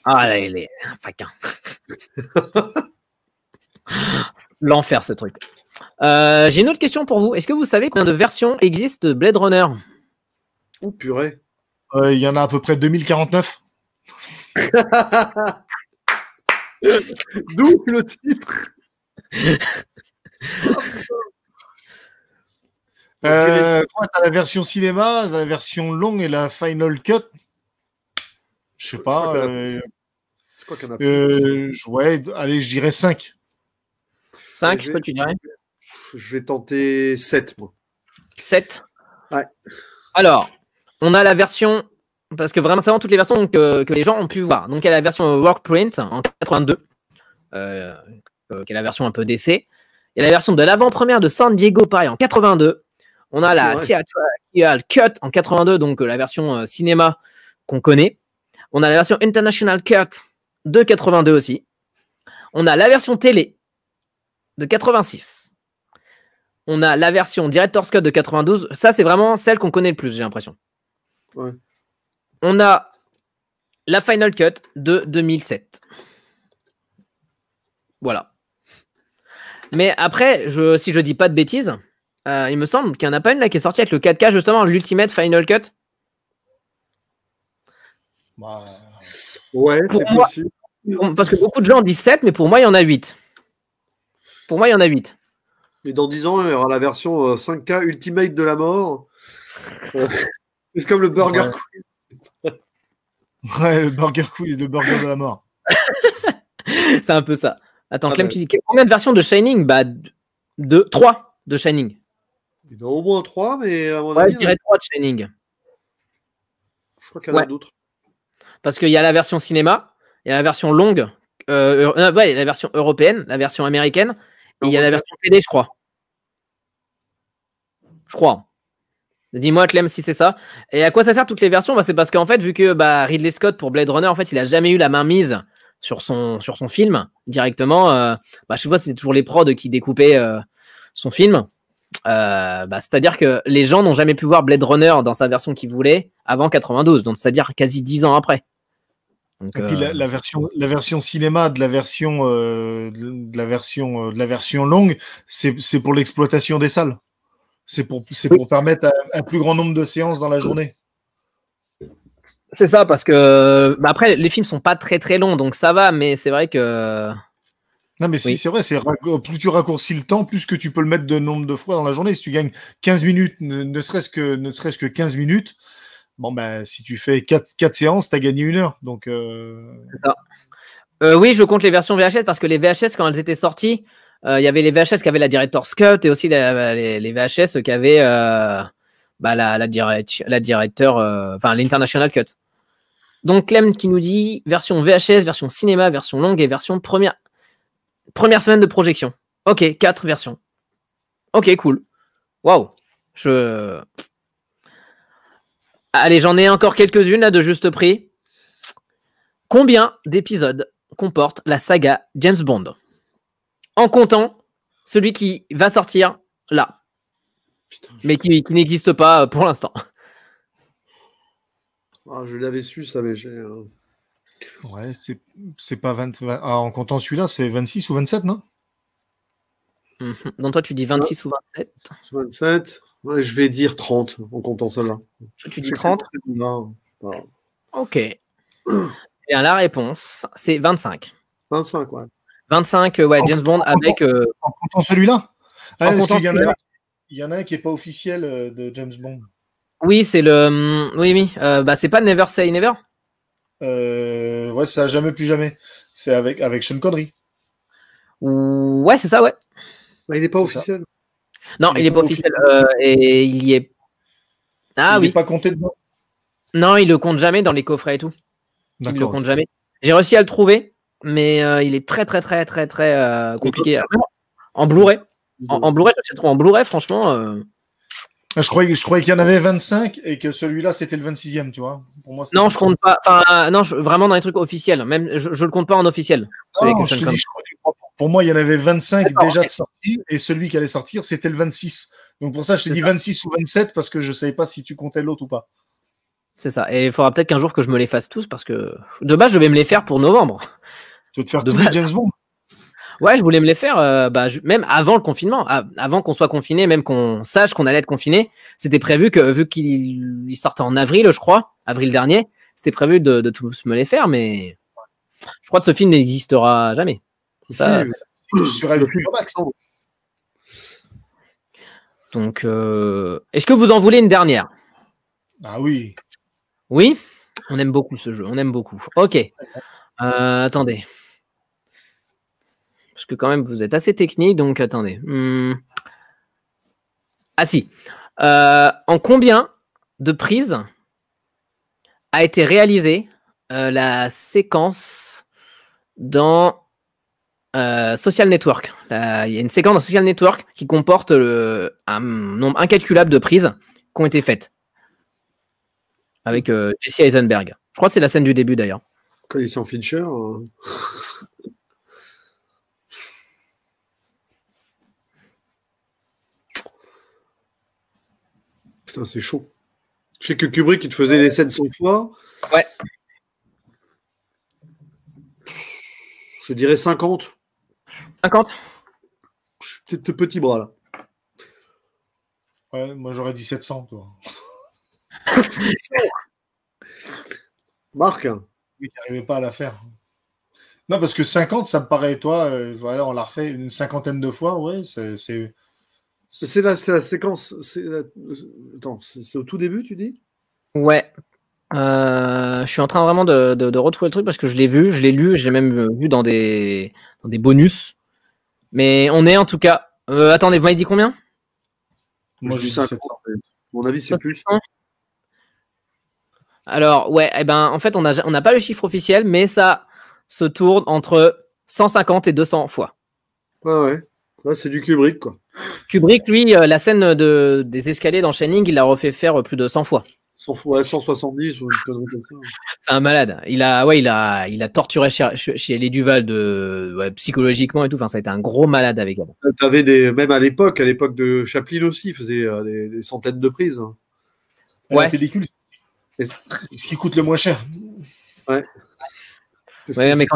Ah, là, il est un faquin. L'enfer ce truc. J'ai une autre question pour vous. Est-ce que vous savez combien de versions existent de Blade Runner? Oh purée. Il y en a à peu près 2049. D'où le titre. T'as la version cinéma, la version longue et la final cut. Je sais pas. C'est quoi qu'il y en a plus Ouais, allez, je dirais 5. 5, je je vais- peux, tu dirais? Je vais tenter 7, moi. 7. Ouais. Alors, on a la version, parce que vraiment, c'est vraiment toutes les versions que les gens ont pu voir. Donc, il y a la version Workprint en 82, qui est la version un peu d'essai. Il y a la version de l'avant-première de San Diego, pareil, en 82. On a la Theatrical Cut en 82, donc la version cinéma qu'on connaît. On a la version International Cut de 82 aussi. On a la version télé de 86. On a la version Director's Cut de 92. Ça, c'est vraiment celle qu'on connaît le plus, j'ai l'impression. Ouais. On a la Final Cut de 2007. Voilà. Mais après, si je dis pas de bêtises, il me semble qu'il n'y en a pas une là qui est sortie avec le 4K, justement, l'Ultimate Final Cut. Bah, Ouais, Pour c'est moi- possible. Parce que beaucoup de gens disent 7, mais pour moi, il y en a 8. Pour moi, il y en a 8. Et dans 10 ans, il y aura la version 5K Ultimate de la mort. C'est comme le Burger Ouais. Quiz. ouais, le burger quiz, le burger de la mort. C'est un peu ça. Attends, Ah Clem, bah. tu dis combien de versions de Shining? Bah, 3 de Shining. Il y en a au moins 3, mais à mon Ouais, avis, je dirais 3 de Shining. je crois qu'il y en a Ouais. d'autres. Parce qu'il y a la version cinéma, il y a la version longue, ouais, la version européenne, la version américaine, et il y a la version télé, je crois. Je crois. Dis-moi, Clem, si c'est ça. Et à quoi ça sert toutes les versions? Bah, c'est parce qu'en fait, vu que Ridley Scott, pour Blade Runner, en fait, il a jamais eu la main mise sur son film directement. Chaque fois, c'est toujours les prods qui découpaient son film. C'est-à-dire que les gens n'ont jamais pu voir Blade Runner dans sa version qu'ils voulaient avant 92, donc c'est-à-dire quasi 10 ans après. Donc, Et puis la version cinéma de la version de la version longue, c'est pour l'exploitation des salles. C'est pour permettre un plus grand nombre de séances dans la journée. c'est ça, parce que après, les films sont pas très très longs, donc ça va, mais c'est vrai que. Non, mais Oui. c'est vrai, plus tu raccourcis le temps, plus que tu peux le mettre de nombre de fois dans la journée. Si tu gagnes 15 minutes, ne serait-ce que 15 minutes, bon, ben, si tu fais 4 séances, tu as gagné 1 heure. Donc, C'est ça. Oui, je compte les versions VHS parce que les VHS, quand elles étaient sorties, il y avait les VHS qui avaient la Director's Cut et aussi les VHS qui avaient la directeur, l'International Cut. Donc Clem qui nous dit version VHS, version cinéma, version longue et version première semaine de projection. Ok, 4 versions. Ok, cool. Waouh. Allez, j'en ai encore quelques-unes là de juste prix. Combien d'épisodes comporte la saga James Bond? En comptant celui qui va sortir là, Putain, mais qui n'existe pas pour l'instant. je l'avais su, ça, mais j'ai. Ouais, c'est pas 20. En comptant celui-là, c'est 26 ou 27, non? Donc toi, tu dis 26 ou 27. 27. Ouais, je vais dire 30 en comptant celle-là. Tu dis 30. Voilà. Ok. Et bien, la réponse, c'est 25. 25, ouais. 25, ouais, James Bond avec. En comptant celui-là? En Parce comptant qu'il celui-là. il y en a un qui n'est pas officiel de James Bond. Oui, c'est le. Oui, oui. Bah, c'est pas Never Say Never. Ouais, ça jamais plus jamais. C'est avec Sean Connery. Ouais, c'est ça, ouais. Bah, il n'est pas C'est officiel. Non, il est pas officiel. Et il y est. Ah il oui. n'est pas compté dedans. Non, il le compte jamais dans les coffrets et tout. Il le D'accord. compte jamais. J'ai réussi à le trouver, mais il est très, très, très, très, très compliqué. En Blu-ray. En Blu-ray, tu le trouves en Blu-ray, franchement. Je croyais qu'il y en avait 25 et que celui-là, c'était le 26e, tu vois. Pour moi, Non, je compte pas. Enfin, non, vraiment dans les trucs officiels. Même, je le compte pas en officiel. Non, je te dis, pour moi, il y en avait 25 déjà de sortie et celui qui allait sortir, c'était le 26. Donc pour ça, je t'ai dit 26 ou 27 parce que je savais pas si tu comptais l'autre ou pas. C'est ça. Et il faudra peut-être qu'un jour que je me les fasse tous parce que de base, je devais me les faire pour novembre. Tu veux te faire tous les James Bond? Ouais, je voulais me les faire même avant le confinement, avant qu'on soit confiné, même qu'on sache qu'on allait être confiné. C'était prévu que, vu qu'il sortait en avril, je crois, avril dernier, c'était prévu de tous me les faire, mais je crois que ce film n'existera jamais. Ça, sur HBO Max. Donc, est-ce que vous en voulez une dernière? Ah oui. Oui, on aime beaucoup ce jeu, on aime beaucoup. Ok, attendez. Parce que quand même, vous êtes assez technique, donc attendez. Ah si. En combien de prises a été réalisée la séquence dans Social Network? Il y a une séquence dans Social Network qui comporte un nombre incalculable de prises qui ont été faites avec Jesse Eisenberg. Je crois que c'est la scène du début d'ailleurs. Quand il est sans Fincher. Putain, c'est chaud. Je sais que Kubrick, il te faisait les scènes 100 fois. Ouais. Je dirais 50. 50? Je suis peut-être petit bras, là. Ouais, moi, j'aurais dit 700, toi. Marc. Oui, tu n'arrivais pas à la faire. Non, parce que 50, ça me paraît, toi, voilà, on l'a refait une cinquantaine de fois, ouais, c'est la séquence. Attends, c'est au tout début, tu dis? Ouais. Je suis en train vraiment de retrouver le truc parce que je l'ai vu, je l'ai lu, je l'ai même vu dans des bonus. Mais on est en tout cas. Attendez, vous m'avez dit combien? Moi, je dis 700. Mon avis, c'est plus. Alors, ouais, eh ben, en fait, on n'a pas le chiffre officiel, mais ça se tourne entre 150 et 200 fois. Ouais. Ouais, c'est du Kubrick, quoi. Kubrick, lui, la scène des escaliers dans Shining, il l'a refait faire plus de 100 fois. 170 ou une connerie comme ça. C'est un malade. Il a torturé chez les Duval psychologiquement et tout. Enfin, ça a été un gros malade avec elle. T'avais même à l'époque de Chaplin aussi, il faisait des centaines de prises. Ouais. La pellicule, c'est ce qui coûte le moins cher. Ouais. Ouais, mais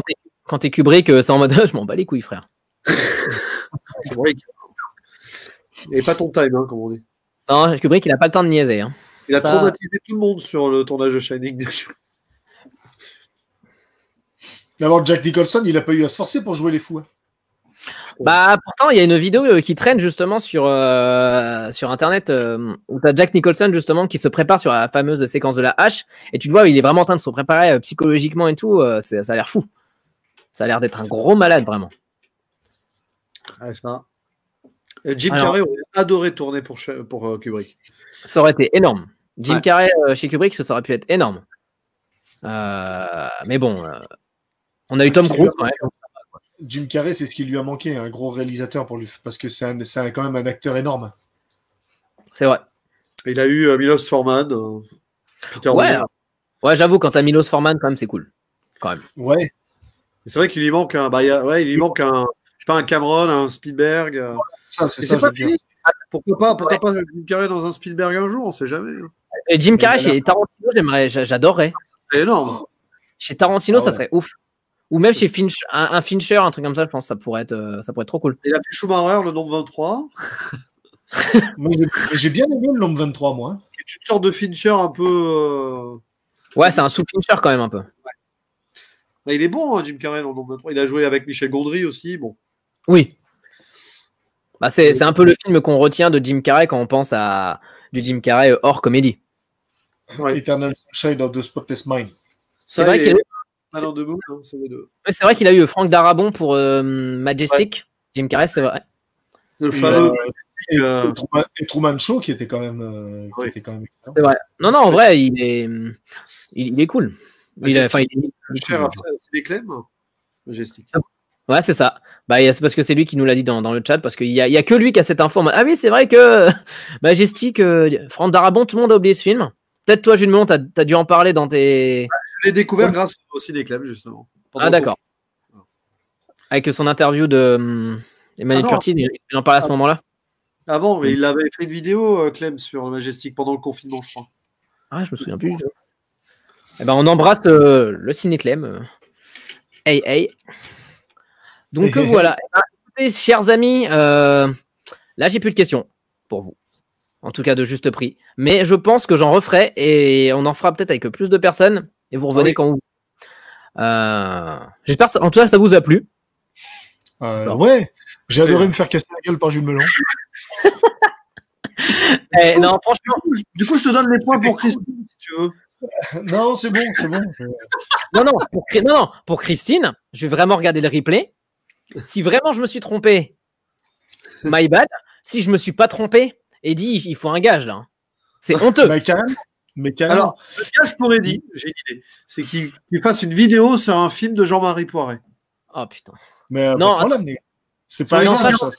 quand t'es Kubrick, c'est en mode je m'en bats les couilles, frère. Kubrick. Et pas ton time, comme on dit. Non, Kubrick, il a pas le temps de niaiser. Hein. Il a traumatisé tout le monde sur le tournage de Shining. D'abord, Jack Nicholson, il n'a pas eu à se forcer pour jouer les fous. Hein. Bah, pourtant, il y a une vidéo qui traîne justement sur Internet où tu as Jack Nicholson justement qui se prépare sur la fameuse séquence de la hache. Et tu le vois, il est vraiment en train de se préparer psychologiquement et tout. Ça a l'air fou. Ça a l'air d'être un gros malade, vraiment. Ouais, ça. Jim Carrey aurait adoré tourner pour Kubrick. Ça aurait été énorme. Jim Carrey chez Kubrick, ça aurait pu être énorme. Mais bon, on a eu Tom Cruise quand même. Jim Carrey, c'est ce qui lui a manqué, un gros réalisateur pour lui, parce que c'est quand même un acteur énorme. C'est vrai. Il a eu Milos Forman, Peter Weir. Ouais, j'avoue, quand t'as Milos Forman, quand même, c'est cool. Quand même. Ouais. C'est vrai qu'il lui manque un. Il lui manque un. Je sais pas, un Cameron, un Spielberg. C'est ça, pas fini. Pourquoi pas Jim Carrey dans un Spielberg un jour, on sait jamais. Et Jim Carrey chez Tarantino, j'adorerais. C'est énorme. Chez Tarantino, Ah ça ouais. serait ouf. Ou même chez Fincher, un Fincher, un truc comme ça, je pense que ça pourrait être trop cool. Il a fait Schumacher, le nombre 23, Moi, j'ai bien aimé le L'Homme 23, moi. Hein. qui est une sorte de Fincher un peu. Ouais, c'est un sous-Fincher quand même un peu. Bah, il est bon, hein, Jim Carrey, le nombre 23. Il a joué avec Michel Gondry aussi. Bon. Oui. Bah, c'est un peu le film qu'on retient de Jim Carrey quand on pense à du Jim Carrey hors comédie. Ouais. Eternal Sunshine of the Spotless Mind. C'est vrai qu'il a eu... Alain Debout, hein, c'est les deux. Ouais, c'est vrai qu'il a eu Franck Darabont pour Majestic. Jim Carrey, c'est vrai. Le fameux. Et Truman Show qui était quand même, Oui. excellent. C'est vrai. Non, non, en vrai, il est cool. Il est cher après, c'est des clèmes. Majestic. Ouais, c'est ça. Bah, c'est parce que c'est lui qui nous l'a dit dans le chat, parce qu'il y a que lui qui a cette info. Ah oui, c'est vrai que Majestic, Franck Darabont, tout le monde a oublié ce film. Peut-être toi, Jules Méon, t'as dû en parler dans tes... Je l'ai découvert grâce aussi des clèmes, justement. Ah, d'accord. Avec son interview de Emmanuel Curti, il en parlait à ce moment-là. Avant, il avait fait une vidéo, Clem, sur Majestic pendant le confinement, je crois. Ah, je me souviens plus du tout. Eh ben, on embrasse le Ciné Clem. Hey, hey. Donc voilà. Eh ben, écoutez, chers amis, là, j'ai plus de questions pour vous. En tout cas, de juste prix. Mais je pense que j'en referai et on en fera peut-être avec plus de personnes. Et vous revenez quand vous. J'espère, en tout cas, ça vous a plu. Ouais, j'ai adoré me faire casser la gueule par Jules Melon. Non, franchement. Du coup, je te donne les points pour Christine, si tu veux. Non, c'est bon, c'est bon. Non, pour Christine, je vais vraiment regarder le replay. Si vraiment je me suis trompé, my bad. Si je me suis pas trompé, Eddie, il faut un gage là. C'est honteux. Mais carrément. Alors, le gage pour Eddie, j'ai une idée. C'est qu'il fasse une vidéo sur un film de Jean-Marie Poiret. Oh putain. Mais non, c'est pas exemple, ça.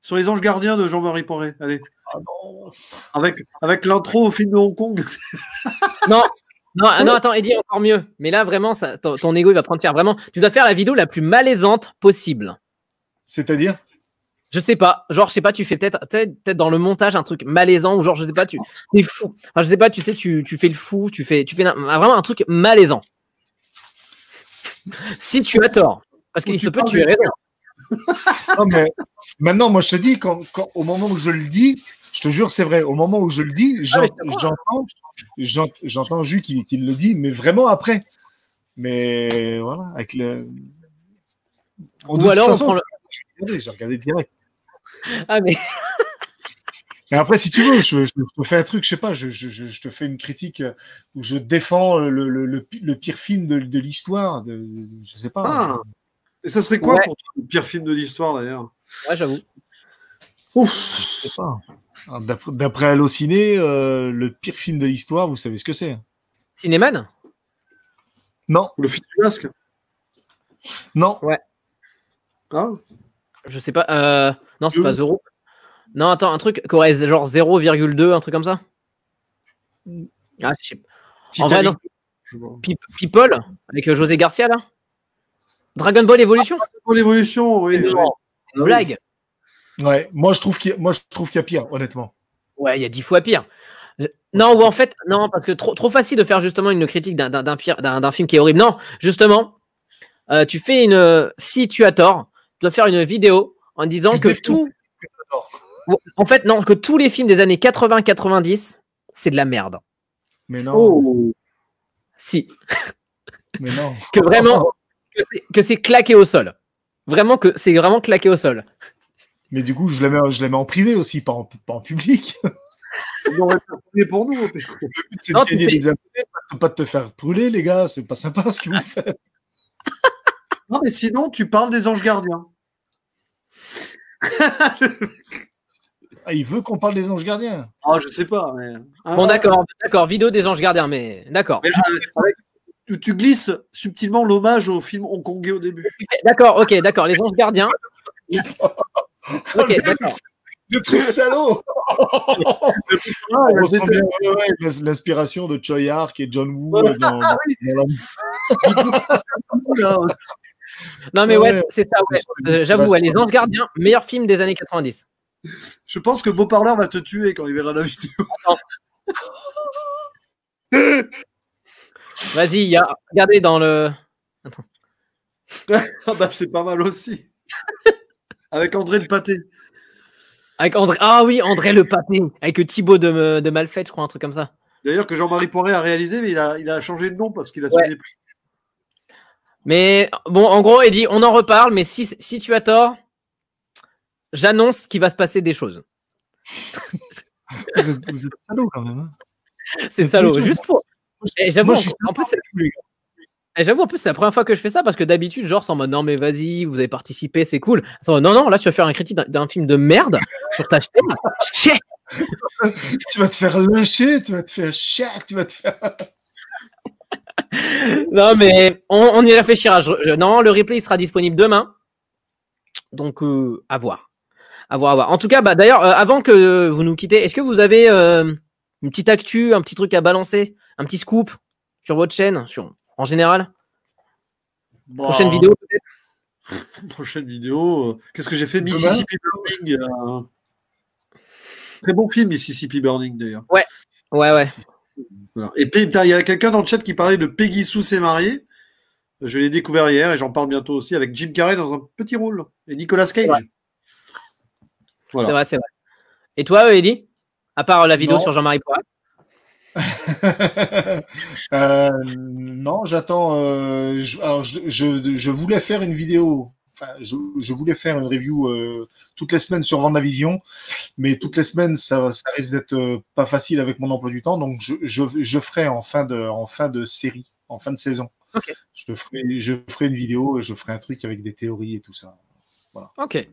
Sur les Anges Gardiens de Jean-Marie Poiret. Allez. Ah non. Avec l'intro au film de Hong Kong. Non, attends, Eddie, encore mieux. Mais là, vraiment, ton ego, il va prendre cher. Vraiment, tu dois faire la vidéo la plus malaisante possible. C'est-à-dire? Je sais pas. Genre, je sais pas, tu fais peut-être dans le montage un truc malaisant ou genre, je sais pas, tu es fou. Enfin, je sais pas, tu sais, tu fais le fou, tu fais vraiment un truc malaisant. Si tu as tort. Parce qu'il se peut que tu aies raison. Non, mais maintenant, moi, je te dis, au moment où je le dis, je te jure, c'est vrai. Au moment où je le dis, j'entends Jus qui le dit, mais vraiment après. Mais voilà, avec le. Ou alors, on prend le. J'ai regardé direct. Ah, mais. Et après, si tu veux, je te fais un truc, je sais pas, je te fais une critique où je défends le pire film de l'histoire. Je sais pas. Ah. Et ça serait quoi pour toi, le pire film de l'histoire, d'ailleurs? Ouais, j'avoue. Ouf. Je sais pas. D'après Allociné, le pire film de l'histoire, vous savez ce que c'est? Cinéman? Non. Le film du masque? Non. Ouais. Ah. Je sais pas. Non, c'est pas Zero. Non, attends, un truc qui aurait genre 0,2, un truc comme ça. Ah, je sais pas. En vrai, non. People, avec José Garcia, là. Dragon Ball Evolution. Dragon Ball Evolution, oui. Une blague. Ouais, moi je trouve qu'il y a pire, honnêtement. Ouais, il y a 10 fois pire. Non, ou en fait, non, parce que trop facile de faire justement une critique d'un film qui est horrible. Non, justement, tu fais si tu as tort, tu dois faire une vidéo en disant que en fait, non, que tous les films des années 80-90, c'est de la merde. Mais non. Oh. Si. Mais non. Que vraiment, que c'est claqué au sol. Vraiment que c'est vraiment claqué au sol. Mais du coup, je la mets en privé aussi, pas en public. Ils auraient fait pour nous. Le but, c'est de gagner des abonnés, pas de te faire brûler, les gars. C'est pas sympa ce que vous faites. Non, mais sinon, tu parles des Anges Gardiens. Ah, il veut qu'on parle des Anges Gardiens. Ah, je sais pas. Mais... Bon, d'accord, vidéo des Anges Gardiens, mais d'accord. Tu glisses subtilement l'hommage au film hongkongais au début. D'accord, ok, d'accord. Les Anges Gardiens. Ok, d'accord. Le truc salaud. L'inspiration de Choi Ark et John Woo dans Non mais ouais, c'est ça. Ouais. J'avoue, les Anges Gardiens, meilleur film des années 90. Je pense que Beau Parleur va te tuer quand il verra la vidéo. Vas-y, regardez dans le. Attends. Ah bah c'est pas mal aussi. Avec André le Pâté. Avec André. Ah oui, André le Pâté. Avec Thibaut de Malfait, je crois, un truc comme ça. D'ailleurs que Jean-Marie Poiré a réalisé, mais il a changé de nom parce qu'il a Ouais. sonné plus. Mais bon, en gros, Eddie, on en reparle, mais si tu as tort, j'annonce qu'il va se passer des choses. Vous êtes salaud quand même. Hein. C'est salaud. Juste pour. J'avoue, en plus, j'avoue, en plus, c'est la première fois que je fais ça parce que d'habitude, genre, c'est en mode non, mais vas-y, vous avez participé, c'est cool. Non, là, tu vas faire un critique d'un film de merde sur ta chaîne. Chier. Tu vas te faire lyncher, tu vas te faire chier, tu vas te faire. Non, mais on y réfléchira. Non, le replay il sera disponible demain. Donc, à voir. À voir. En tout cas, bah, d'ailleurs, avant que vous nous quittez, est-ce que vous avez une petite actu, un petit truc à balancer, un petit scoop sur votre chaîne, en général? Bah, Prochaine vidéo, peut-être? Prochaine vidéo. Qu'est-ce que j'ai fait? Mississippi Burning. Très bon film, Mississippi Burning, d'ailleurs. Ouais. Voilà. Et puis, il y a quelqu'un dans le chat qui parlait de Peggy Sue s'est mariée. Je l'ai découvert hier et j'en parle bientôt aussi avec Jim Carrey dans un petit rôle. Et Nicolas Cage. Ouais. Voilà. C'est vrai. Et toi, Eddy? À part la vidéo Non. sur Jean-Marie Poiré? Non, j'attends. Je voulais faire une vidéo. Enfin, je voulais faire une review toutes les semaines sur Vendavision, mais toutes les semaines, ça risque d'être pas facile avec mon emploi du temps. Donc, je ferai en fin de série, en fin de saison. Okay. Je ferai une vidéo et je ferai un truc avec des théories et tout ça. Voilà. Ok.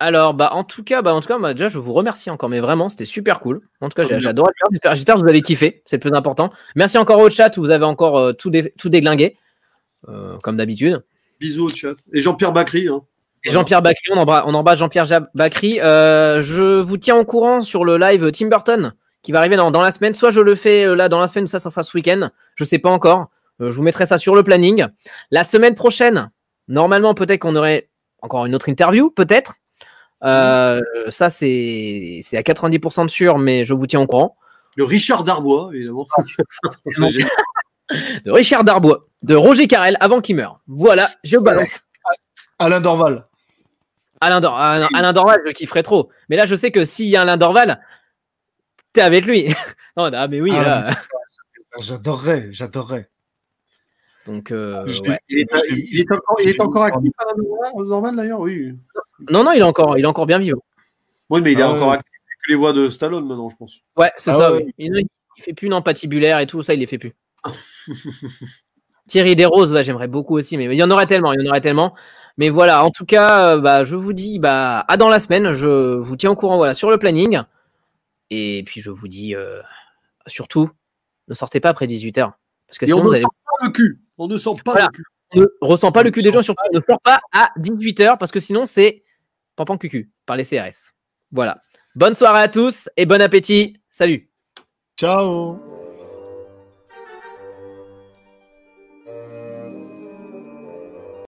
Alors, en tout cas, déjà, je vous remercie encore, mais vraiment, c'était super cool. En tout cas, j'adore. J'espère que vous avez kiffé, c'est le plus important. Merci encore au chat où vous avez encore tout déglingué, comme d'habitude. Bisous au chat. Et Jean-Pierre Bacry. Hein. Et Jean-Pierre Bacry, on embrasse Jean-Pierre Bacry. Je vous tiens au courant sur le live Tim Burton qui va arriver dans la semaine. Soit je le fais là dans la semaine, ou ça sera ce week-end. Je sais pas encore. Je vous mettrai ça sur le planning. La semaine prochaine, normalement, peut-être qu'on aurait encore une autre interview, peut-être. Ça, c'est à 90% de sûr, mais je vous tiens au courant. De Richard Darbois, évidemment. De Richard Darbois, de Roger Carrel avant qu'il meure. Voilà, je balance. Alain Dorval. Alain Dorval, je kifferais trop. Mais là, je sais que s'il y a Alain Dorval, t'es avec lui. Non, mais oui, là. J'adorerais. Donc, il est encore actif, Alain Dorval, d'ailleurs, oui. Non, il est encore bien vivant. Oui, mais il est encore actif que les voix de Stallone maintenant, je pense. Ouais, c'est ça. Ouais. Oui. Il fait plus patibulaire et tout ça, il les fait plus. Thierry Desroses, j'aimerais beaucoup aussi, mais il y en aurait tellement. Mais voilà, en tout cas, je vous dis à dans la semaine. Je vous tiens au courant sur le planning. Et puis je vous dis surtout, ne sortez pas après 18h. Parce que sinon, on ne sent pas le cul. On ne sent pas le cul. On ne ressent pas le cul des gens, surtout ne sort pas à 18h parce que sinon c'est pampan cucu par les CRS. Voilà. Bonne soirée à tous et bon appétit. Salut. Ciao.